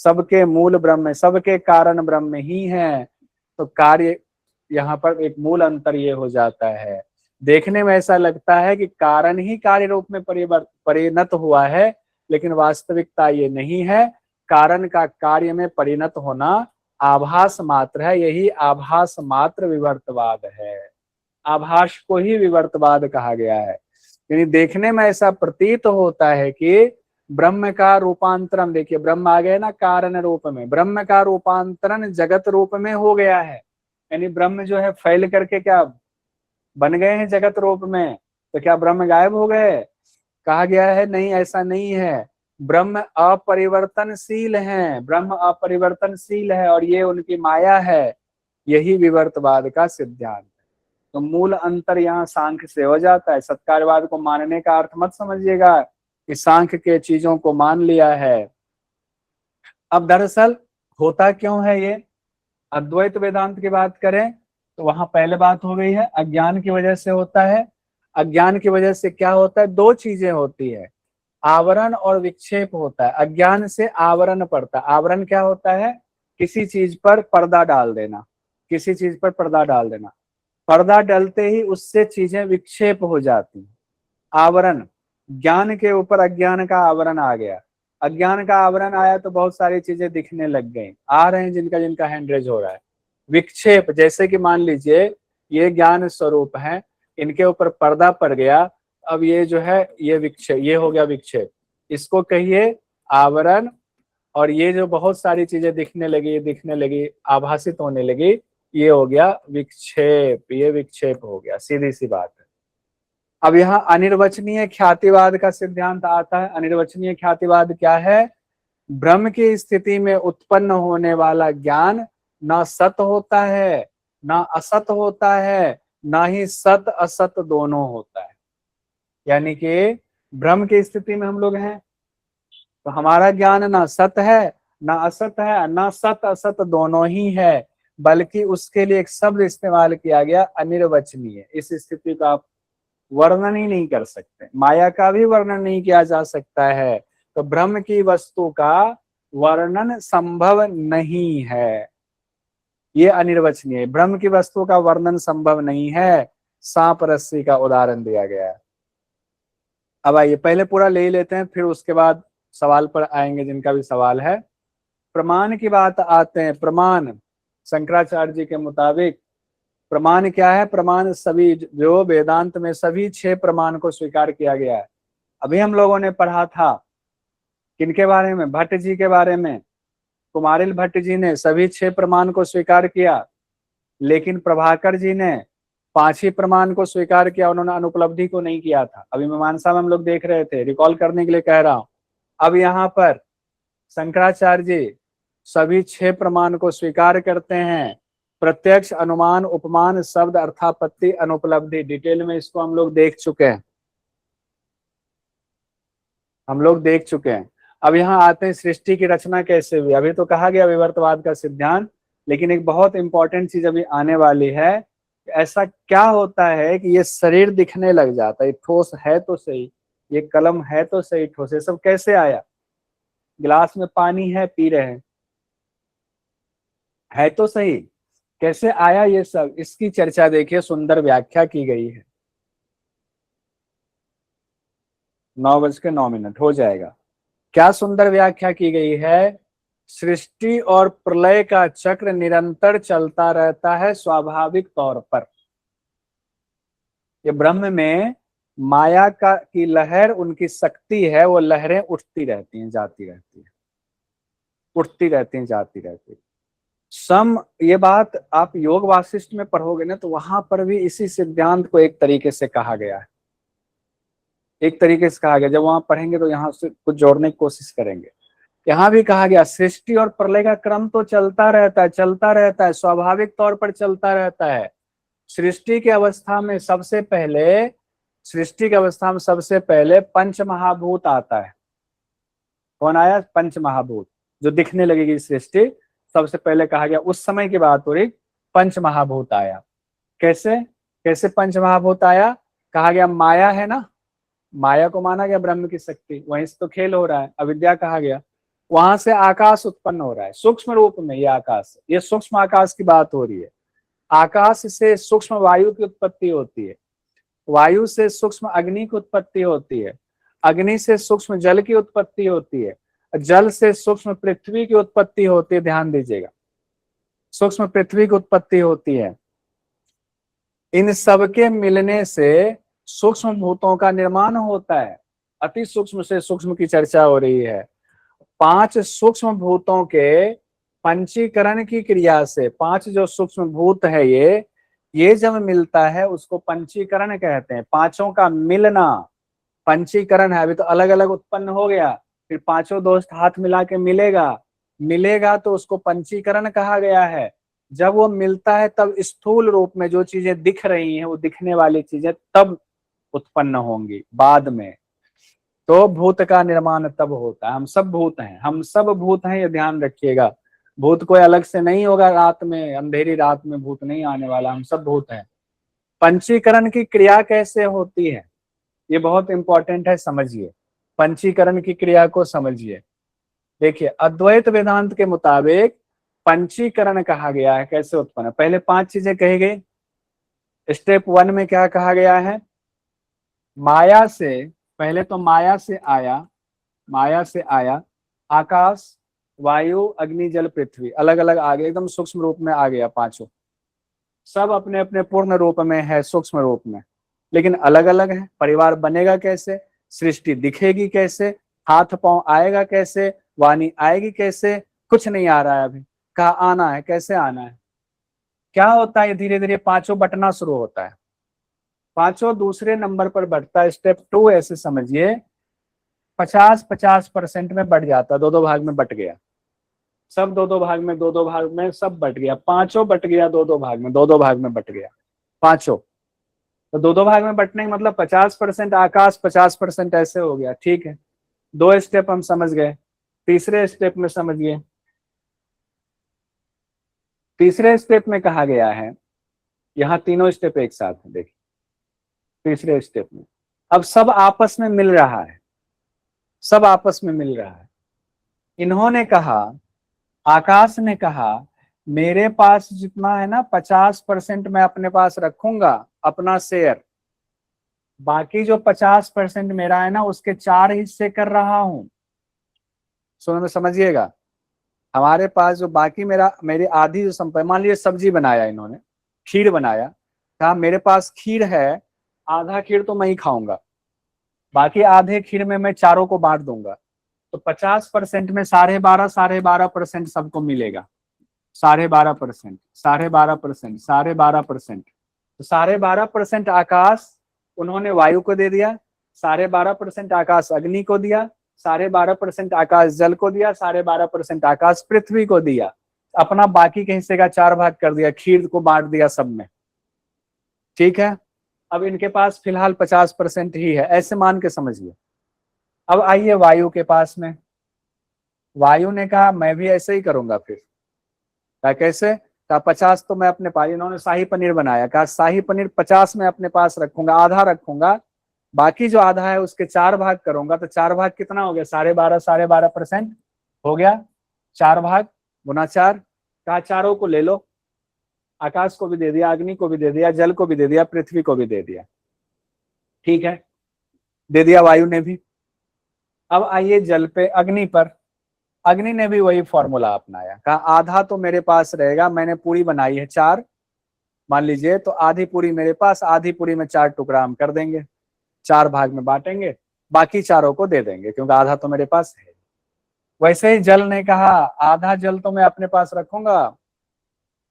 Speaker 1: सबके मूल ब्रह्म, सबके कारण ब्रह्म ही है। तो कार्य यहाँ पर एक मूल अंतर ये हो जाता है। देखने में ऐसा लगता है कि कारण ही कार्य रूप में परिणत हुआ है, लेकिन वास्तविकता ये नहीं है। कारण का कार्य में परिणत होना आभास मात्र है, यही आभास मात्र विवर्तवाद है। आभास को ही विवर्तवाद कहा गया है। यानी देखने में ऐसा प्रतीत होता है कि ब्रह्म का रूपांतरण, देखिए ब्रह्म आ गए ना कारण रूप में, ब्रह्म का रूपांतरण जगत रूप में हो गया है। यानी ब्रह्म जो है फैल करके क्या बन गए हैं जगत रूप में, तो क्या ब्रह्म गायब हो गए, कहा गया है नहीं, ऐसा नहीं है। ब्रह्म अपरिवर्तनशील है, ब्रह्म अपरिवर्तनशील है, और ये उनकी माया है, यही विवर्तवाद का सिद्धांत है। तो मूल अंतर यहाँ सांख्य से हो जाता है। सत्कारवाद को मानने का अर्थ मत समझिएगा कि सांख्य के चीजों को मान लिया है। अब दरअसल होता क्यों है ये, अद्वैत वेदांत की बात करें तो वहां पहले बात हो गई है, अज्ञान की वजह से होता है। अज्ञान की वजह से क्या होता है, दो चीजें होती है, आवरण और विक्षेप होता है। अज्ञान से आवरण पड़ता है। आवरण क्या होता है, किसी चीज पर पर्दा डाल देना, किसी चीज पर पर्दा डाल देना, पर्दा डलते ही उससे चीजें विक्षेप हो जाती हैं। आवरण, ज्ञान के ऊपर अज्ञान का आवरण आ गया, अज्ञान का आवरण आया तो बहुत सारी चीजें दिखने लग गई, आ रहे हैं जिनका जिनका हैंडरेज हो रहा है। विक्षेप, जैसे कि मान लीजिए ये ज्ञान स्वरूप है, इनके ऊपर पर्दा पड़ गया, अब ये जो है ये विक्षेप, ये हो गया विक्षेप, इसको कहिए आवरण। और ये जो बहुत सारी चीजें दिखने लगी, आभासित होने लगी, ये हो गया विक्षेप, ये विक्षेप हो गया, सीधी सी बात है। अब यहाँ अनिर्वचनीय ख्यातिवाद का सिद्धांत आता है। अनिर्वचनीय ख्यातिवाद क्या है, ब्रह्म की स्थिति में उत्पन्न होने वाला ज्ञान ना सत होता है, ना असत होता है, ना ही सत असत दोनों होता है। यानी कि ब्रह्म की स्थिति में हम लोग हैं तो हमारा ज्ञान ना सत है ना असत है, ना सत असत दोनों ही है, बल्कि उसके लिए एक शब्द इस्तेमाल किया गया अनिर्वचनीय। इस स्थिति का आप वर्णन ही नहीं कर सकते, माया का भी वर्णन नहीं किया जा सकता है। तो ब्रह्म की वस्तु का वर्णन संभव नहीं है, ये अनिर्वचनीय। ब्रह्म की वस्तु का वर्णन संभव नहीं है। सांप रस्सी का उदाहरण दिया गया है। अब आइए पहले पूरा ले ही लेते हैं, फिर उसके बाद सवाल पर आएंगे जिनका भी सवाल है। प्रमाण की बात आते हैं। प्रमाण शंकराचार्य जी के मुताबिक प्रमाण क्या है? प्रमाण सभी जो वेदांत में सभी 6 प्रमाण को स्वीकार किया गया है। अभी हम लोगों ने पढ़ा था किनके बारे में? भट्ट जी के बारे में। कुमारिल भट्ट जी ने सभी 6 प्रमाण को स्वीकार किया, लेकिन प्रभाकर जी ने 5 ही प्रमाण को स्वीकार किया, उन्होंने अनुपलब्धि को नहीं किया था। अभी मीमांसा में हम लोग देख रहे थे, रिकॉल करने के लिए कह रहा हूं। अब यहाँ पर शंकराचार्य जी सभी 6 प्रमाण को स्वीकार करते हैं। प्रत्यक्ष, अनुमान, उपमान, शब्द, अर्थापत्ति, अनुपलब्धि। डिटेल में इसको हम लोग देख चुके हैं, अब यहाँ आते हैं सृष्टि की रचना कैसे हुई। अभी तो कहा गया विवर्तवाद का सिद्धांत, लेकिन एक बहुत इंपॉर्टेंट चीज अभी आने वाली है। ऐसा क्या होता है कि ये शरीर दिखने लग जाता है, ठोस है तो सही, ये कलम है तो सही, ठोस है, सब कैसे आया? गिलास में पानी है, पी रहे हैं, है तो सही, कैसे आया ये सब? इसकी चर्चा देखिए, सुंदर व्याख्या की गई है। 9:09 हो जाएगा। क्या सुंदर व्याख्या की गई है? सृष्टि और प्रलय का चक्र निरंतर चलता रहता है स्वाभाविक तौर पर। ये ब्रह्म में माया की लहर, उनकी शक्ति है, वो लहरें उठती रहती हैं, जाती रहती है, उठती रहती हैं, जाती रहती है। ये बात आप योग वासिष्ठ में पढ़ोगे ना, तो वहां पर भी इसी सिद्धांत को एक तरीके से कहा गया है, एक तरीके से कहा गया। जब वहां पढ़ेंगे तो यहाँ से कुछ जोड़ने की कोशिश करेंगे। यहाँ भी कहा गया सृष्टि और प्रलय का क्रम तो चलता रहता है, चलता रहता है, स्वाभाविक तौर पर चलता रहता है। सृष्टि की अवस्था में सबसे पहले पंच महाभूत आता है। कौन आया? पंच महाभूत, जो दिखने लगेगी सृष्टि, सबसे पहले कहा गया, उस समय की बात हो रही, पंच महाभूत आया। कैसे पंच महाभूत आया? कहा गया माया है ना, माया को माना गया ब्रह्म की शक्ति, वहीं से तो खेल हो रहा है, अविद्या कहा गया। वहां से आकाश उत्पन्न हो रहा है सूक्ष्म रूप में। ये आकाश, ये सूक्ष्म आकाश की बात हो रही है। आकाश से सूक्ष्म वायु की उत्पत्ति होती है, वायु से सूक्ष्म अग्नि की उत्पत्ति होती है, अग्नि से सूक्ष्म जल की उत्पत्ति होती है, जल से सूक्ष्म पृथ्वी की उत्पत्ति होती है। ध्यान दीजिएगा, सूक्ष्म पृथ्वी की उत्पत्ति होती है। इन सबके मिलने से सूक्ष्म भूतों का निर्माण होता है। अति सूक्ष्म से सूक्ष्म की चर्चा हो रही है। 5 सूक्ष्म भूतों के पंचीकरण की क्रिया से, 5 जो सूक्ष्म भूत है ये जब मिलता है उसको पंचीकरण कहते हैं। 5 का मिलना पंचीकरण है। अभी तो अलग अलग उत्पन्न हो गया, फिर 5 दोस्त हाथ मिला के मिलेगा तो उसको पंचीकरण कहा गया है। जब वो मिलता है तब स्थूल रूप में जो चीजें दिख रही हैं, वो दिखने वाली चीजें तब उत्पन्न होंगी बाद में। तो भूत का निर्माण तब होता है। हम सब भूत हैं, ये ध्यान रखिएगा। भूत कोई अलग से नहीं होगा, रात में, अंधेरी रात में भूत नहीं आने वाला, हम सब भूत हैं। पंचीकरण की क्रिया कैसे होती है, ये बहुत इंपॉर्टेंट है, समझिए। पंचीकरण की क्रिया को समझिए। देखिए, अद्वैत वेदांत के मुताबिक पंचीकरण कहा गया है कैसे उत्पन्न। पहले 5 चीजें कही गई। स्टेप 1 में क्या कहा गया है? माया से, पहले तो माया से आया आकाश, वायु, अग्नि, जल, पृथ्वी, अलग अलग आ गए, एकदम सूक्ष्म रूप में आ गया। 5 सब अपने अपने पूर्ण रूप में है, सूक्ष्म रूप में, लेकिन अलग अलग है। परिवार बनेगा कैसे? सृष्टि दिखेगी कैसे? हाथ पांव आएगा कैसे? वाणी आएगी कैसे? कुछ नहीं आ रहा है अभी। कहा आना है, कैसे आना है? क्या होता है? धीरे धीरे 5 बटना शुरू होता है। 5 दूसरे नंबर पर बढ़ता है। स्टेप 2 ऐसे समझिए, 50-50% में बढ़ जाता, 2-2 भाग में बट गया। सब 2-2 भाग में, 2-2 भाग में सब बट गया। 5 बट गया 2-2 भाग में, 2-2 भाग में बट गया 5। तो 2-2 भाग में बटने का मतलब 50% आकाश, 50% ऐसे हो गया। ठीक है, 2 स्टेप हम समझ गए। तीसरे स्टेप में समझिए। तीसरे स्टेप में कहा गया है, यहाँ तीनों स्टेप एक साथ है। देखिए, तीसरे स्टेप में अब सब आपस में मिल रहा है, सब आपस में मिल रहा है। इन्होंने कहा, आकाश ने कहा, मेरे पास जितना है ना 50% मैं अपने पास रखूंगा अपना शेयर, बाकी जो 50% मेरा है ना उसके 4 हिस्से कर रहा हूं। समझिएगा, हमारे पास जो बाकी मेरी आधी जो संपत्ति, मान लीजिए सब्जी बनाया इन्होंने, खीर बनाया, कहा मेरे पास खीर है, आधा खीर तो मैं ही खाऊंगा, बाकी आधे खीर में मैं चारों को बांट दूंगा, तो 50% में 12.5% सबको मिलेगा। 12.5%, 12.5%, 12.5%, तो 12.5% आकाश उन्होंने वायु को दे दिया, 12.5% आकाश अग्नि को दिया, 12.5% आकाश जल को दिया, 12.5% आकाश पृथ्वी को दिया, अपना बाकी के हिस्से का 4 भाग कर दिया, खीर को बांट दिया सब में। ठीक है, अब इनके पास फिलहाल 50% ही है, ऐसे मान के समझिए। अब आइए वायु के पास में, वायु ने कहा मैं भी ऐसे ही करूंगा, फिर कहा कैसे, कहा 50 तो मैं अपने पास, इन्होंने शाही पनीर बनाया, कहा शाही पनीर 50 मैं अपने पास रखूंगा, आधा रखूंगा, बाकी जो आधा है उसके 4 भाग करूंगा, तो 4 भाग कितना हो गया, 12.5% हो गया, 4 भाग गुना 4, कहा चारों को ले लो, आकाश को भी दे दिया, अग्नि को भी दे दिया, जल को भी दे दिया, पृथ्वी को भी दे दिया। ठीक है, दे दिया वायु ने भी। अब आइए जल पे, अग्नि पर, अग्नि ने भी वही फॉर्मूला अपनाया, कहा आधा तो मेरे पास रहेगा, मैंने पूरी बनाई है 4 मान लीजिए, तो आधी पूरी मेरे पास, आधी पूरी में 4 टुकड़ा हम कर देंगे, 4 भाग में बांटेंगे, बाकी चारों को दे देंगे, क्योंकि आधा तो मेरे पास है। वैसे ही जल ने कहा आधा जल तो मैं अपने पास रखूंगा,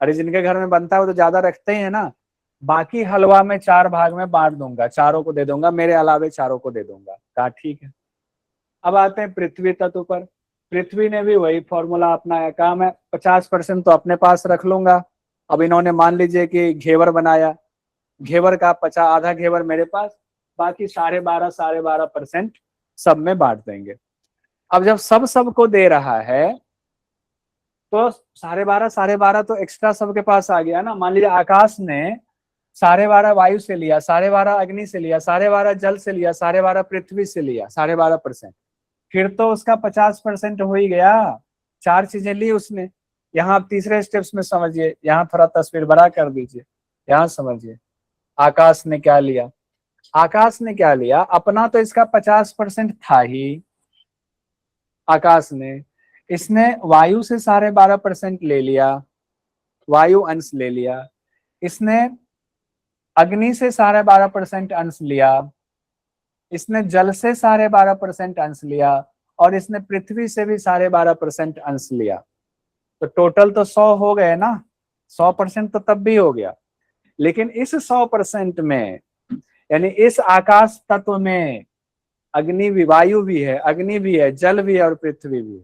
Speaker 1: अरे जिनके घर में बनता है वो तो ज्यादा रखते ही है ना, बाकी हलवा में 4 भाग में बांट दूंगा, चारों को दे दूंगा, मेरे अलावे चारों को दे दूंगा। कहा ठीक है। अब आते हैं पृथ्वी तत्व पर, पृथ्वी ने भी वही फॉर्मूला अपनाया, कहा मैं 50% तो अपने पास रख लूंगा। अब इन्होंने मान लीजिए कि घेवर बनाया, घेवर का 50, आधा घेवर मेरे पास, बाकी 12.5% सब में बांट देंगे। अब जब सबको दे रहा है तो 12.5 तो एक्स्ट्रा सबके पास आ गया ना। मान लीजिए आकाश ने 12.5 वायु से लिया, 12.5 अग्नि से लिया, 12.5 जल से लिया, 12.5 पृथ्वी से लिया, 12.5%, फिर तो उसका 50% हो ही गया, 4 चीजें ली उसने। यहाँ आप तीसरे स्टेप्स में समझिए, यहाँ थोड़ा तस्वीर बड़ा कर दीजिए, यहाँ समझिए आकाश ने क्या लिया। आकाश ने क्या लिया, अपना तो इसका 50% था ही आकाश ने, इसने वायु से 12.5% ले लिया, वायु अंश ले लिया, इसने अग्नि से 12.5% अंश लिया, इसने जल से 12.5% अंश लिया, और इसने पृथ्वी से भी 12.5% अंश लिया। तो टोटल तो 100 हो गए ना, 100% तो तब भी हो गया। लेकिन इस 100% में, यानी इस आकाश तत्व में अग्नि भी, वायु भी है, अग्नि भी है, जल भी है और पृथ्वी भी है।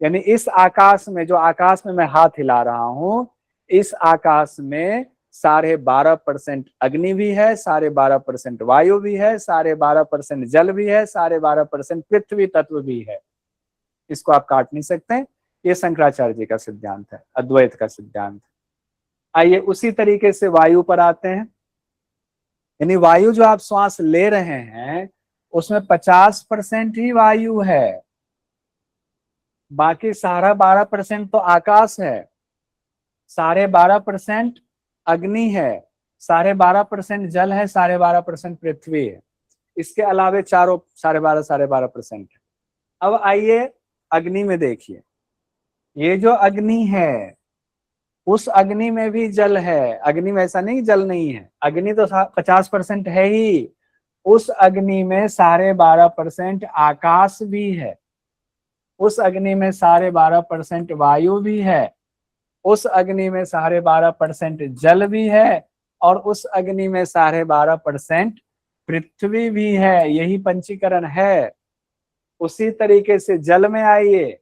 Speaker 1: यानी इस आकाश में, जो आकाश में मैं हाथ हिला रहा हूं, इस आकाश में 12.5% अग्नि भी है, 12.5% वायु भी है, 12.5% जल भी है, 12.5% पृथ्वी तत्व भी है। इसको आप काट नहीं सकते, ये शंकराचार्य जी का सिद्धांत है, अद्वैत का सिद्धांत। आइए उसी तरीके से वायु पर आते हैं। यानी वायु जो आप श्वास ले रहे हैं उसमें 50% ही वायु है, बाकी 12.5% तो आकाश है, 12.5% अग्नि है, 12.5% जल है, 12.5% पृथ्वी है, इसके अलावे चारों 12.5% है। अब आइए अग्नि में देखिए, ये जो अग्नि है उस अग्नि में भी जल है, अग्नि में ऐसा नहीं जल नहीं है, अग्नि तो 50% है ही, उस अग्नि में 12.5% आकाश भी है, उस अग्नि में 12.5% वायु भी है, उस अग्नि में 12.5% जल भी है, और उस अग्नि में 12.5% पृथ्वी भी है। यही पंचीकरण है। उसी तरीके से जल में आइए,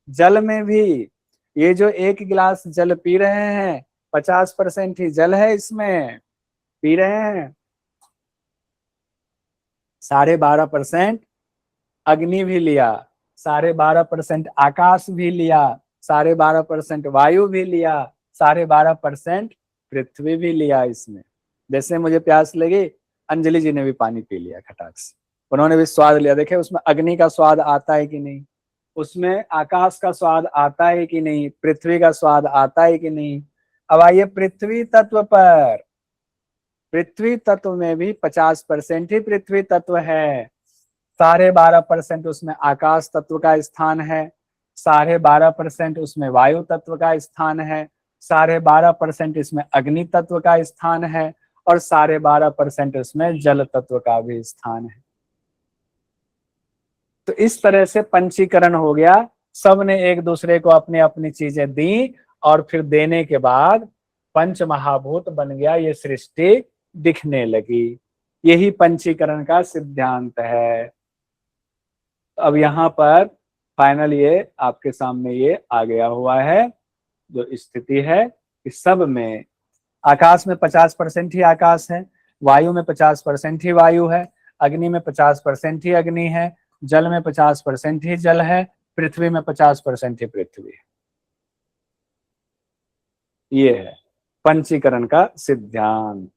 Speaker 1: जल में भी ये जो 1 गिलास जल पी रहे हैं 50% ही जल है, इसमें पी रहे हैं, 12.5% अग्नि भी लिया, 12.5% आकाश भी लिया, 12.5% वायु भी लिया, 12.5% पृथ्वी भी लिया इसमें। जैसे मुझे प्यास लगी, अंजलि जी ने भी पानी पी लिया खटाक से, उन्होंने भी स्वाद लिया। देखे उसमें अग्नि का स्वाद आता है कि नहीं, उसमें आकाश का स्वाद आता है कि नहीं, पृथ्वी का स्वाद आता है कि नहीं। अब आइए पृथ्वी तत्व पर, पृथ्वी तत्व में भी 50% ही पृथ्वी तत्व है, 12.5% उसमें आकाश तत्व का स्थान है, 12.5% उसमें वायु तत्व का स्थान है, 12.5% इसमें अग्नि तत्व का स्थान है, और 12.5% इसमें जल तत्व का भी स्थान है। तो इस तरह से पंचीकरण हो गया, सबने एक दूसरे को अपनी अपनी चीजें दी, और फिर देने के बाद पंच महाभूत बन गया, ये सृष्टि दिखने लगी। यही पंचीकरण का सिद्धांत है। अब यहाँ पर फाइनल ये आपके सामने ये आ गया हुआ है, जो स्थिति है कि सब में आकाश में 50% ही आकाश है, वायु में 50% ही वायु है, अग्नि में 50% ही अग्नि है, जल में 50% ही जल है, पृथ्वी में 50% ही पृथ्वी है। ये है पंचीकरण का सिद्धांत।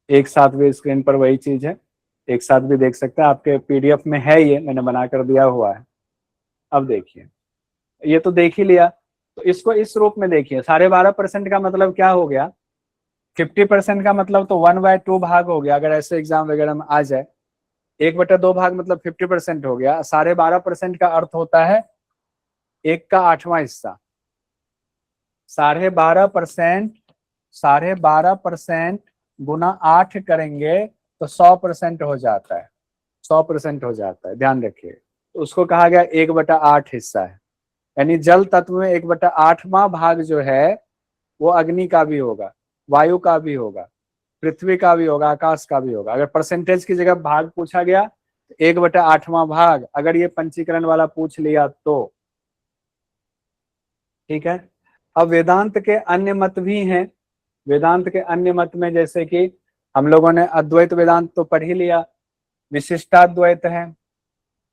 Speaker 1: एक साथ भी स्क्रीन पर वही चीज है, एक साथ भी देख सकते हैं, आपके पीडीएफ में है, ये मैंने बना कर दिया हुआ है। अब देखिए, ये तो देख ही लिया, तो इसको इस रूप में देखिए। 12.5% का मतलब क्या हो गया, 50% का मतलब तो 1/2 भाग हो गया। अगर ऐसे एग्जाम वगैरह में आ जाए, 1/2 भाग मतलब 50% हो गया। 12.5% का अर्थ होता है 1 का 8वां हिस्सा। 12.5% गुना 8 करेंगे तो 100% हो जाता है, 100% हो जाता है, ध्यान रखिए। तो उसको कहा गया 1/8 हिस्सा है। यानी जल तत्व में 1/8वां भाग जो है वो अग्नि का भी होगा, वायु का भी होगा, पृथ्वी का भी होगा, आकाश का भी होगा। अगर परसेंटेज की जगह भाग पूछा गया तो 1/8वां भाग, अगर ये पंचीकरण वाला पूछ लिया तो ठीक है। अब वेदांत के अन्य मत भी हैं। वेदांत के अन्य मत में जैसे कि हम लोगों ने अद्वैत वेदांत तो पढ़ ही लिया, विशिष्टाद्वैत है,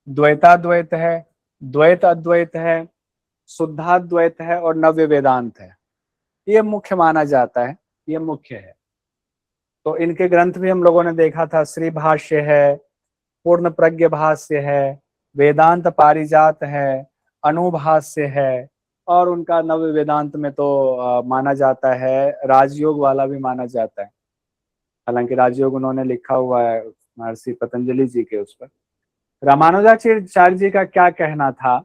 Speaker 1: द्वैताद्वैत है, द्वैत अद्वैत है, शुद्धाद्वैत है, और नव्य वेदांत है। ये मुख्य माना जाता है, ये मुख्य है। तो इनके ग्रंथ भी हम लोगों ने देखा था, श्री भाष्य है, पूर्ण प्रज्ञ भाष्य है, वेदांत पारिजात है, अनुभाष्य है, और उनका नव्य वेदांत में तो माना जाता है, राजयोग वाला भी माना जाता है। हालांकि राजयोग उन्होंने लिखा हुआ है महर्षि पतंजलि जी के उस पर। रामानुजाचार्य जी का क्या कहना था,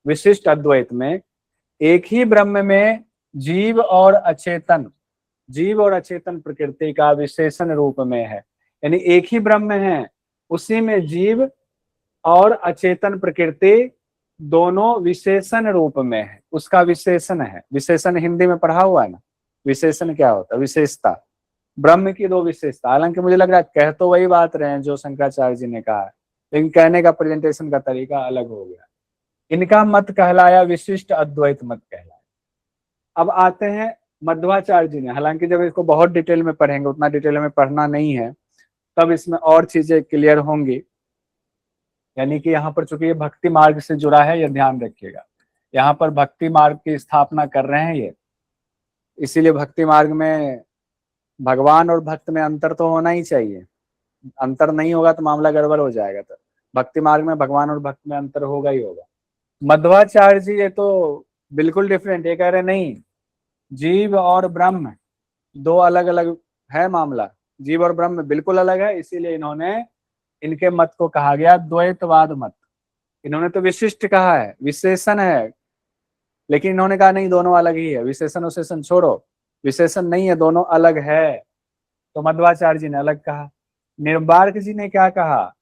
Speaker 1: विशिष्ट अद्वैत में एक ही ब्रह्म में जीव और अचेतन, जीव और अचेतन प्रकृति का विशेषण रूप में है। यानी एक ही ब्रह्म है, उसी में जीव और अचेतन प्रकृति दोनों विशेषण रूप में है, उसका विशेषण है। विशेषण हिंदी में पढ़ा हुआ है ना, विशेषण क्या होता है, विशेषता, ब्रह्म की दो विशेषता। हालांकि मुझे लग रहा है कह तो वही बात रहे हैं जो शंकराचार्य जी ने कहा है, लेकिन कहने का प्रेजेंटेशन का तरीका अलग हो गया। इनका मत कहलाया विशिष्ट अद्वैत मत कहलाया। अब आते हैं मध्वाचार्य जी ने, हालांकि जब इसको बहुत डिटेल में पढ़ेंगे, उतना डिटेल में पढ़ना नहीं है, तब इसमें और चीजें क्लियर होंगी। यानी कि यहाँ पर चूंकि ये भक्ति मार्ग से जुड़ा है, ये ध्यान रखिएगा, यहाँ पर भक्ति मार्ग की स्थापना कर रहे हैं ये, इसीलिए भक्ति मार्ग में भगवान और भक्त में अंतर तो होना ही चाहिए। अंतर नहीं होगा तो मामला गड़बड़ हो जाएगा। तो भक्ति मार्ग में भगवान और भक्त में अंतर होगा ही होगा। मध्वाचार्य जी ये तो बिल्कुल डिफरेंट, ये कह रहे नहीं, जीव और ब्रह्म दो अलग अलग है मामला, जीव और ब्रह्म बिल्कुल अलग है। इसीलिए इन्होंने, इनके मत को कहा गया द्वैतवाद मत। इन्होंने तो विशिष्ट कहा है, विशेषण है, लेकिन इन्होंने कहा नहीं, दोनों अलग ही है, विशेषण विशेषण छोड़ो, विशेषण नहीं है, दोनों अलग है। तो मध्वाचार्य जी ने अलग कहा। निम्बार्क जी ने क्या कहा,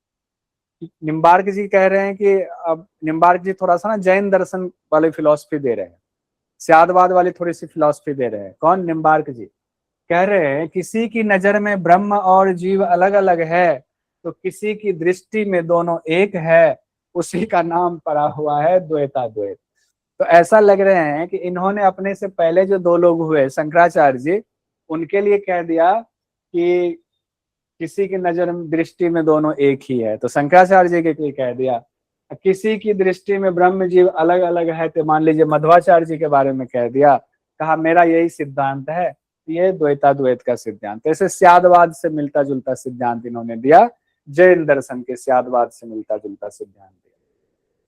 Speaker 1: निम्बार्क जी कह रहे हैं कि अब निम्बार्क जी थोड़ा सा ना जैन दर्शन वाली फिलॉसफी दे रहे हैं, स्यादवाद वाली थोड़ी सी फिलॉसफी दे रहे हैं। कौन, निम्बार्क जी कह रहे हैं किसी की नजर में ब्रह्म और जीव अलग अलग है, तो किसी की दृष्टि में दोनों एक है, उसी का नाम पड़ा हुआ है द्वैताद्वैत। तो ऐसा लग रहे हैं कि इन्होंने अपने से पहले जो दो लोग हुए शंकराचार्य जी, उनके लिए कह दिया कि किसी की नजर में, दृष्टि में दोनों एक ही है। तो शंकराचार्य जी के लिए कह दिया किसी की दृष्टि में ब्रह्म जीव अलग अलग है, तो मान लीजिए मध्वाचार्य जी के बारे में कह दिया, कहा मेरा यही सिद्धांत है, ये द्वैताद्वैत का सिद्धांत। ऐसे स्यादवाद से मिलता जुलता सिद्धांत इन्होंने दिया, जैन दर्शन के स्यादवाद से मिलता जुलता सिद्धांत दिया।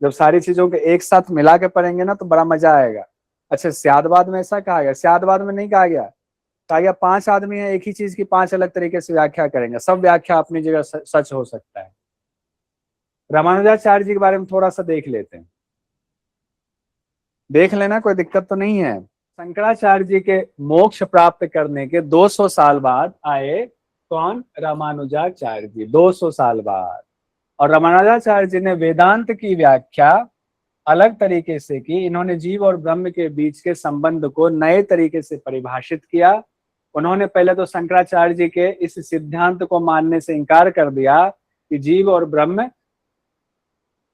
Speaker 1: जब सारी चीजों के एक साथ मिला के पढ़ेंगे ना तो बड़ा मजा आएगा। अच्छा, स्यादवाद में ऐसा कहा गया, स्यादवाद में नहीं कहा गया, कहा गया 5 आदमी है, एक ही चीज की 5 अलग तरीके से व्याख्या करेंगे, सब व्याख्या अपनी जगह सच हो सकता है। रामानुजाचार्य जी के बारे में थोड़ा सा देख लेते हैं, देख लेना, कोई दिक्कत तो नहीं है। शंकराचार्य जी के मोक्ष प्राप्त करने के 200 साल बाद आए कौन? रामानुजाचार्य जी, 200 साल बाद। और रामानुजाचार्य जी ने वेदांत की व्याख्या अलग तरीके से की। इन्होंने जीव और ब्रह्म के बीच के संबंध को नए तरीके से परिभाषित किया। उन्होंने पहले तो शंकराचार्य जी के इस सिद्धांत को मानने से इनकार कर दिया कि जीव और ब्रह्म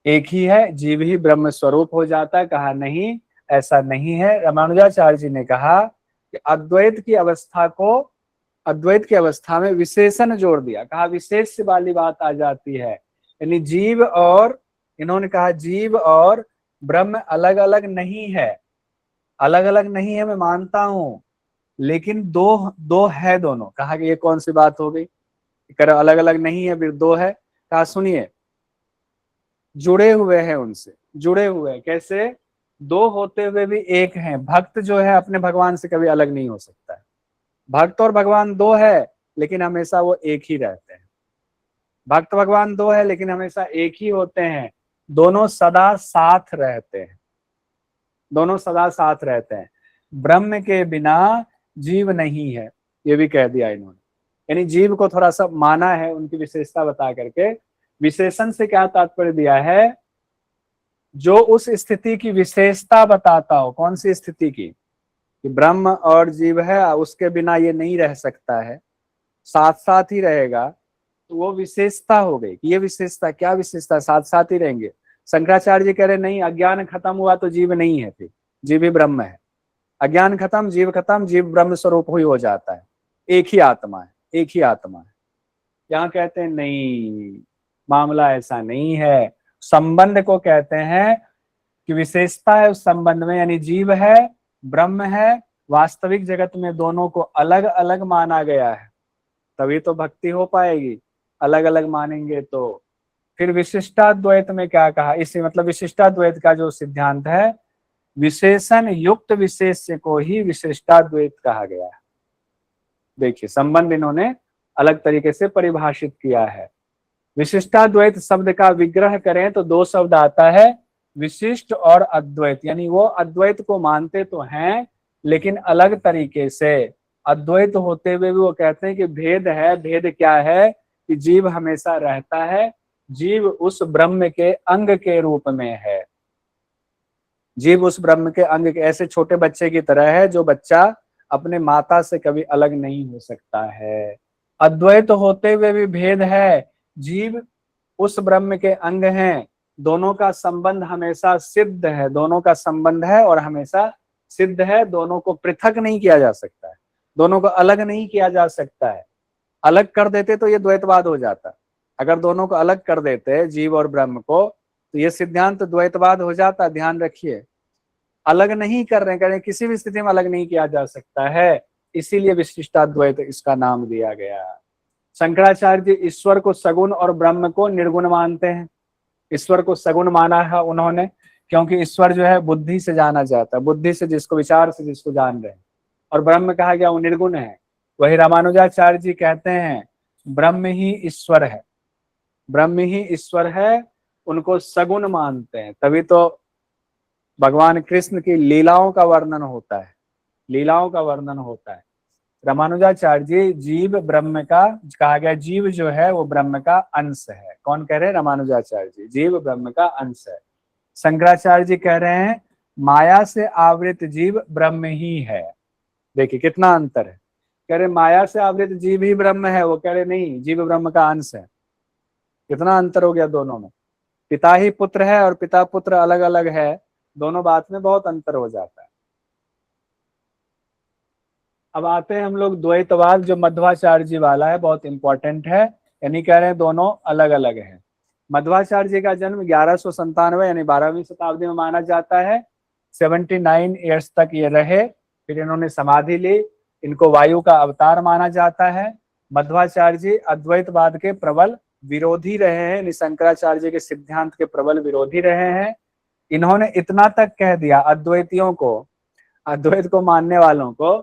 Speaker 1: एक ही है, जीव ही ब्रह्म स्वरूप हो जाता है। कहा नहीं, ऐसा नहीं है। रामानुजाचार्य जी ने कहा कि अद्वैत की अवस्था में विशेषण जोड़ दिया। कहा विशेष वाली बात आ जाती है, यानी जीव और, इन्होंने कहा जीव और ब्रह्म अलग अलग नहीं है। अलग अलग नहीं है मैं मानता हूं, लेकिन दो है दोनों। कहा कि ये कौन सी बात हो गई, कर अलग अलग नहीं है फिर दो है। कहा सुनिए, जुड़े हुए हैं, उनसे जुड़े हुए हैं। कैसे? दो होते हुए भी एक हैं। भक्त जो है अपने भगवान से कभी अलग नहीं हो सकता है। भक्त और भगवान दो है, लेकिन हमेशा वो एक ही रहते हैं। भक्त भगवान दो है, लेकिन हमेशा एक ही होते हैं। दोनों सदा साथ रहते हैं, दोनों सदा साथ रहते हैं। ब्रह्म के बिना जीव नहीं है, ये भी कह दिया इन्होंने। यानी जीव को थोड़ा सा माना है, उनकी विशेषता बता करके। विशेषण से क्या तात्पर्य दिया है? जो उस स्थिति की विशेषता बताता हो। कौन सी स्थिति की? कि ब्रह्म और जीव है, उसके बिना ये नहीं रह सकता है, साथ साथ ही रहेगा, तो वो विशेषता हो गई। ये विशेषता, क्या विशेषता? साथ साथ ही रहेंगे। शंकराचार्य जी कह रहे नहीं, अज्ञान खत्म हुआ तो जीव नहीं है, फिर जीव ही ब्रह्म है। अज्ञान खत्म, जीव ब्रह्म स्वरूप ही हो जाता है। एक ही आत्मा है, एक ही आत्मा है। यहाँ कहते हैं नहीं, मामला ऐसा नहीं है। संबंध को कहते हैं कि विशेषता है उस संबंध में, यानी जीव है, ब्रह्म है। वास्तविक जगत में दोनों को अलग अलग माना गया है, तभी तो भक्ति हो पाएगी। अलग अलग मानेंगे तो। फिर विशिष्टाद्वैत में क्या कहा? इसी मतलब विशिष्टाद्वैत का जो सिद्धांत है, विशेषण युक्त विशेष्य को ही विशिष्टाद्वैत कहा गया है। देखिए, संबंध इन्होंने अलग तरीके से परिभाषित किया है। विशिष्टाद्वैत शब्द का विग्रह करें तो दो शब्द आता है, विशिष्ट और अद्वैत। यानी वो अद्वैत को मानते तो हैं, लेकिन अलग तरीके से। अद्वैत होते हुए भी वो कहते हैं कि भेद है। भेद क्या है? कि जीव हमेशा रहता है, जीव उस ब्रह्म के अंग के रूप में है। जीव उस ब्रह्म के अंग के, ऐसे छोटे बच्चे की तरह है, जो बच्चा अपने माता से कभी अलग नहीं हो सकता है। अद्वैत होते हुए भी भेद है, जीव उस ब्रह्म के अंग हैं। दोनों का संबंध हमेशा सिद्ध है, दोनों का संबंध है और हमेशा सिद्ध है। दोनों को पृथक नहीं किया जा सकता है, दोनों को अलग नहीं किया जा सकता है। अलग कर देते तो ये द्वैतवाद हो जाता। अगर दोनों को अलग कर देते, जीव और ब्रह्म को, तो ये सिद्धांत द्वैतवाद हो जाता। ध्यान रखिए, अलग नहीं कर रहे, कह रहे किसी भी स्थिति में अलग नहीं किया जा सकता है, इसीलिए विशिष्टाद्वैत इसका नाम दिया गया। शंकराचार्य जी ईश्वर को सगुण और ब्रह्म को निर्गुण मानते हैं। ईश्वर को सगुण माना है उन्होंने, क्योंकि ईश्वर जो है बुद्धि से जाना जाता है, बुद्धि से, जिसको विचार से जिसको जान रहे हैं। और ब्रह्म कहा गया वो निर्गुण है। वही रामानुजाचार्य जी कहते हैं ब्रह्म ही ईश्वर है, ब्रह्म ही ईश्वर है, उनको सगुण मानते हैं। तभी तो भगवान कृष्ण की लीलाओं का वर्णन होता है, लीलाओं का वर्णन होता है। रामानुजाचार्य जी जीव ब्रह्म का, कहा गया जीव जो है वो ब्रह्म का अंश है। कौन कह रहे हैं? रामानुजाचार्य जी, जीव ब्रह्म का अंश है। शंकराचार्य जी कह रहे हैं माया से आवृत जीव ब्रह्म ही है। देखिए कितना अंतर है। कह रहे माया से आवृत जीव ही ब्रह्म है, वो कह रहे नहीं, जीव ब्रह्म का अंश है। कितना अंतर हो गया दोनों में। पिता ही पुत्र है और पिता पुत्र अलग अलग है, दोनों बात में बहुत अंतर हो जाता है। अब आते हैं हम लोग द्वैतवाद, जो मध्वाचार्य जी वाला है, बहुत इंपॉर्टेंट है। यानी कह रहे हैं दोनों अलग अलग हैं। मध्वाचार्य जी का जन्म 1197 यानी 12वीं शताब्दी में माना जाता है। 79 ईयर्स तक ये रहे, फिर इन्होंने समाधि ली। इनको वायु का अवतार माना जाता है। मध्वाचार्य जी अद्वैतवाद के प्रबल विरोधी रहे हैं, शंकराचार्य जी के सिद्धांत के प्रबल विरोधी रहे हैं। इन्होंने इतना तक कह दिया अद्वैतियों को, अद्वैत को मानने वालों को,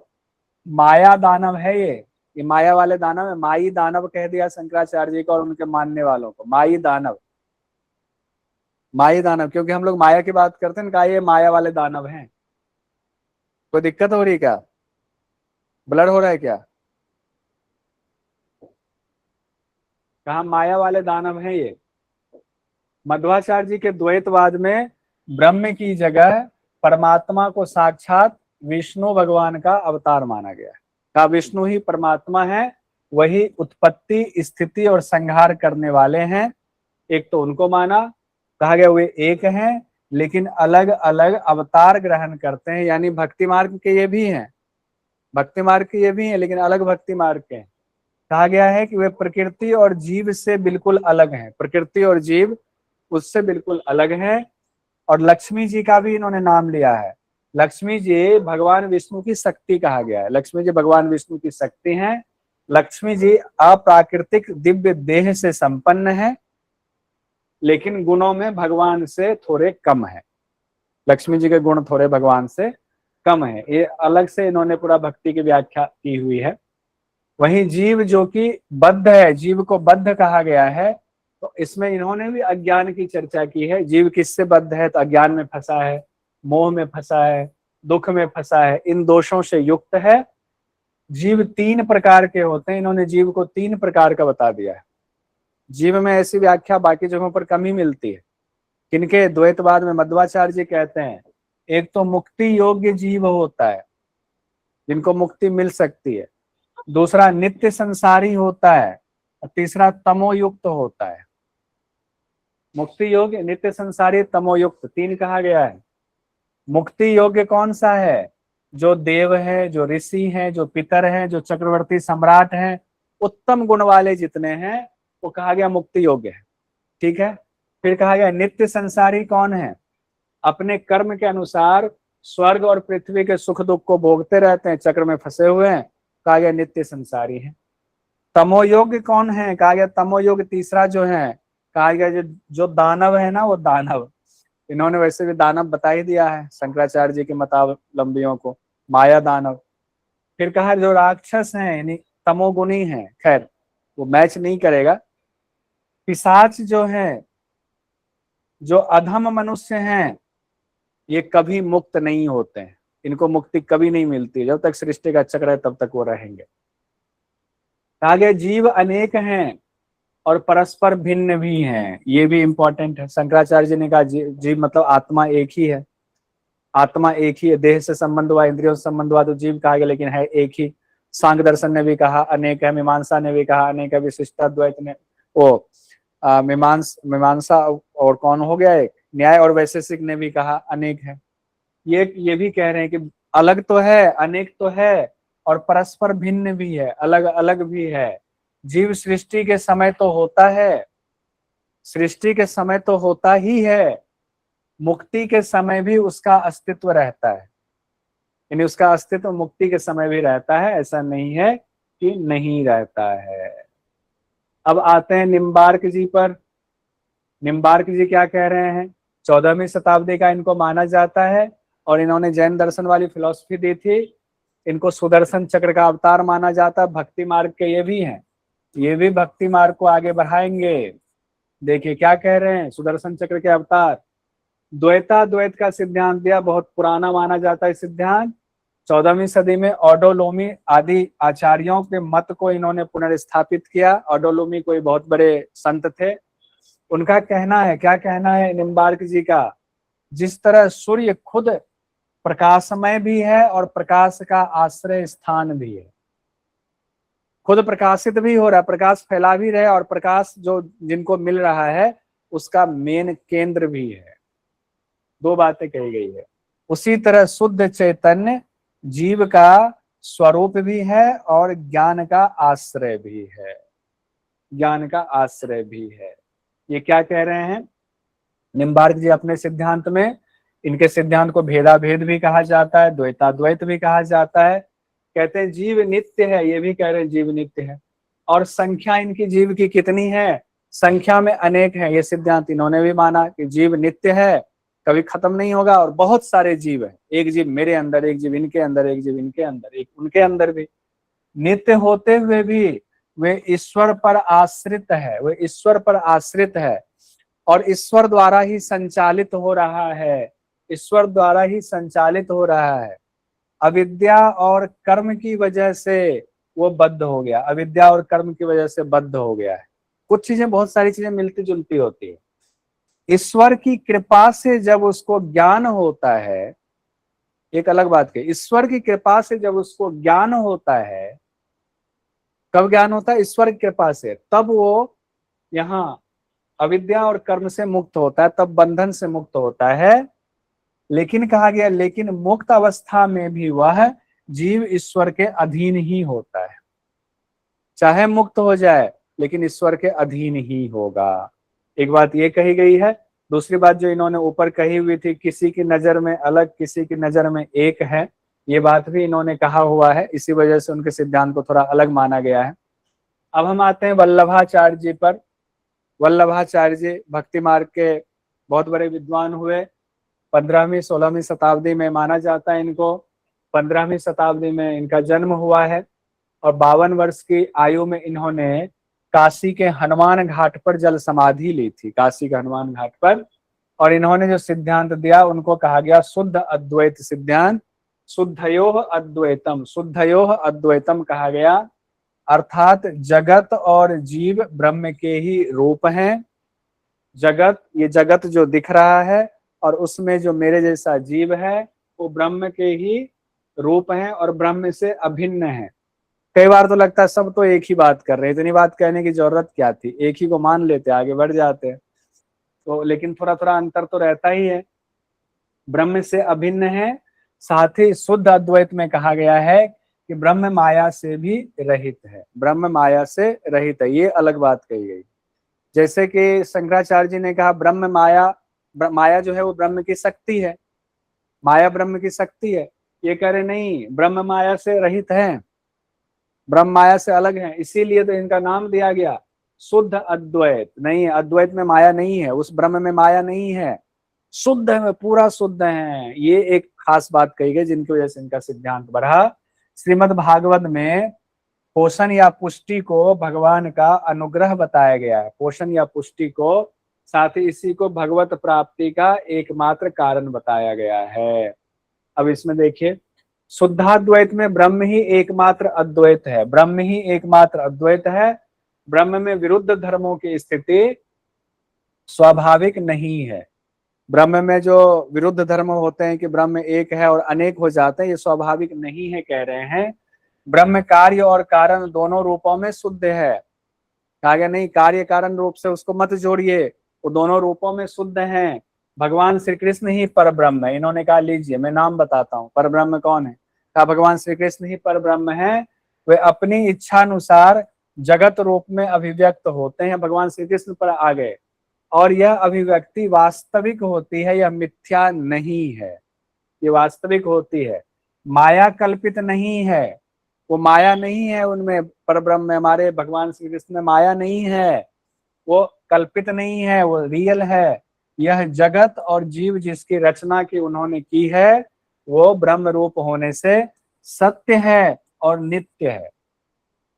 Speaker 1: माया दानव है ये माया वाले दानव है, माई दानव कह दिया शंकराचार्य जी को और उनके मानने वालों को, माई दानव। माया दानव, क्योंकि हम लोग माया की बात करते हैं, कहा ये माया वाले दानव हैं। कोई दिक्कत हो रही है क्या? ब्लर हो रहा है क्या? कहा माया वाले दानव हैं ये। मध्वाचार्य जी के द्वैतवाद में ब्रह्म की जगह परमात्मा को साक्षात विष्णु भगवान का अवतार माना गया है। कहा विष्णु ही परमात्मा है, वही उत्पत्ति स्थिति और संहार करने वाले हैं। एक तो उनको माना, कहा गया वे एक हैं लेकिन अलग अलग अवतार ग्रहण करते हैं, यानी भक्ति मार्ग के ये भी हैं, भक्ति मार्ग के ये भी हैं लेकिन अलग भक्ति मार्ग के हैं। कहा गया है कि वे प्रकृति और जीव से बिल्कुल अलग हैं, प्रकृति और जीव उससे बिल्कुल अलग हैं। और लक्ष्मी जी का भी इन्होंने नाम लिया है। लक्ष्मी जी भगवान विष्णु की शक्ति कहा गया है, लक्ष्मी जी भगवान विष्णु की शक्ति हैं। लक्ष्मी जी अप्राकृतिक दिव्य देह से संपन्न है, लेकिन गुणों में भगवान से थोड़े कम है। लक्ष्मी जी के गुण थोड़े भगवान से कम है, ये अलग से इन्होंने पूरा भक्ति की व्याख्या की हुई है। वहीं जीव जो कि बद्ध है, जीव को बद्ध कहा गया है, तो इसमें इन्होंने भी अज्ञान की चर्चा की है। जीव किससे बद्ध है? तो अज्ञान में फंसा है, मोह में फंसा है, दुख में फंसा है, इन दोषों से युक्त है। जीव 3 प्रकार के होते हैं, इन्होंने जीव को 3 प्रकार का बता दिया है। जीव में ऐसी व्याख्या बाकी जगहों पर कम ही मिलती है। किनके? द्वैतवाद में मध्वाचार्य जी कहते हैं एक तो मुक्ति योग्य जीव होता है, जिनको मुक्ति मिल सकती है, दूसरा नित्य संसारी होता है, और तीसरा तमोयुक्त होता है। मुक्ति योग्य, नित्य संसारी, तमोयुक्त, 3 कहा गया है। मुक्ति योग्य कौन सा है? जो देव है, जो ऋषि हैं, जो पितर हैं, जो चक्रवर्ती सम्राट हैं, उत्तम गुण वाले जितने हैं, वो कहा गया मुक्ति योग्य है। ठीक है। फिर कहा गया नित्य संसारी कौन है? अपने कर्म के अनुसार स्वर्ग और पृथ्वी के सुख दुख को भोगते रहते हैं, चक्र में फंसे हुए हैं, कहा गया नित्य संसारी है। तमोयोग्य कौन है? कहा गया तमोयोग्य तीसरा जो है, कहा गया जो दानव है ना, वो दानव। इन्होंने वैसे भी दानव बता ही दिया है शंकराचार्य जी के मतावलंबियों को, माया दानव। फिर कहा जो राक्षस हैं यानी तमोगुणी हैं, खैर वो मैच नहीं करेगा। पिशाच जो है, जो अधम मनुष्य हैं, ये कभी मुक्त नहीं होते हैं, इनको मुक्ति कभी नहीं मिलती, जब तक सृष्टि का चक्र है तब तक वो रहेंगे। कहा गया जीव अनेक हैं और परस्पर भिन्न भी हैं, ये भी इंपॉर्टेंट है। शंकराचार्य जी ने कहा जीव मतलब आत्मा एक ही है, आत्मा एक ही है, देह से संबंध हुआ, इंद्रियों से संबंध हुआ तो जीव कहा गया, लेकिन है एक ही। सांख्य दर्शन ने भी कहा अनेक है, मीमांसा ने भी कहा अनेक है, विशिष्टाद्वैत ने वो मीमांसा और कौन हो गया एक, न्याय और वैशेषिक ने भी कहा अनेक है। ये भी कह रहे हैं कि अलग तो है, अनेक तो है, और परस्पर भिन्न भी है, अलग अलग भी है। जीव सृष्टि के समय तो होता है, सृष्टि के समय तो होता ही है, मुक्ति के समय भी उसका अस्तित्व रहता है, यानी उसका अस्तित्व मुक्ति के समय भी रहता है, ऐसा नहीं है कि नहीं रहता है। अब आते हैं निम्बार्क जी पर। निम्बार्क जी क्या कह रहे हैं? 14वीं शताब्दी का इनको माना जाता है, और इन्होंने जैन दर्शन वाली फिलॉसफी दी थी। इनको सुदर्शन चक्र का अवतार माना जाता है, भक्ति मार्ग के ये भी हैं, ये भी भक्ति मार्ग को आगे बढ़ाएंगे। देखिए क्या कह रहे हैं, सुदर्शन चक्र के अवतार। द्वैताद्वैत का सिद्धांत दिया, बहुत पुराना माना जाता है सिद्धांत। 14वीं सदी में ऑडोलोमी आदि आचार्यों के मत को इन्होंने पुनर्स्थापित किया। ऑडोलोमी कोई बहुत बड़े संत थे, उनका कहना है, क्या कहना है निम्बार्क जी का, जिस तरह सूर्य खुद प्रकाशमय भी है और प्रकाश का आश्रय स्थान भी है, खुद प्रकाशित भी हो रहा है, प्रकाश फैला भी रहे, और प्रकाश जो जिनको मिल रहा है उसका मेन केंद्र भी है। 2 बातें कही गई है। उसी तरह शुद्ध चैतन्य जीव का स्वरूप भी है और ज्ञान का आश्रय भी है, ज्ञान का आश्रय भी है। ये क्या कह रहे हैं निम्बार्क जी अपने सिद्धांत में? इनके सिद्धांत को भेदाभेद भी कहा जाता है, द्वैताद्वैत भी कहा जाता है। कहते हैं जीव नित्य है, ये भी कह रहे हैं जीव नित्य है। और संख्या इनकी जीव की कितनी है? संख्या में अनेक है। ये सिद्धांत इन्होंने भी माना कि जीव नित्य है, कभी खत्म नहीं होगा, और बहुत सारे जीव है, एक जीव मेरे अंदर, एक जीव इनके अंदर, एक जीव इनके अंदर, एक उनके अंदर भी। नित्य होते हुए भी वे ईश्वर पर आश्रित है, वे ईश्वर पर आश्रित है। और ईश्वर द्वारा ही संचालित हो रहा है, ईश्वर द्वारा ही संचालित हो रहा है। अविद्या और कर्म की वजह से वो बद्ध हो गया, अविद्या और कर्म की वजह से बद्ध हो गया है। कुछ चीजें, बहुत सारी चीजें मिलती जुलती होती है। ईश्वर की कृपा से जब उसको ज्ञान होता है, एक अलग बात है, ईश्वर की कृपा से जब उसको ज्ञान होता है, कब ज्ञान होता है? ईश्वर की कृपा से, तब वो यहाँ अविद्या और कर्म से मुक्त होता है, तब बंधन से मुक्त होता है। लेकिन कहा गया, लेकिन मुक्त अवस्था में भी वह जीव ईश्वर के अधीन ही होता है, चाहे मुक्त हो जाए लेकिन ईश्वर के अधीन ही होगा। एक बात ये कही गई है। दूसरी बात जो इन्होंने ऊपर कही हुई थी, किसी की नजर में अलग, किसी की नजर में एक है, ये बात भी इन्होंने कहा हुआ है, इसी वजह से उनके सिद्धांत को थोड़ा अलग माना गया है। अब हम आते हैं वल्लभाचार्य जी पर। वल्लभाचार्य जी भक्ति मार्ग के बहुत बड़े विद्वान हुए। 15वीं 16वीं शताब्दी में माना जाता है इनको। 15वीं शताब्दी में इनका जन्म हुआ है और 52 वर्ष की आयु में इन्होंने काशी के हनुमान घाट पर जल समाधि ली थी, काशी के हनुमान घाट पर। और इन्होंने जो सिद्धांत दिया उनको कहा गया शुद्ध अद्वैत सिद्धांत। शुद्धयोः अद्वैतम, शुद्धयोः अद्वैतम कहा गया, अर्थात जगत और जीव ब्रह्म के ही रूप हैं। जगत, ये जगत जो दिख रहा है और उसमें जो मेरे जैसा जीव है, वो ब्रह्म के ही रूप हैं और ब्रह्म से अभिन्न है। कई बार तो लगता है सब तो एक ही बात कर रहे हैं, इतनी बात कहने की जरूरत क्या थी, एक ही को मान लेते, आगे बढ़ जाते। तो लेकिन थोड़ा थोड़ा अंतर तो रहता ही है। ब्रह्म से अभिन्न है, साथ ही शुद्ध अद्वैत में कहा गया है कि ब्रह्म माया से भी रहित है, ब्रह्म माया से रहित है, ये अलग बात कही गई। जैसे कि शंकराचार्य जी ने कहा ब्रह्म माया, माया जो है वो ब्रह्म की शक्ति है, माया ब्रह्म की शक्ति है। ये कह रहे नहीं, ब्रह्म माया से रहित है, ब्रह्म माया से अलग है, इसीलिए तो इनका नाम दिया गया शुद्ध अद्वैत। नहीं, अद्वैत में माया नहीं है, उस ब्रह्म में माया नहीं है, शुद्ध है, पूरा शुद्ध है। ये एक खास बात कही गई जिनकी वजह से इनका सिद्धांत बढ़ा। श्रीमद् भागवत में पोषण या पुष्टि को भगवान का अनुग्रह बताया गया है, पोषण या पुष्टि को, साथ ही इसी को भगवत प्राप्ति का एकमात्र कारण बताया गया है। अब इसमें देखिए, शुद्धाद्वैत में ब्रह्म ही एकमात्र अद्वैत है, ब्रह्म ही एकमात्र अद्वैत है। ब्रह्म में विरुद्ध धर्मों की स्थिति स्वाभाविक नहीं है। ब्रह्म में जो विरुद्ध धर्म होते हैं कि ब्रह्म एक है और अनेक हो जाते हैं, ये स्वाभाविक नहीं है कह रहे हैं। ब्रह्म कार्य और कारण दोनों रूपों में शुद्ध है। कहा गया नहीं, कार्य कारण रूप से उसको मत जोड़िए, वो दोनों रूपों में शुद्ध हैं। भगवान श्री कृष्ण ही पर ब्रह्म है। इन्होंने कहा लीजिए मैं नाम बताता हूँ, पर ब्रह्म कौन है? कहा भगवान श्री कृष्ण ही पर ब्रह्म है। वे अपनी इच्छानुसार जगत रूप में अभिव्यक्त होते हैं, भगवान श्री कृष्ण पर आ गए, और यह अभिव्यक्ति वास्तविक होती है, यह मिथ्या नहीं है, ये वास्तविक होती है, माया कल्पित नहीं है। वो माया नहीं है उनमें, पर ब्रह्म में हमारे भगवान श्री कृष्ण में माया नहीं है, वो कल्पित नहीं है, वो रियल है। यह जगत और जीव जिसकी रचना की उन्होंने की है, वो ब्रह्म रूप होने से सत्य है और नित्य है,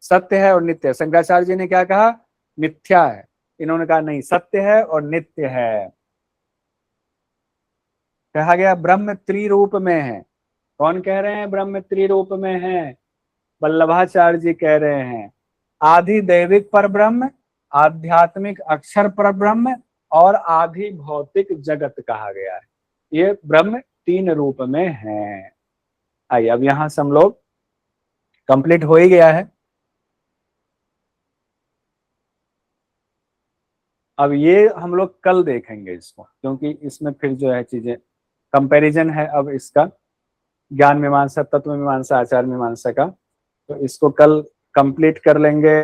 Speaker 1: सत्य है और नित्य है। शंकराचार्य जी ने क्या कहा? मिथ्या है। इन्होंने कहा नहीं, सत्य है और नित्य है। कहा गया ब्रह्म त्रिरूप में है। कौन कह रहे हैं ब्रह्म त्रिरूप में है? वल्लभाचार्य जी कह रहे हैं आदि दैविक पर ब्रह्म, आध्यात्मिक अक्षर पर ब्रह्म और आदि भौतिक जगत कहा गया है। ये ब्रह्म 3 रूप में है। आइए अब यहां से हम लोग कंप्लीट हो ही गया है। अब ये हम लोग कल देखेंगे इसको, क्योंकि इसमें फिर जो है चीजें कंपैरिजन है अब इसका, ज्ञान मीमांसा, तत्व मीमांसा, आचार मीमांसा का। तो इसको कल कंप्लीट कर लेंगे।